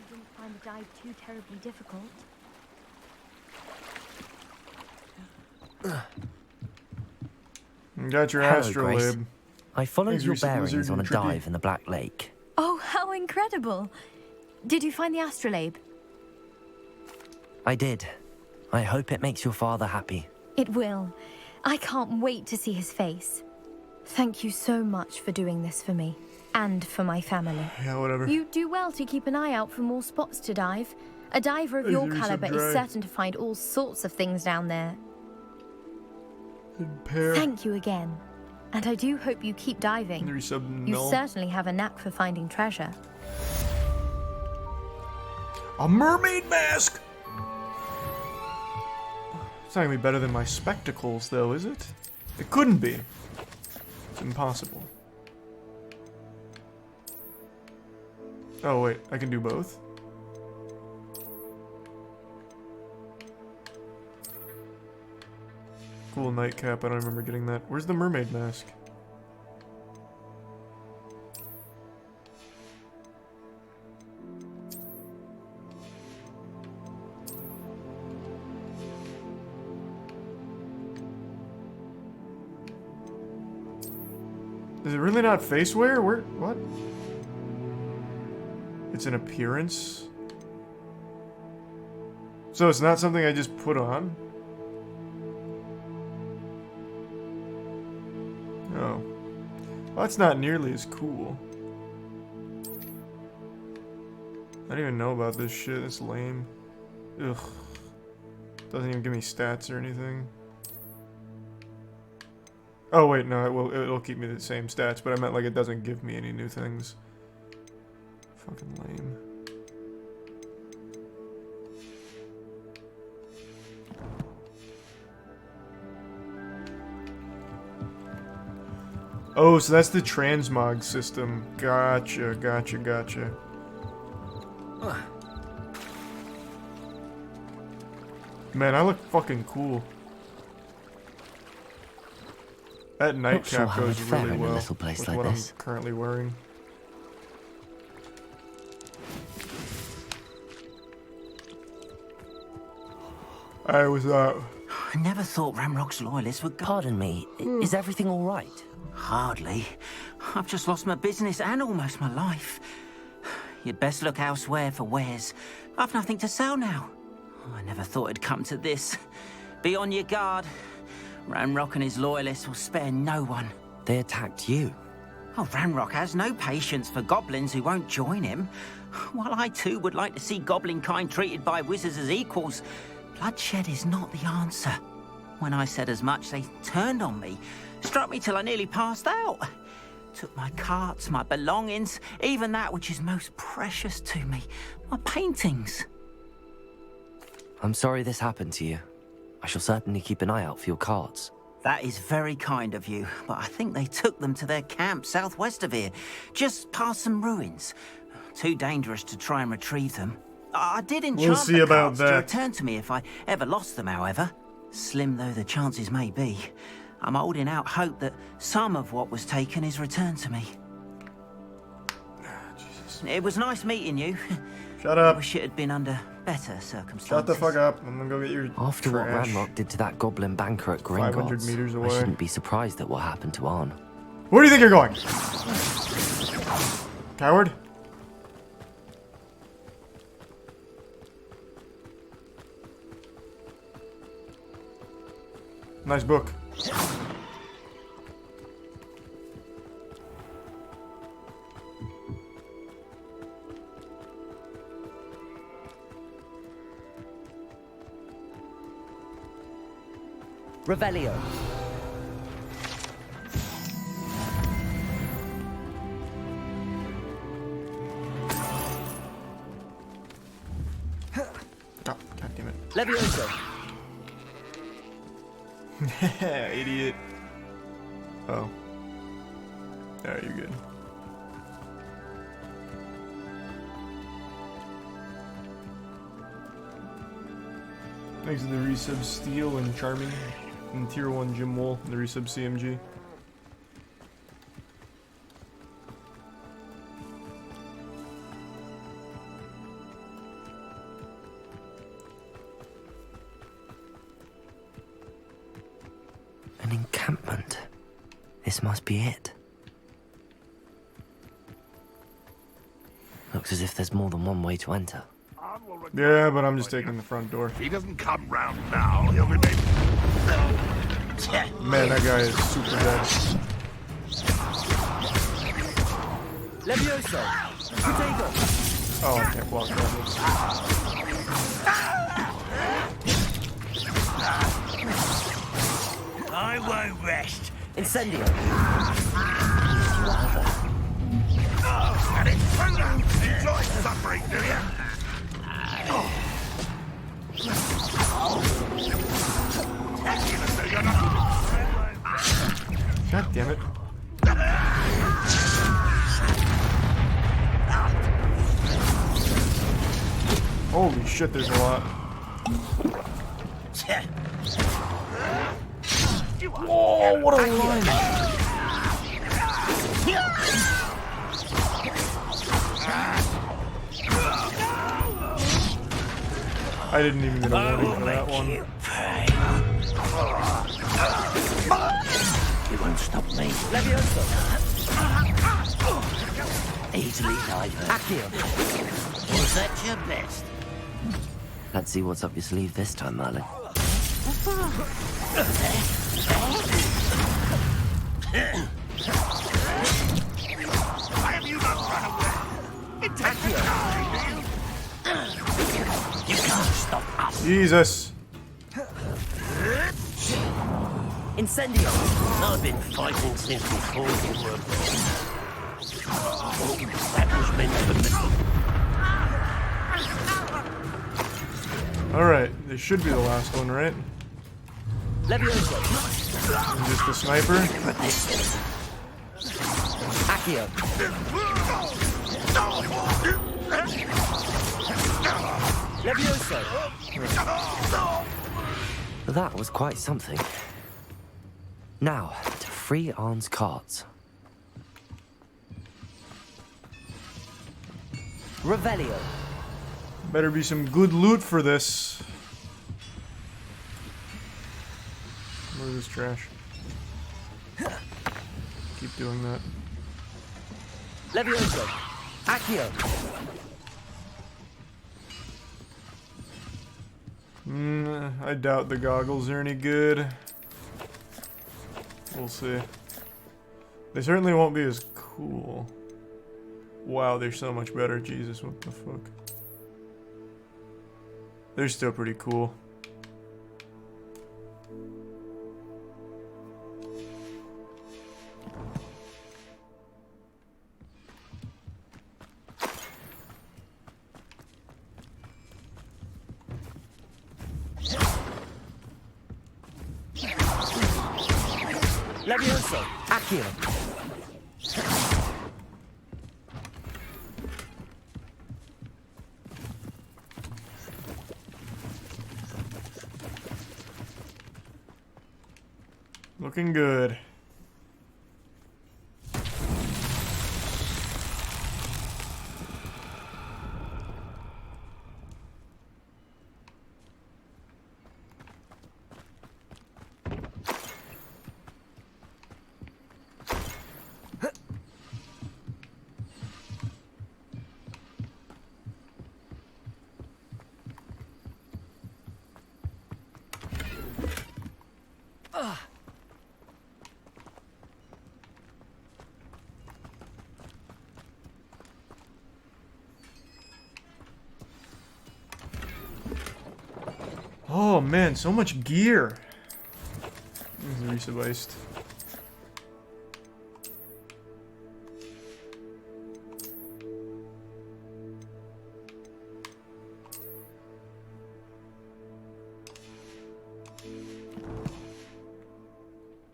You didn't find the dive too terribly difficult. Got your Hello, astrolabe. Grace. I followed Thanks, your Recent bearings Lizard on a and Trippy. dive in the Black Lake. Oh, how incredible! Did you find the astrolabe? I did. I hope it makes your father happy. It will. I can't wait to see his face. Thank you so much for doing this for me. And for my family. Yeah, whatever. You do well to keep an eye out for more spots to dive. A diver of your You're so caliber dry. is certain to find all sorts of things down there. Pair. Thank you again. And I do hope you keep diving. You No. certainly have a knack for finding treasure. A mermaid mask! It's not gonna be better than my spectacles, though, is it? It couldn't be. It's impossible. Oh, wait. I can do both? Cool nightcap. I don't remember getting that. Where's the mermaid mask? Is it really not face wear? Where? What? It's an appearance? So it's not something I just put on? Oh. Well, that's not nearly as cool. I don't even know about this shit. It's lame. Ugh. Doesn't even give me stats or anything. Oh wait, no, it'll keep me the same stats, but I meant like it doesn't give me any new things. Fucking lame. Oh, so that's the transmog system. Gotcha, gotcha, gotcha. Man, I look fucking cool. That nightcap goes really well with what I'm currently wearing. Hey, what's up? I never thought Ramrock's loyalists would go. Pardon me, is everything all right? Hardly. I've just lost my business and almost my life. You'd best look elsewhere for wares. I've nothing to sell now. I never thought it'd come to this. Be on your guard. Ranrock and his loyalists will spare no one. They attacked you. Oh, Ranrock has no patience for goblins who won't join him. While I too would like to see goblin kind treated by wizards as equals, bloodshed is not the answer. When I said as much, they turned on me, struck me till I nearly passed out. Took my carts, my belongings, even that which is most precious to me, my paintings. I'm sorry this happened to you. I shall certainly keep an eye out for your carts. That is very kind of you, but I think they took them to their camp southwest of here, just past some ruins. Too dangerous to try and retrieve them. I did enchant the carts to return to me if I ever lost them, however. Slim though the chances may be, I'm holding out hope that some of what was taken is returned to me. Jesus. It was nice meeting you. Shut up. I wish it had been under better circumstances. Shut the fuck up. I'm gonna go get your After trash. what Ranrock did to that goblin banker at Gringotts, 500 meters away. I shouldn't be surprised at what happened to Arn. Where do you think you're going? Coward? Nice book. Revelio. Oh, God damn it. Levioso. Idiot. Oh. Alright, you're good. Thanks to the resub Steel and Charming and Tier 1 Jim Wool and the resub CMG. An encampment. This must be it. Looks as if there's more than one way to enter. Yeah, but I'm just taking the front door. If he doesn't come round now, he'll remain. Man, that guy is super dead. Levioso. Potato. Oh, I can't block that. I won't rest. Incendio. And it's thunder. Enjoy suffering, do you? God damn it. Holy shit, there's a lot. Whoa, what a line! I didn't even get a warning for that one. You won't stop me. Levioso. Easily diverted. Accio. Was that your best? Let's see what's up your sleeve this time, Merlin. Why have you not run away? It takes me time. You can't stop us. Jesus. Incendio! I've been fighting since before you were born. That was meant for me. Alright, this should be the last one, right? Levioso! And just the sniper? Accio! Levioso! That was quite something. Now, to free Arn's cards. Revelio. Better be some good loot for this. Look at this trash. Keep doing that. Levioso. Accio. I doubt the goggles are any good. We'll see. They certainly won't be as cool. Wow, they're so much better. Jesus, what the fuck? They're still pretty cool. Levioso. Accio. Looking good. Oh man, so much gear. This is Resebeist.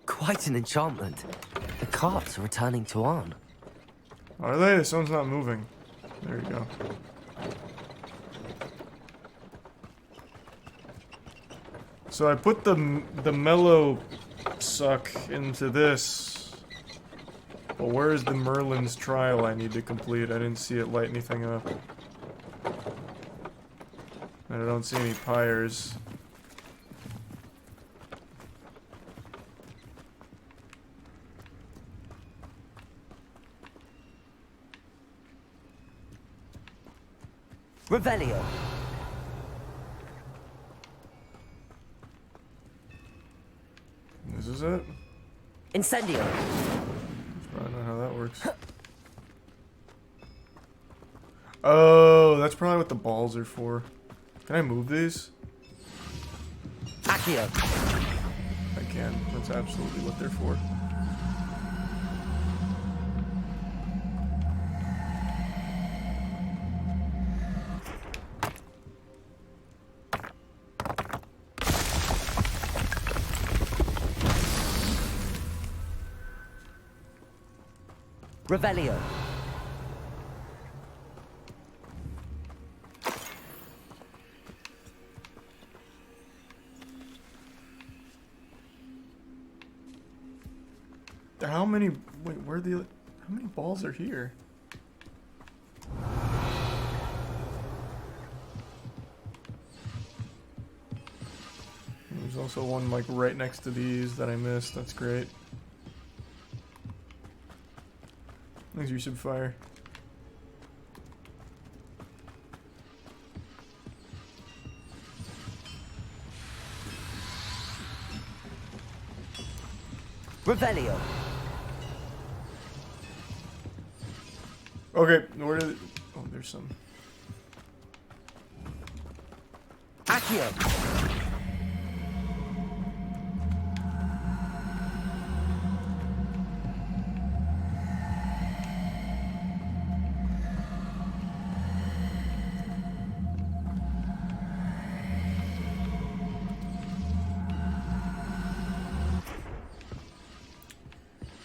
Quite an enchantment. The carts are returning to Arn. Are they? This one's not moving. There you go. So I put the mellow suck into this. But where's the Merlin's trial I need to complete? I didn't see it light anything up. And I don't see any pyres. Revelio. This is it? Incendio. I don't know how that works. Oh, that's probably what the balls are for. Can I move these? Accio. I can. That's absolutely what they're for. Revelio. How many? Wait, where are the? How many balls are here? There's also one like right next to these that I missed. That's great. Thanks, you should fire. Revelio. Okay, where did? Oh, there's some. Accio.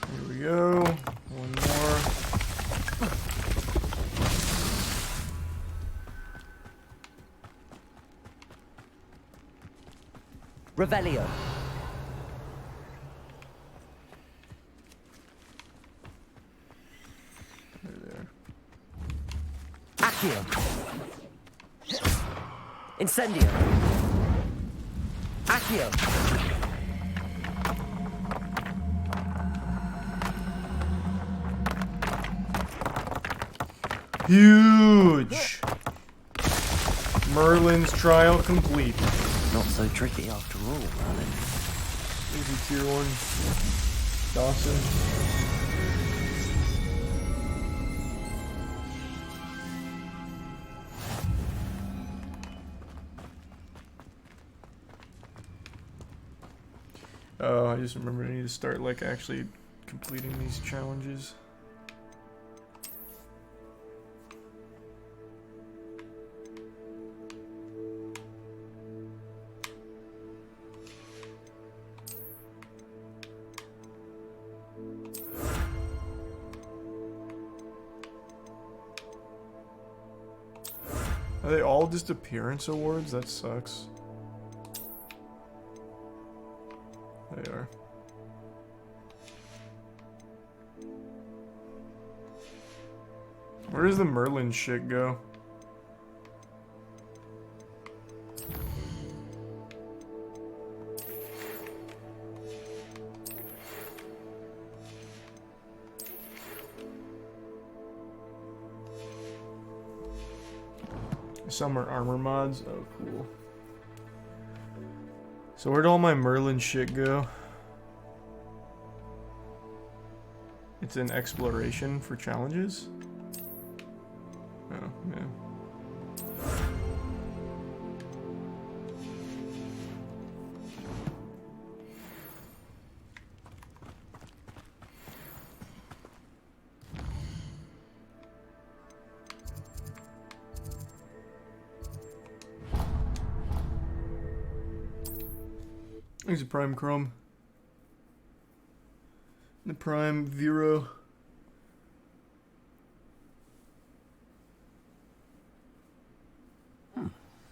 Here we go. One more. Revelio. There. Accio. Incendio. Accio. Huge. Merlin's trial complete. Not so tricky after all, Merlin. Easy tier 1. Dawson. Oh, I just remembered I need to start like actually completing these challenges. Are they all just appearance awards? That sucks. They are. Where does the Merlin shit go? Some are armor mods. Oh, cool. So where'd all my Merlin shit go? It's in exploration for challenges? Oh, yeah. There's a Prime Chrome. The Prime Vero.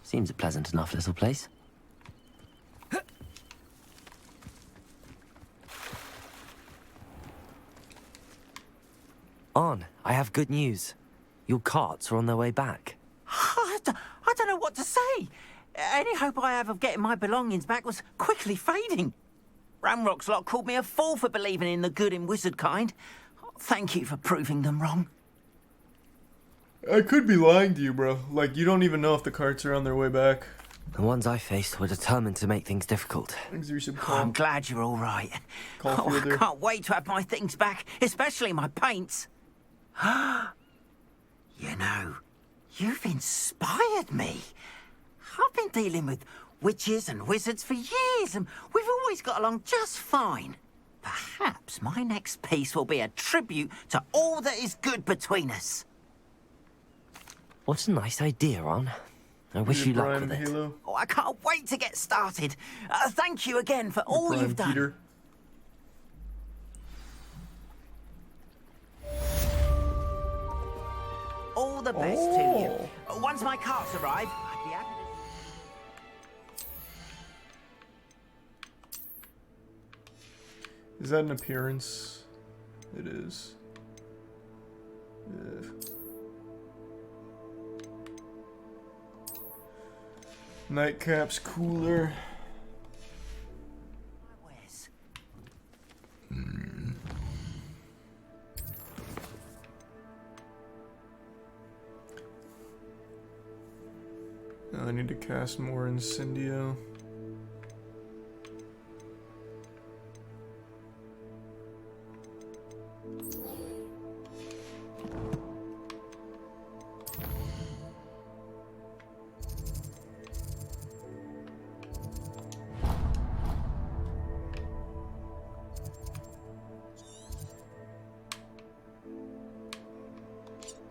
Seems a pleasant enough little place. On, I have good news. Your carts are on their way back. I don't know what to say. Any hope I have of getting my belongings back was quickly fading. Ramrock's lot called me a fool for believing in the good in wizard kind. Thank you for proving them wrong. I could be lying to you, bro. Like, you don't even know if the carts are on their way back. The ones I faced were determined to make things difficult. Thanks, you should Oh, call. I'm glad you're all right. Call Oh, I Fielder. can't wait to have my things back, especially my paints. You know, you've inspired me. I've been dealing with witches and wizards for years, and we've always got along just fine. Perhaps my next piece will be a tribute to all that is good between us. What a nice idea, On. I wish you luck Prime with it. Halo. Oh, I can't wait to get started. Thank you again for all Prime you've done. Peter. All the best to you. Once my carts arrive, I'd be happy to... Is that an appearance? It is. Ugh. Nightcap's cooler. Where's... Now I need to cast more Incendio.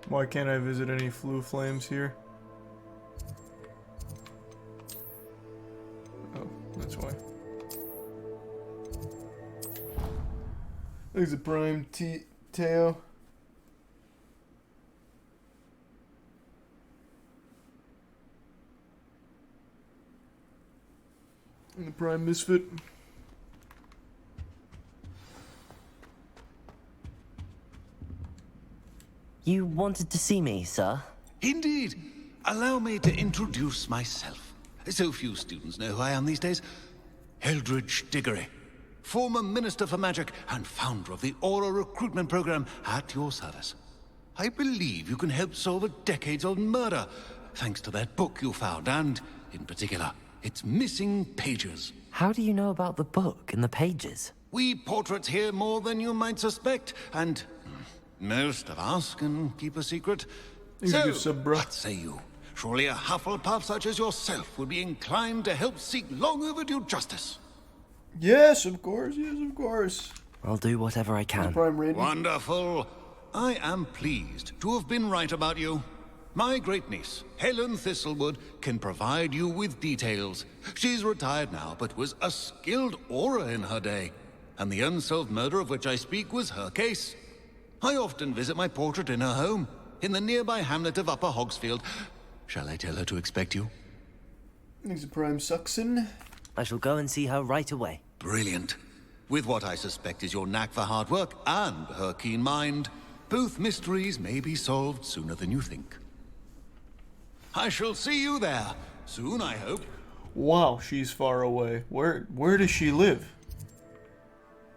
Why can't I visit any flue flames here? Oh, that's why. There's a prime Teo. And the prime misfit. You wanted to see me, sir? Indeed. Allow me to introduce myself. So few students know who I am these days. Eldridge Diggory, former Minister for Magic and founder of the Aura Recruitment Program, at your service. I believe you can help solve a decades-old murder, thanks to that book you found, and, in particular, its missing pages. How do you know about the book and the pages? We portraits here more than you might suspect, and most of us can keep a secret. So, what say you? Surely a Hufflepuff such as yourself would be inclined to help seek long overdue justice. Yes, of course. Yes, of course. I'll do whatever I can. Wonderful. I am pleased to have been right about you. My great-niece, Helen Thistlewood, can provide you with details. She's retired now, but was a skilled aura in her day. And the unsolved murder of which I speak was her case. I often visit my portrait in her home, in the nearby hamlet of Upper Hogsfield. Shall I tell her to expect you? He's a prime Suxon. I shall go and see her right away. Brilliant. With what I suspect is your knack for hard work and her keen mind, both mysteries may be solved sooner than you think. I shall see you there soon, I hope. Wow, she's far away. Where does she live?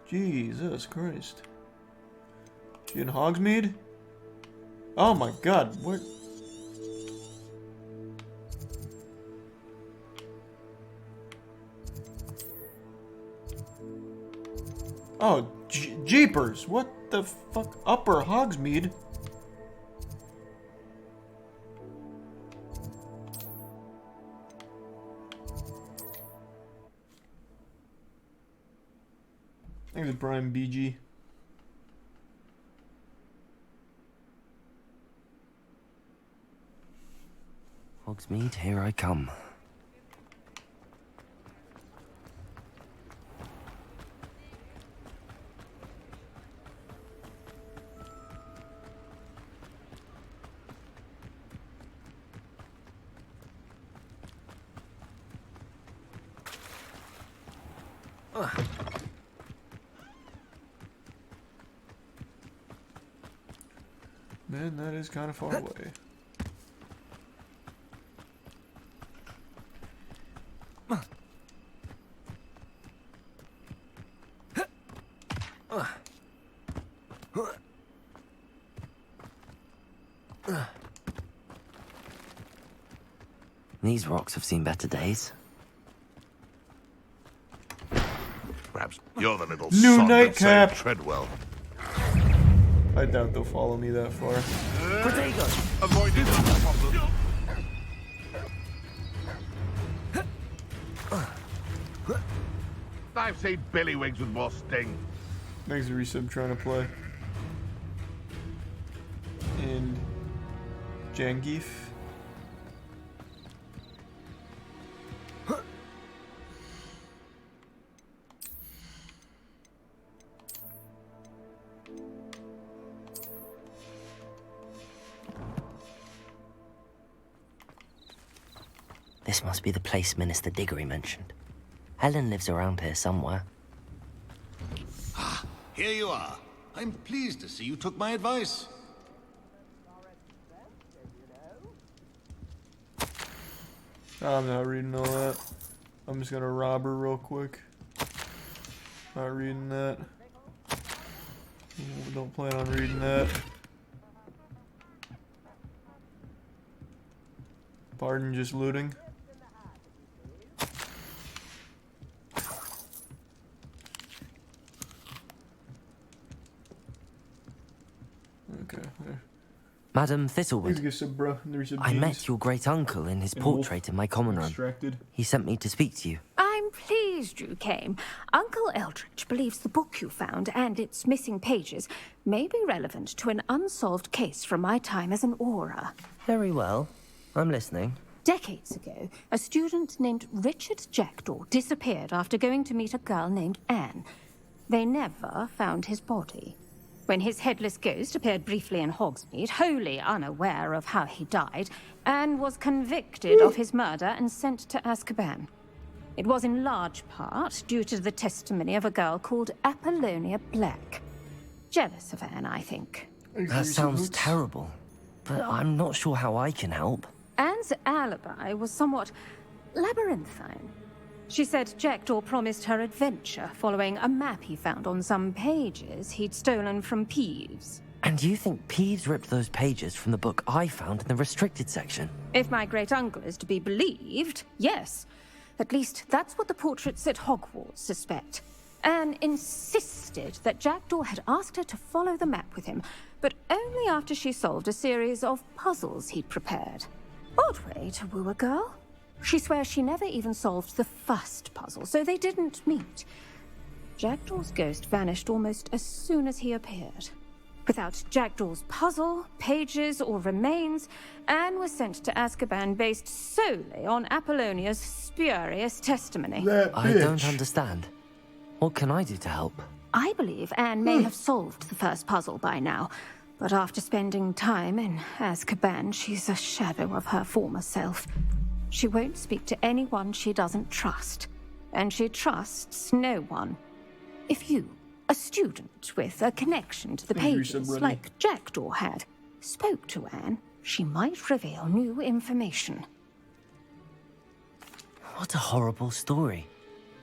Jesus Christ. She in Hogsmeade? Oh my god, where? Oh, jeepers! What the fuck? Upper Hogsmeade? I think it's Prime BG. Hogsmeade, here I come. Man, that is kind of far away. These rocks have seen better days. Perhaps you're the little New sod that nightcap. saved Treadwell. I doubt they'll follow me that far. Avoided that problem. I've seen Billywigs with more sting. Thanks to Resub trying to play. And Jangief. This must be the place Minister Diggory mentioned. Helen lives around here somewhere. Ah, here you are. I'm pleased to see you took my advice. I'm not reading all that. I'm just gonna rob her real quick. Not reading that. Don't plan on reading that. Pardon, just looting. Okay, there. Madam Thistlewood, There's some bro. There's some I met jeans. your great uncle in his And wolf. portrait in my common room. Extracted. He sent me to speak to you. I'm pleased pleased you came. Uncle Eldridge believes the book you found and its missing pages may be relevant to an unsolved case from my time as an aura. Very well. I'm listening. Decades ago, a student named Richard Jackdaw disappeared after going to meet a girl named Anne. They never found his body. When his headless ghost appeared briefly in Hogsmeade, wholly unaware of how he died, Anne was convicted of his murder and sent to Azkaban. It was in large part due to the testimony of a girl called Apollonia Black. Jealous of Anne, I think. That sounds terrible, but I'm not sure how I can help. Anne's alibi was somewhat labyrinthine. She said Jackdaw promised her adventure following a map he found on some pages he'd stolen from Peeves. And you think Peeves ripped those pages from the book I found in the restricted section? If my great-uncle is to be believed, yes. At least that's what the portraits at Hogwarts suspect. Anne insisted that Jackdaw had asked her to follow the map with him, but only after she solved a series of puzzles he'd prepared. Odd way to woo a girl. She swears she never even solved the first puzzle, so they didn't meet. Jackdaw's ghost vanished almost as soon as he appeared. Without Jackdaw's puzzle, pages, or remains, Anne was sent to Azkaban based solely on Apollonia's spurious testimony. I don't understand. What can I do to help? I believe Anne may have solved the first puzzle by now, but after spending time in Azkaban, she's a shadow of her former self. She won't speak to anyone she doesn't trust, and she trusts no one. If you, a student with a connection to the pages like Jackdaw had, spoke to Anne, she might reveal new information. What a horrible story.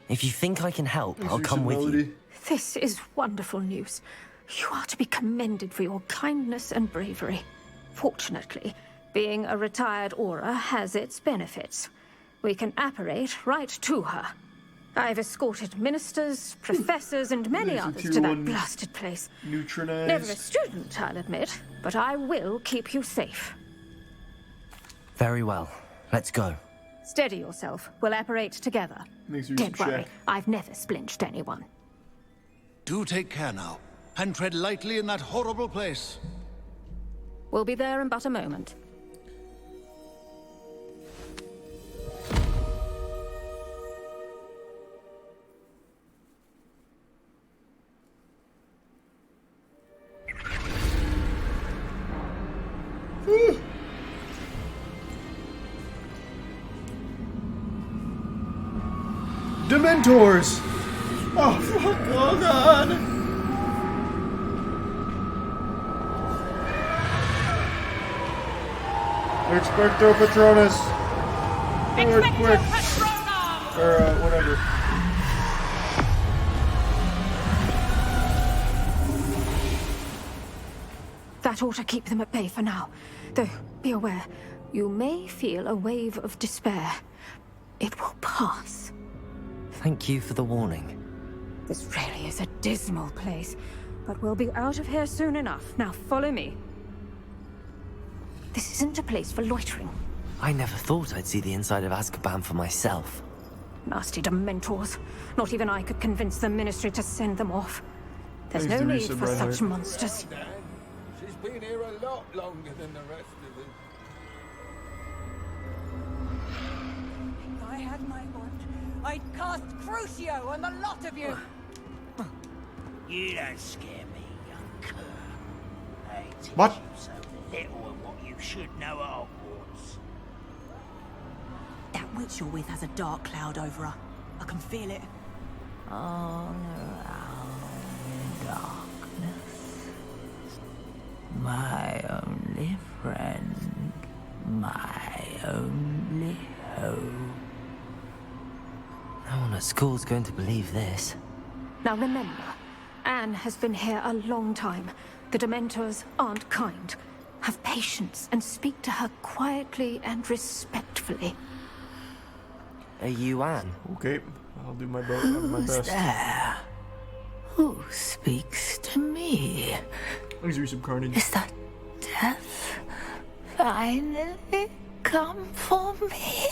If you think I can help, I'll come with you. This is wonderful news. You are to be commended for your kindness and bravery. Fortunately, being a retired aura has its benefits. We can apparate right to her. I've escorted ministers, professors, and many others to that blasted place. Neutronized. Never a student, I'll admit, but I will keep you safe. Very well. Let's go. Steady yourself. We'll apparate together. Don't worry, I've never splinched anyone. Do take care now, and tread lightly in that horrible place. We'll be there in but a moment. Dementors! Oh, fuck. Oh, God. Expecto Patronus. Do it quick. Or, whatever. That ought to keep them at bay for now. Though, be aware, you may feel a wave of despair. It will pass. Thank you for the warning. This really is a dismal place, but we'll be out of here soon enough. Now follow me. This isn't a place for loitering. I never thought I'd see the inside of Azkaban for myself. Nasty Dementors. Not even I could convince the Ministry to send them off. There's no need for such monsters. She's been here a lot longer than the rest of them. I had my want. I'd cast Crucio on the lot of you! You don't scare me, young cur. I teach What? you so little of what you should know at Hogwarts. That witch you're with has a dark cloud over her. I can feel it. All around darkness. My only friend. My only hope. No one at school's going to believe this. Now remember, Anne has been here a long time. The Dementors aren't kind. Have patience and speak to her quietly and respectfully. Are you Anne? Okay, I'll do my best. There? Who speaks to me? Let's do some carnage. Is that death finally come for me?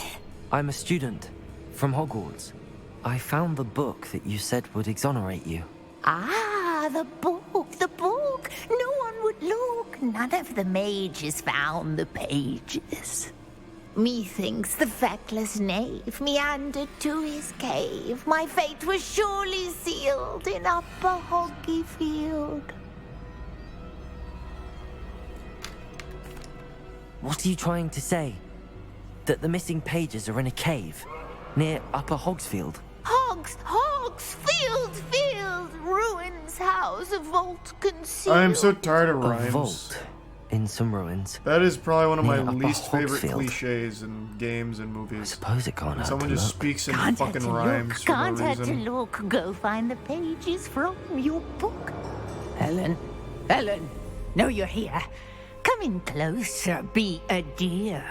I'm a student from Hogwarts. I found the book that you said would exonerate you. Ah, the book, the book. No one would look. None of the mages found the pages. Methinks the feckless knave meandered to his cave. My fate was surely sealed in Upper Hoggy Field. What are you trying to say? That the missing pages are in a cave near Upper Hogsfield? Field, ruins house, a vault concealed. I am so tired of A rhymes. vault in some ruins. That is probably one of my Near Upper least favorite Hogsfield. cliches in games and movies. I suppose it can't When hurt someone to just look. speaks in Can't hurt fucking to rhymes look, for no can't hurt to reason. look. Go find the pages from your book. Helen, know you're here. Come in closer, be a dear.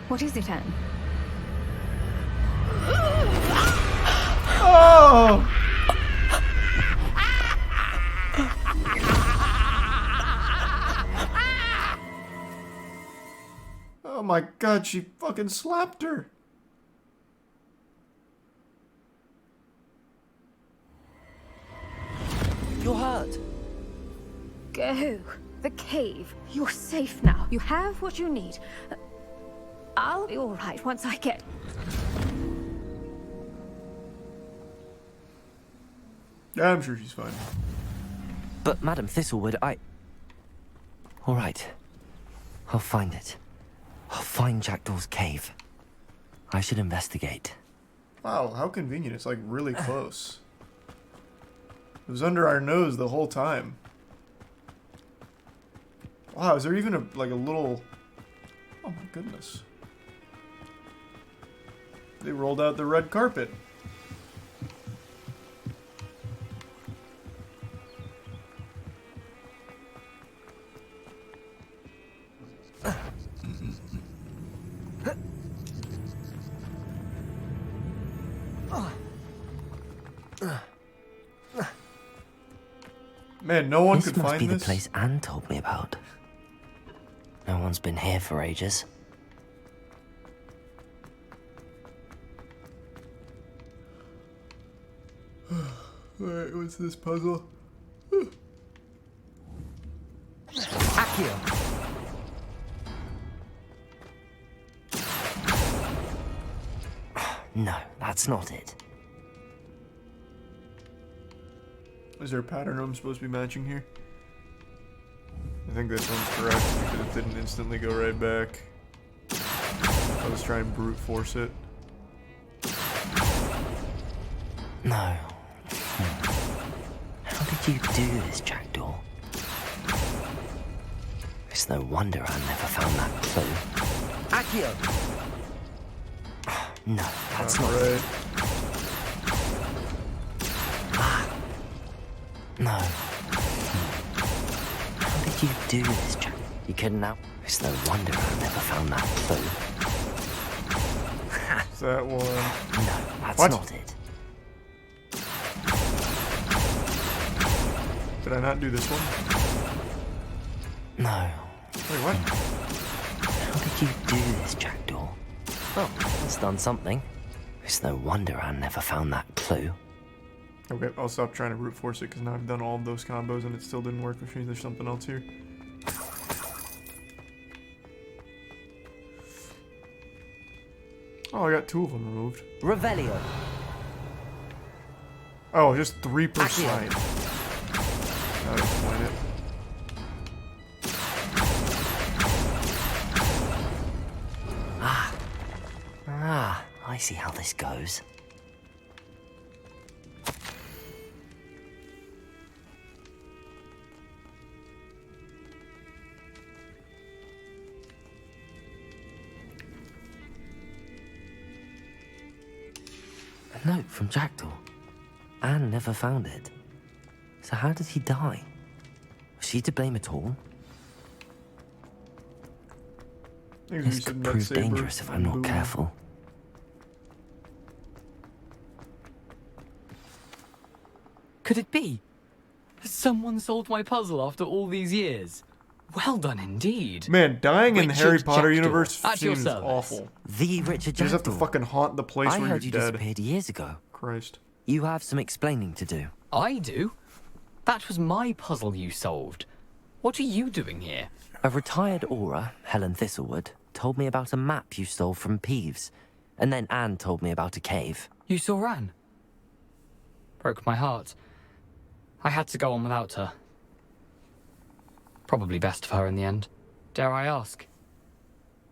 What is it, Anne? Oh! Oh my god, she fucking slapped her. You're hurt. Go. The cave. You're safe now. You have what you need. I'll be all right once I get... Yeah, I'm sure she's fine. But Madam Thistlewood, All right. I'll find it. I'll find Jackdaw's cave. I should investigate. Wow, how convenient. It's like really close. It was under our nose the whole time. Wow, is there even a little... Oh my goodness. They rolled out the red carpet. Man, no one This could must find be this. the place Anne told me about. No one's been here for ages. Alright, what's this puzzle? Accio! No, that's not it. Is there a pattern I'm supposed to be matching here? I think this one's correct because it didn't instantly go right back. I was trying to brute force it. No. How did you do this, Jackdaw? It's no wonder I never found that clue. Accio! No, that's not right. No. How did you do this, Jack? You couldn't now? It's no wonder I never found that clue. Is that one? No, that's What? not it. Did I not do this one? No. Wait, what? How did you do this, Jackdaw? Oh, that's done something. It's no wonder I never found that clue. Okay, I'll stop trying to brute force it because now I've done all of those combos and it still didn't work, which means there's something else here. Oh, I got 2 of them removed. Revelio. Oh, just 3 per Accio. side. That'll explain it. Ah, I see how this goes. A note from Jackdaw. Anne never found it. So how did he die? Was she to blame at all? Things This we said could Nut prove Saber dangerous if I'm and not Boom. careful. Could it be? Has someone solved my puzzle after all these years? Well done indeed. Man, dying in the Harry Richard Potter Jackdaw, universe at your seems service. awful. The Richard You just have to Jackdaw. fucking haunt the place I where heard you're you dead. disappeared years ago. Christ. You have some explaining to do. I do? That was my puzzle you solved. What are you doing here? A retired aura, Helen Thistlewood, told me about a map you stole from Peeves. And then Anne told me about a cave. You saw Anne? Broke my heart. I had to go on without her. Probably best for her in the end. Dare I ask?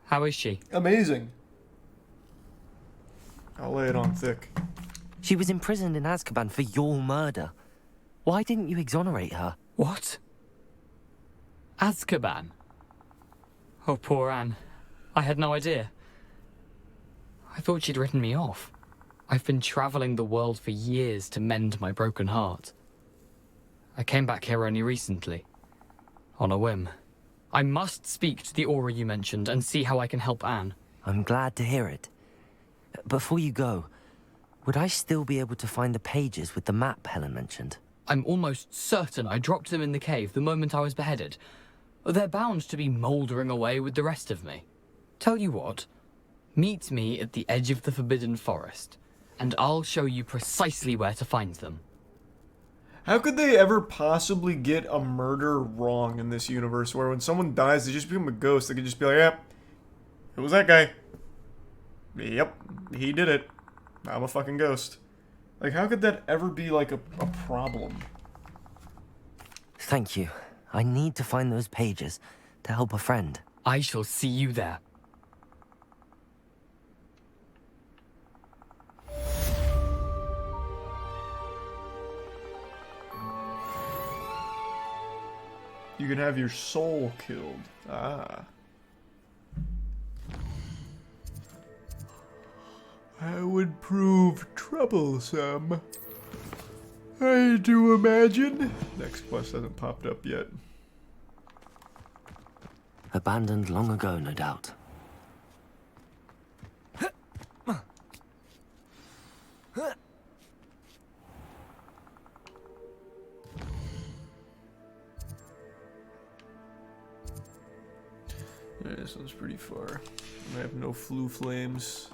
How is she? Amazing. I'll lay it on thick. She was imprisoned in Azkaban for your murder. Why didn't you exonerate her? What? Azkaban? Oh, poor Anne. I had no idea. I thought she'd written me off. I've been traveling the world for years to mend my broken heart. I came back here only recently. On a whim. I must speak to the aura you mentioned and see how I can help Anne. I'm glad to hear it. Before you go, would I still be able to find the pages with the map Helen mentioned? I'm almost certain I dropped them in the cave the moment I was beheaded. They're bound to be mouldering away with the rest of me. Tell you what, meet me at the edge of the Forbidden Forest, and I'll show you precisely where to find them. How could they ever possibly get a murder wrong in this universe where when someone dies, they just become a ghost? They could just be like, yep, it was that guy. Yep, he did it. I'm a fucking ghost. Like, how could that ever be, like, a problem? Thank you. I need to find those pages to help a friend. I shall see you there. You can have your soul killed. Ah. That would prove troublesome. I do imagine. Next quest hasn't popped up yet. Abandoned long ago, no doubt. Yeah, this one's pretty far. I have no flu flames.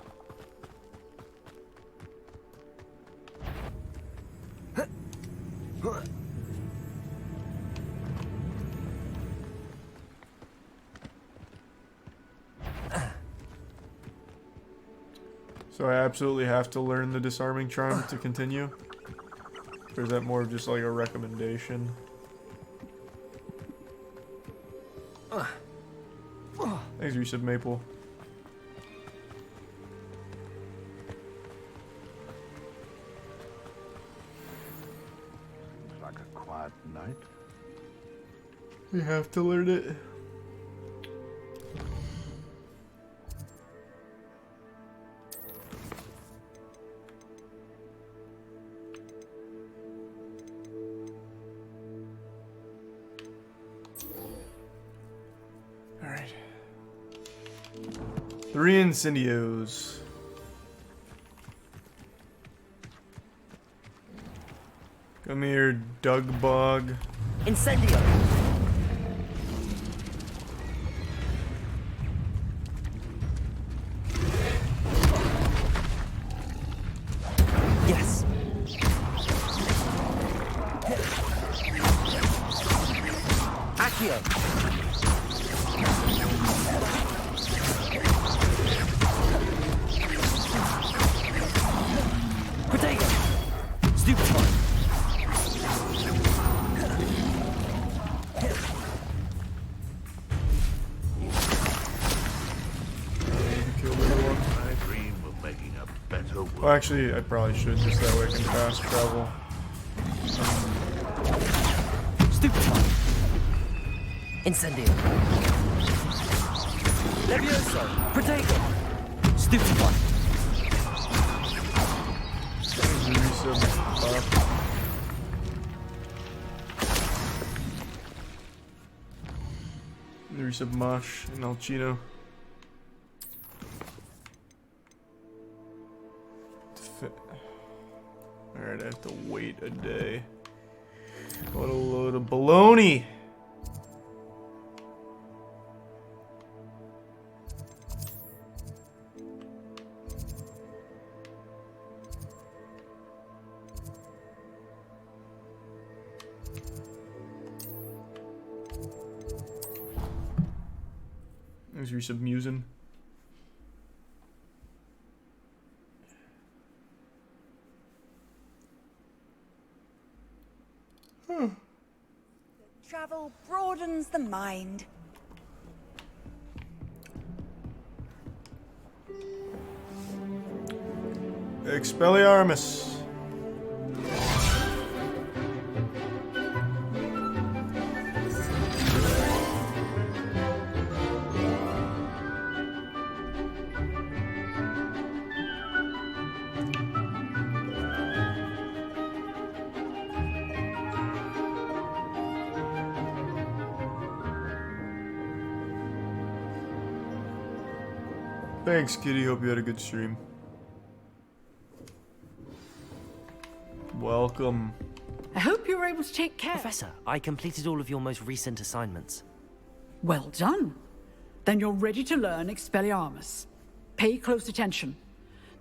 So I absolutely have to learn the disarming charm to continue? Or is that more of just like a recommendation? Thanks, Resub Maple. Like a quiet night. You have to learn it. Alright. 3 incendios. Come here, Doug Bog. Incendio! Yes. Accio. Protego. Stupid one. I dream of making a better world. Well, actually, I probably should, just that way I can fast travel. Stupid one. Incendio. Levioso. Protego. Stupid one. Resub Mosh and Alchino. Alright, I have to wait a day. What a load of baloney! Thanks for some musing. Travel broadens the mind. Expelliarmus. Thanks, Kitty. Hope you had a good stream. Welcome. I hope you were able to take care. Professor, I completed all of your most recent assignments. Well done. Then you're ready to learn Expelliarmus. Pay close attention.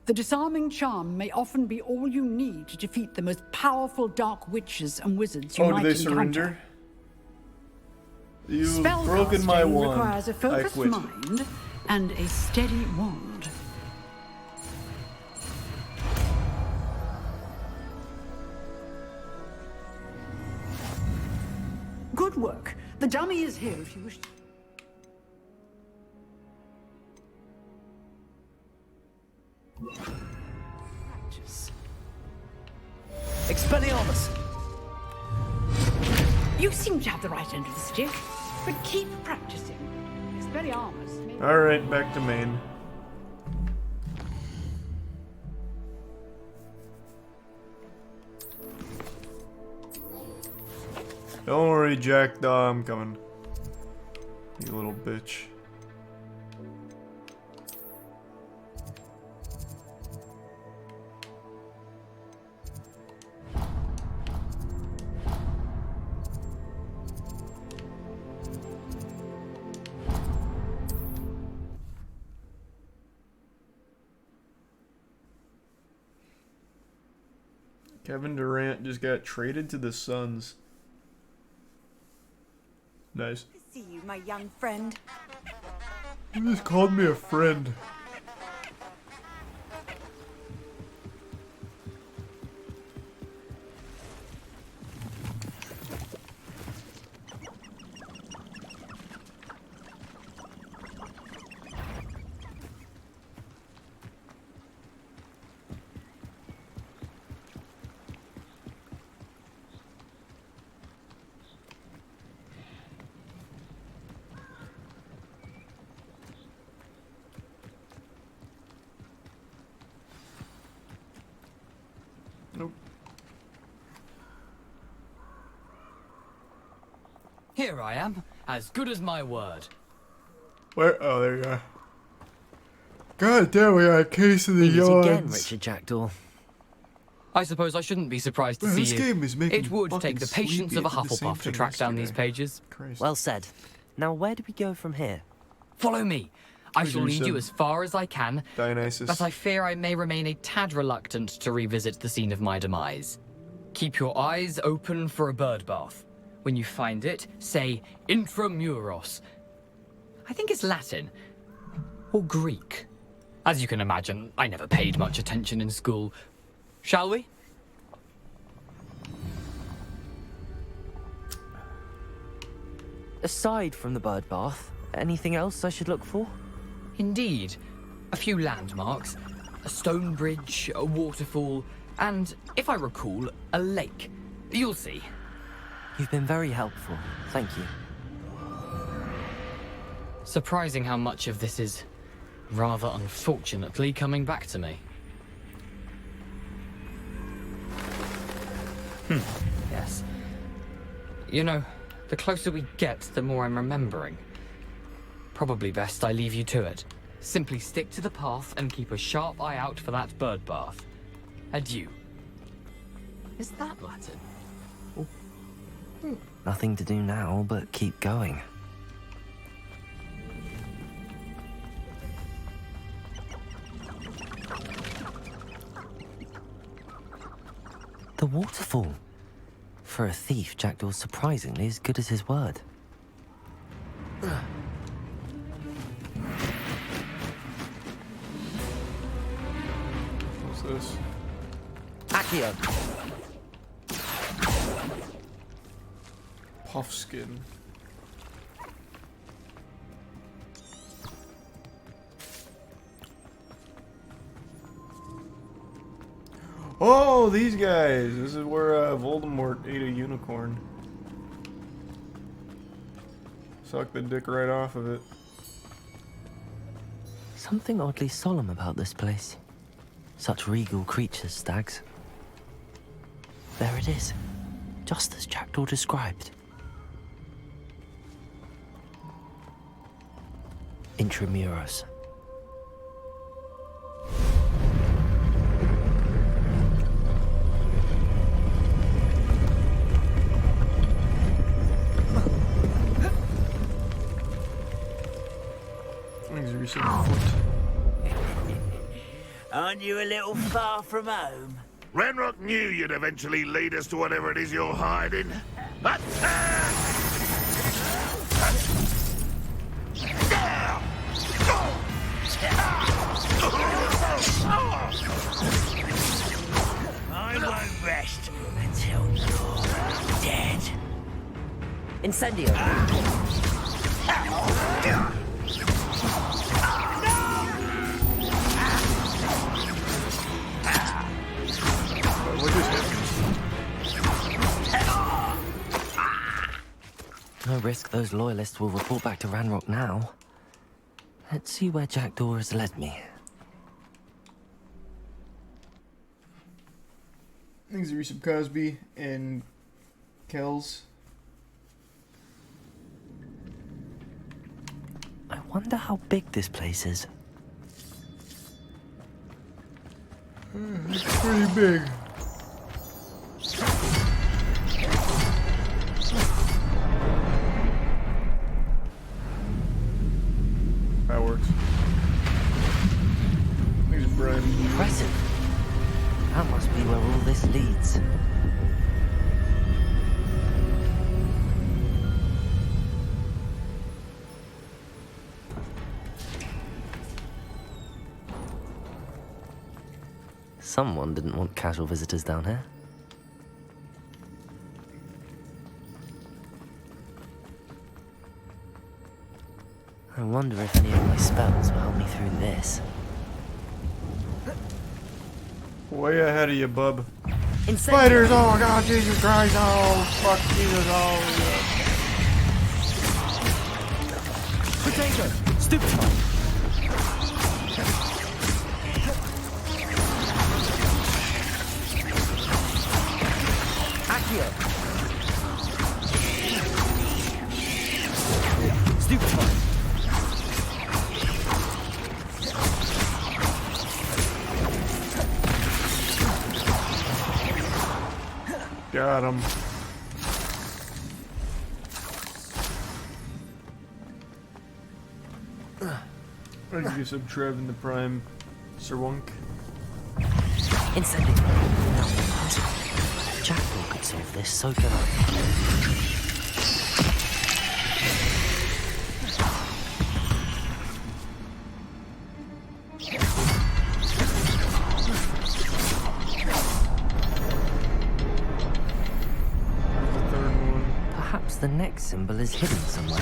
The disarming charm may often be all you need to defeat the most powerful dark witches and wizards you might do they encounter. surrender? You've Spellcasting broken my wand. requires a I focused quit. mind and a steady wand. Good work. The dummy is here if you wish to... Practice. Expelliarmus! You seem to have the right end of the stick, but keep practicing. Expelliarmus may... Alright, back to main. Don't worry, Jackdaw, I'm coming. You little bitch. Kevin Durant just got traded to the Suns. Nice. See you, my young friend. You just called me a friend. Nope. Here I am, as good as my word. Where? Oh, there you are. God damn, we got a case of the Easy yawns. again, Richard Jackdaw. I suppose I shouldn't be surprised to Man, see this you. game is making It would fucking take the patience of a sleepy. I did the same Hufflepuff to thing track down these yesterday. pages. Christ. Well said. Now where do we go from here? Follow me. I shall lead you Wizardson. as far as I can, Dionysus. but I fear I may remain a tad reluctant to revisit the scene of my demise. Keep your eyes open for a bird bath. When you find it, say intramuros. I think it's Latin. Or Greek. As you can imagine, I never paid much attention in school. Shall we? Aside from the bird bath, anything else I should look for? Indeed. A few landmarks. A stone bridge, a waterfall, and, if I recall, a lake. You'll see. You've been very helpful. Thank you. Surprising how much of this is, rather unfortunately, coming back to me. Yes. You know, the closer we get, the more I'm remembering. Probably best I leave you to it. Simply stick to the path and keep a sharp eye out for that bird bath. Adieu. Is that Latin? Nothing to do now but keep going. The waterfall. For a thief, Jackdaw's surprisingly as good as his word. this? Accio. Puff skin. Oh, these guys! This is where Voldemort ate a unicorn. Sucked the dick right off of it. Something oddly solemn about this place. Such regal creatures, stags. There it is, just as Jackdaw described. Intramuros. Aren't you a little far from home? Ranrock knew you'd eventually lead us to whatever it is you're hiding. I won't rest until you're dead. Incendio. What just happened? No risk those loyalists will report back to Ranrock now. Let's see where Jackdaw has led me. Things are Yusuf Cosby and Kells. I wonder how big this place is. It's pretty big. That works. These are bright. Impressive. That must be where all this leads. Someone didn't want casual visitors down here. I wonder if any of my spells will help me through this. Way ahead of you, bub. Incendio. Spiders! Oh god, Jesus Christ! Oh, fuck Jesus! Oh, Potato! Stupefy! Accio! Stupefy! got him. I'll give you some Trev in the Prime. Sirwunk. Incendio. Jackdaw could solve this, so can I. Perhaps the next symbol is hidden somewhere.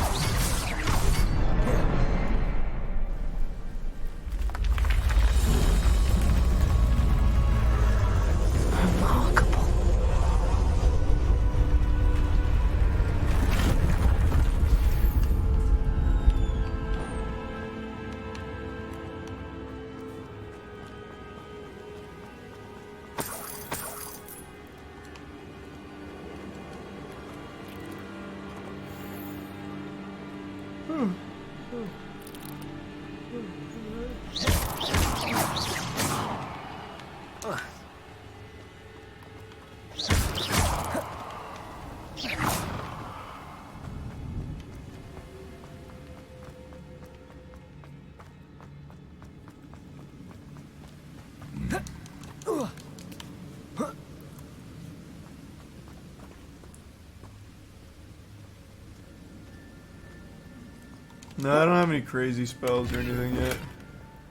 No, I don't have any crazy spells or anything yet.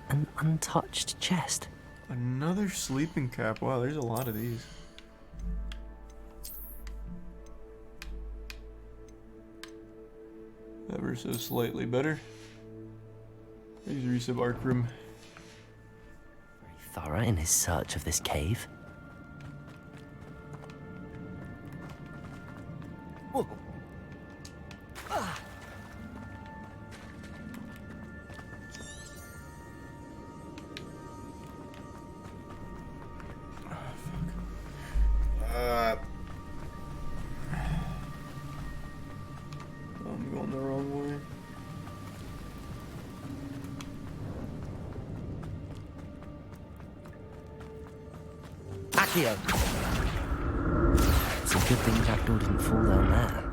An untouched chest. Another sleeping cap. Wow, there's a lot of these. Ever so slightly better. There's Rhys of Arkram. Very thorough in his search of this cave. I'm going the wrong way. Accio! It's a good thing Jackdaw didn't fall down there.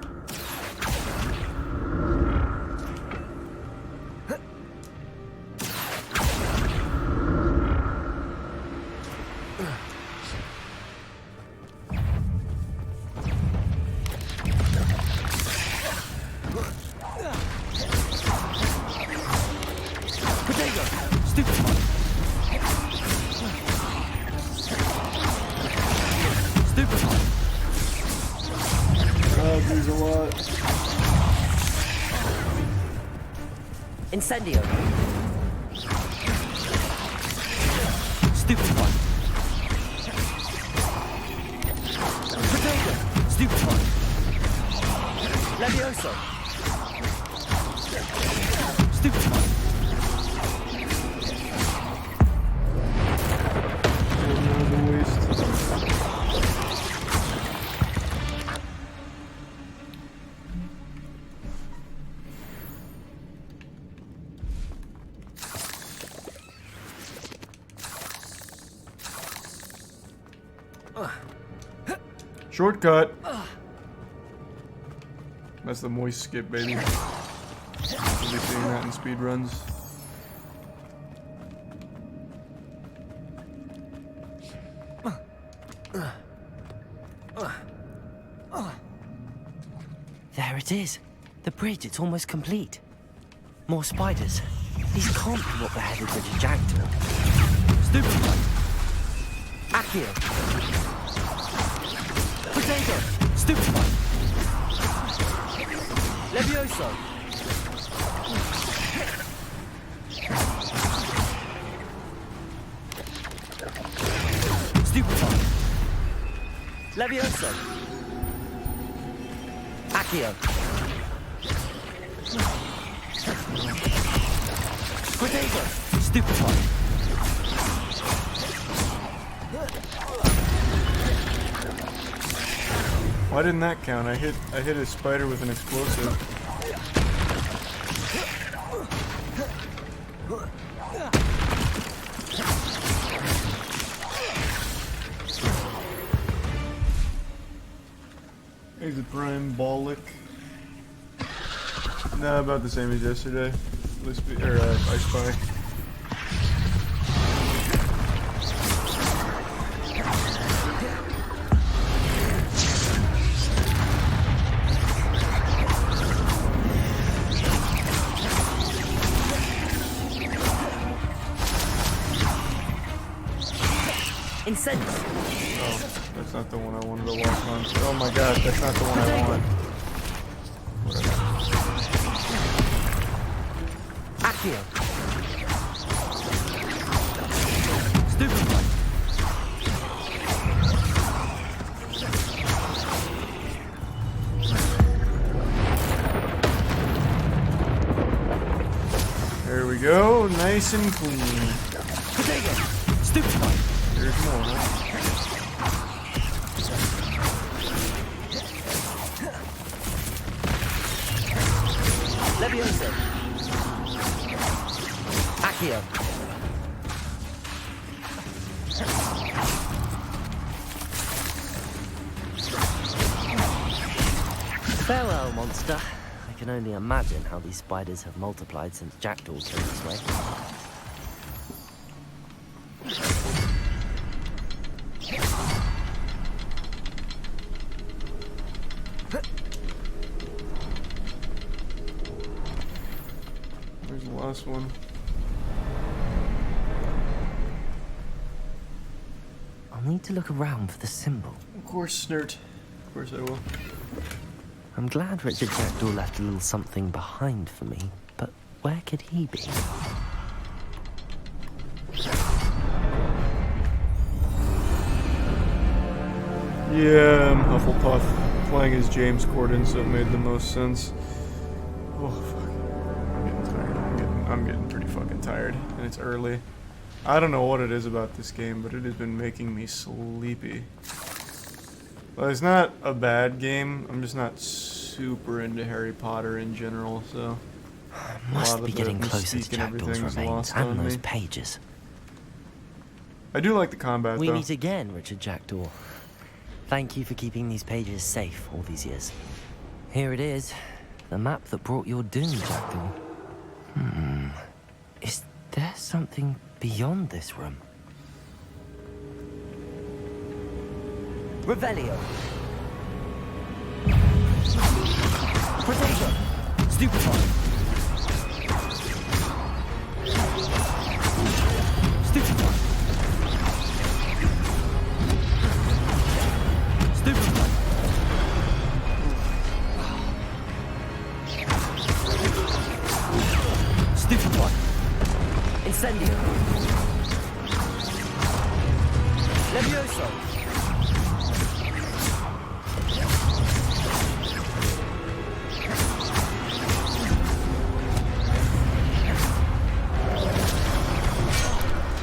There's a lot. Incendio. Stupid one. Potato. Stupid one. Levioso. Stupid one. Shortcut. That's the moist skip, baby. You'll be seeing that in speedruns. There it is. The bridge, it's almost complete. More spiders. These can't be what beheaded Richard Jackdaw. Stupid one. Accio. Potato! Stupid one! Levioso! Stupid one! Levioso! Accio! Potato! Stupid one! Why didn't that count? I hit a spider with an explosive. Here's a prime ball lick. No, about the same as yesterday. I Spy. Incense. Oh, that's not the one I wanted to walk on. Oh my god, that's not the one I want. Whatever. Accio. Stupid one. There we go, nice and clean. Potato. Stupid one. There's more, huh? Levioso. Accio. Farewell, monster. I can only imagine how these spiders have multiplied since Jackdaw came this way. There's the last one. to look around for the symbol. Of course, Snert. Of course I will. I'm glad Richard Jackdaw left a little something behind for me, but where could he be? Yeah, I'm Hufflepuff. Playing as James Corden, so it made the most sense. Oh, fuck. I'm getting tired. I'm getting pretty fucking tired, and it's early. I don't know what it is about this game, but it has been making me sleepy. Well, it's not a bad game. I'm just not super into Harry Potter in general, so... Must be getting closer to Jackdaw's remains and those pages. I do like the combat, We though. meet again, Richard Jackdaw. Thank you for keeping these pages safe all these years. Here it is. The map that brought your doom, Jackdaw. Is there something beyond this room? Revelio. Protego. Stupefy. Stupefy. Stupefy. Stupefy. Incendio. Levioso.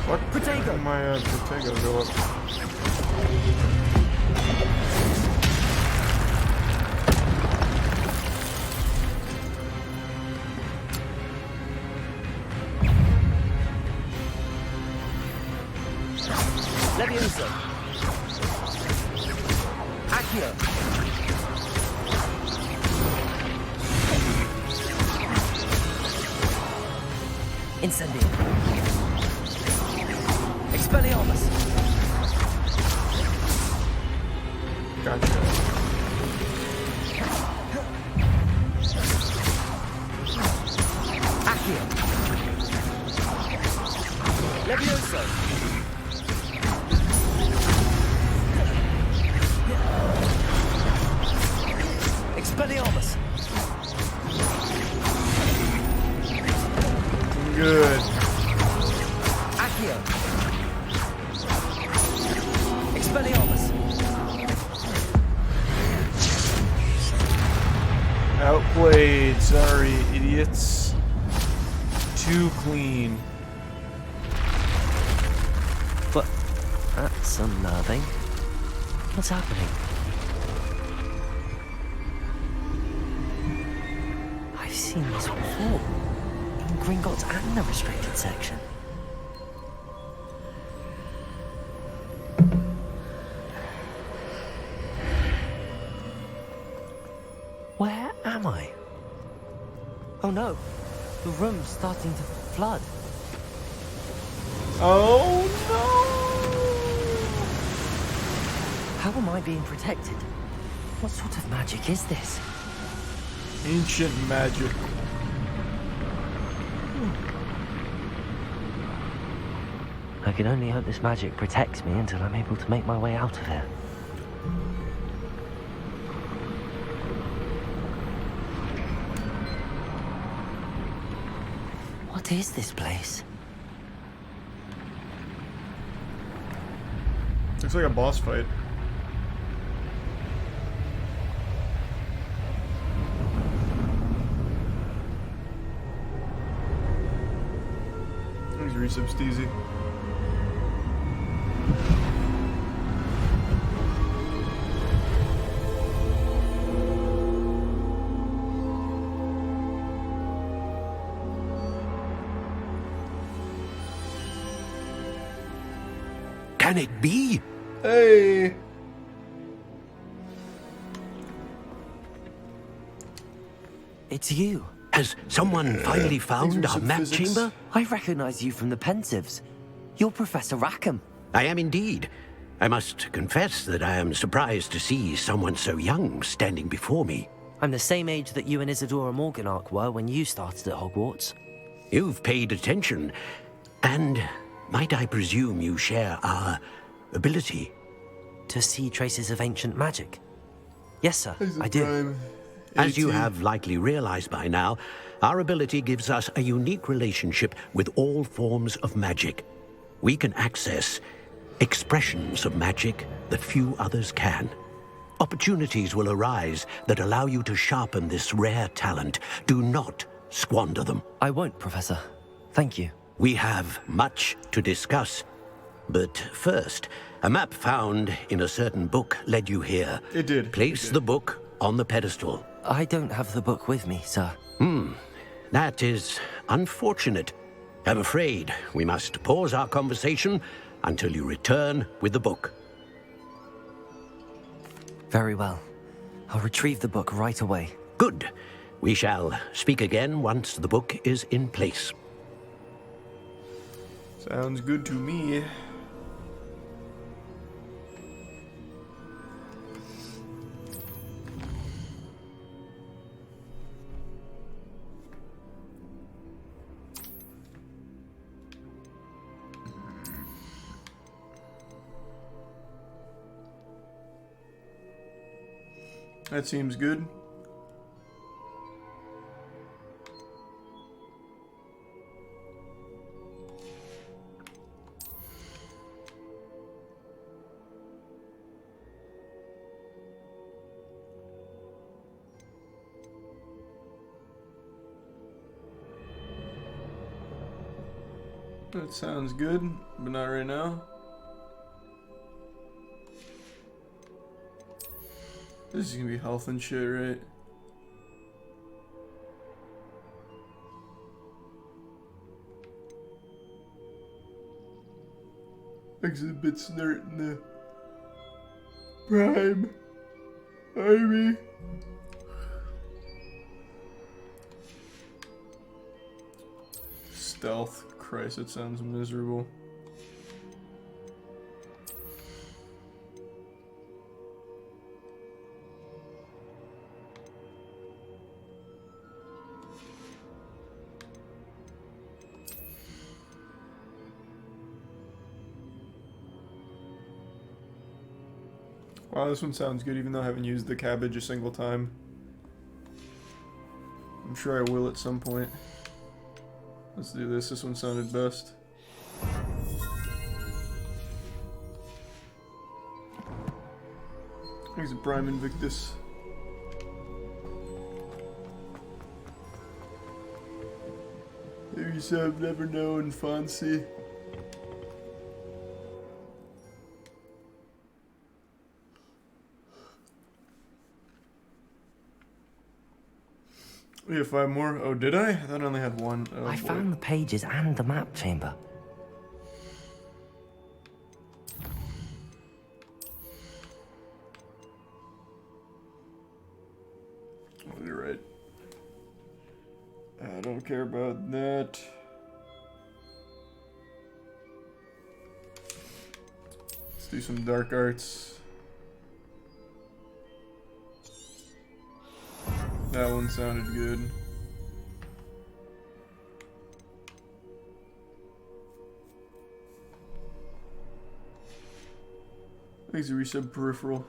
What? Protego. My Protego go up. Levioso. Accio. Incendio. Expelliarmus. Gotcha. Accio. Levioso. Expelliarmus. Good. Accio. Expelliarmus. Outplayed. Sorry, idiots. Too clean. But that's unnerving. What's happening? I've seen this before. In Gringotts and the restricted section. Where am I? Oh no, the room's starting to flood. Oh no! How am I being protected? What sort of magic is this? Ancient magic. I can only hope this magic protects me until I'm able to make my way out of here. What is this place? Looks like a boss fight. Thanks, Resub Steezy. Can it be? Hey! It's you. Has someone finally found our map chamber? I recognize you from the Pensives. You're Professor Rackham. I am indeed. I must confess that I am surprised to see someone so young standing before me. I'm the same age that you and Isadora Morganach were when you started at Hogwarts. You've paid attention, and might I presume you share our ability? to see traces of ancient magic? Yes, sir, I do. As you have likely realized by now, our ability gives us a unique relationship with all forms of magic. We can access expressions of magic that few others can. Opportunities will arise that allow you to sharpen this rare talent. Do not squander them. I won't, Professor. Thank you. We have much to discuss. But first, a map found in a certain book led you here. It did. Place the book on the pedestal. I don't have the book with me, sir. That is unfortunate. I'm afraid we must pause our conversation until you return with the book. Very well. I'll retrieve the book right away. Good. We shall speak again once the book is in place. Sounds good to me. That seems good. That sounds good, but not right now. This is gonna be health and shit, right? Exhibits nerd in the prime army. Stealth. Christ, it sounds miserable. Wow, this one sounds good even though I haven't used the cabbage a single time. I'm sure I will at some point. Let's do this. This one sounded best. Thanks to Prime Invictus. Maybe some never known Fonzie. We have 5 more. Oh, did I? I thought I only had 1. Oh, I boy. found the pages and the map chamber. Oh, you're right. I don't care about that. Let's do some dark arts. That one sounded good. Thanks to resub peripheral.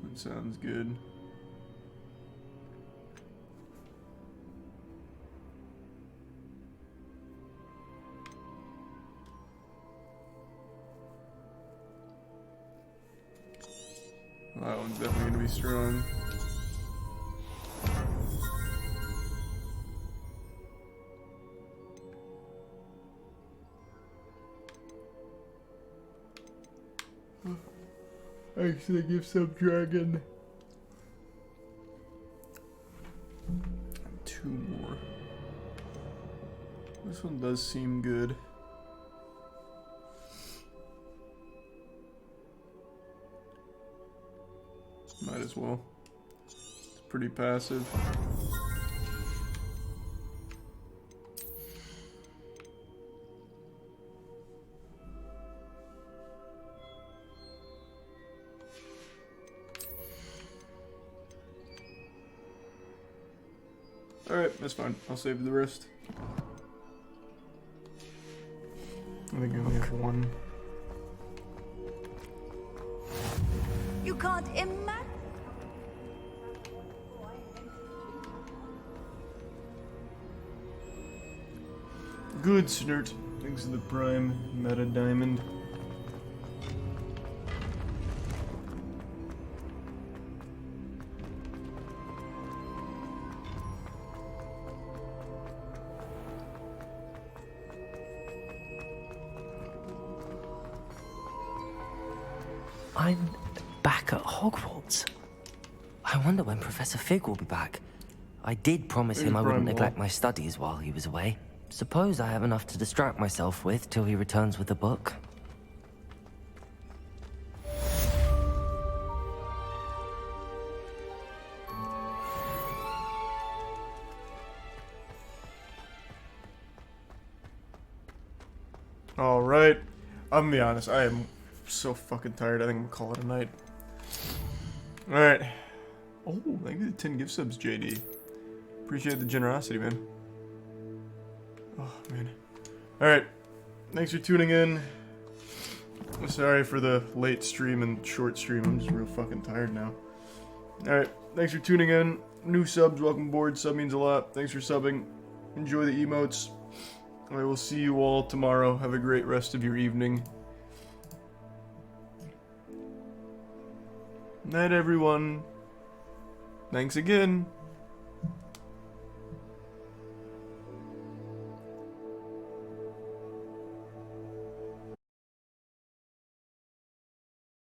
That sounds good. That one's definitely gonna be strong. Actually, give some dragon. 2 more. This one does seem good. Might as well. It's pretty passive. Alright, that's fine. I'll save the rest. I think I only have one. You can't imagine. Good, Snurt. Thanks to the Prime Meta Diamond. I'm back at Hogwarts. I wonder when Professor Fig will be back. I did promise him I wouldn't neglect my studies while he was away. Suppose I have enough to distract myself with till he returns with a book. Alright. I'm gonna be honest, I am so fucking tired. I think I'm gonna call it a night. Alright. Oh, thank you for the 10 gift subs, JD. Appreciate the generosity, man. Oh, man. Alright. Thanks for tuning in. Sorry for the late stream and short stream. I'm just real fucking tired now. Alright. Thanks for tuning in. New subs, welcome aboard. Sub means a lot. Thanks for subbing. Enjoy the emotes. I will see you all tomorrow. Have a great rest of your evening. Night, everyone. Thanks again.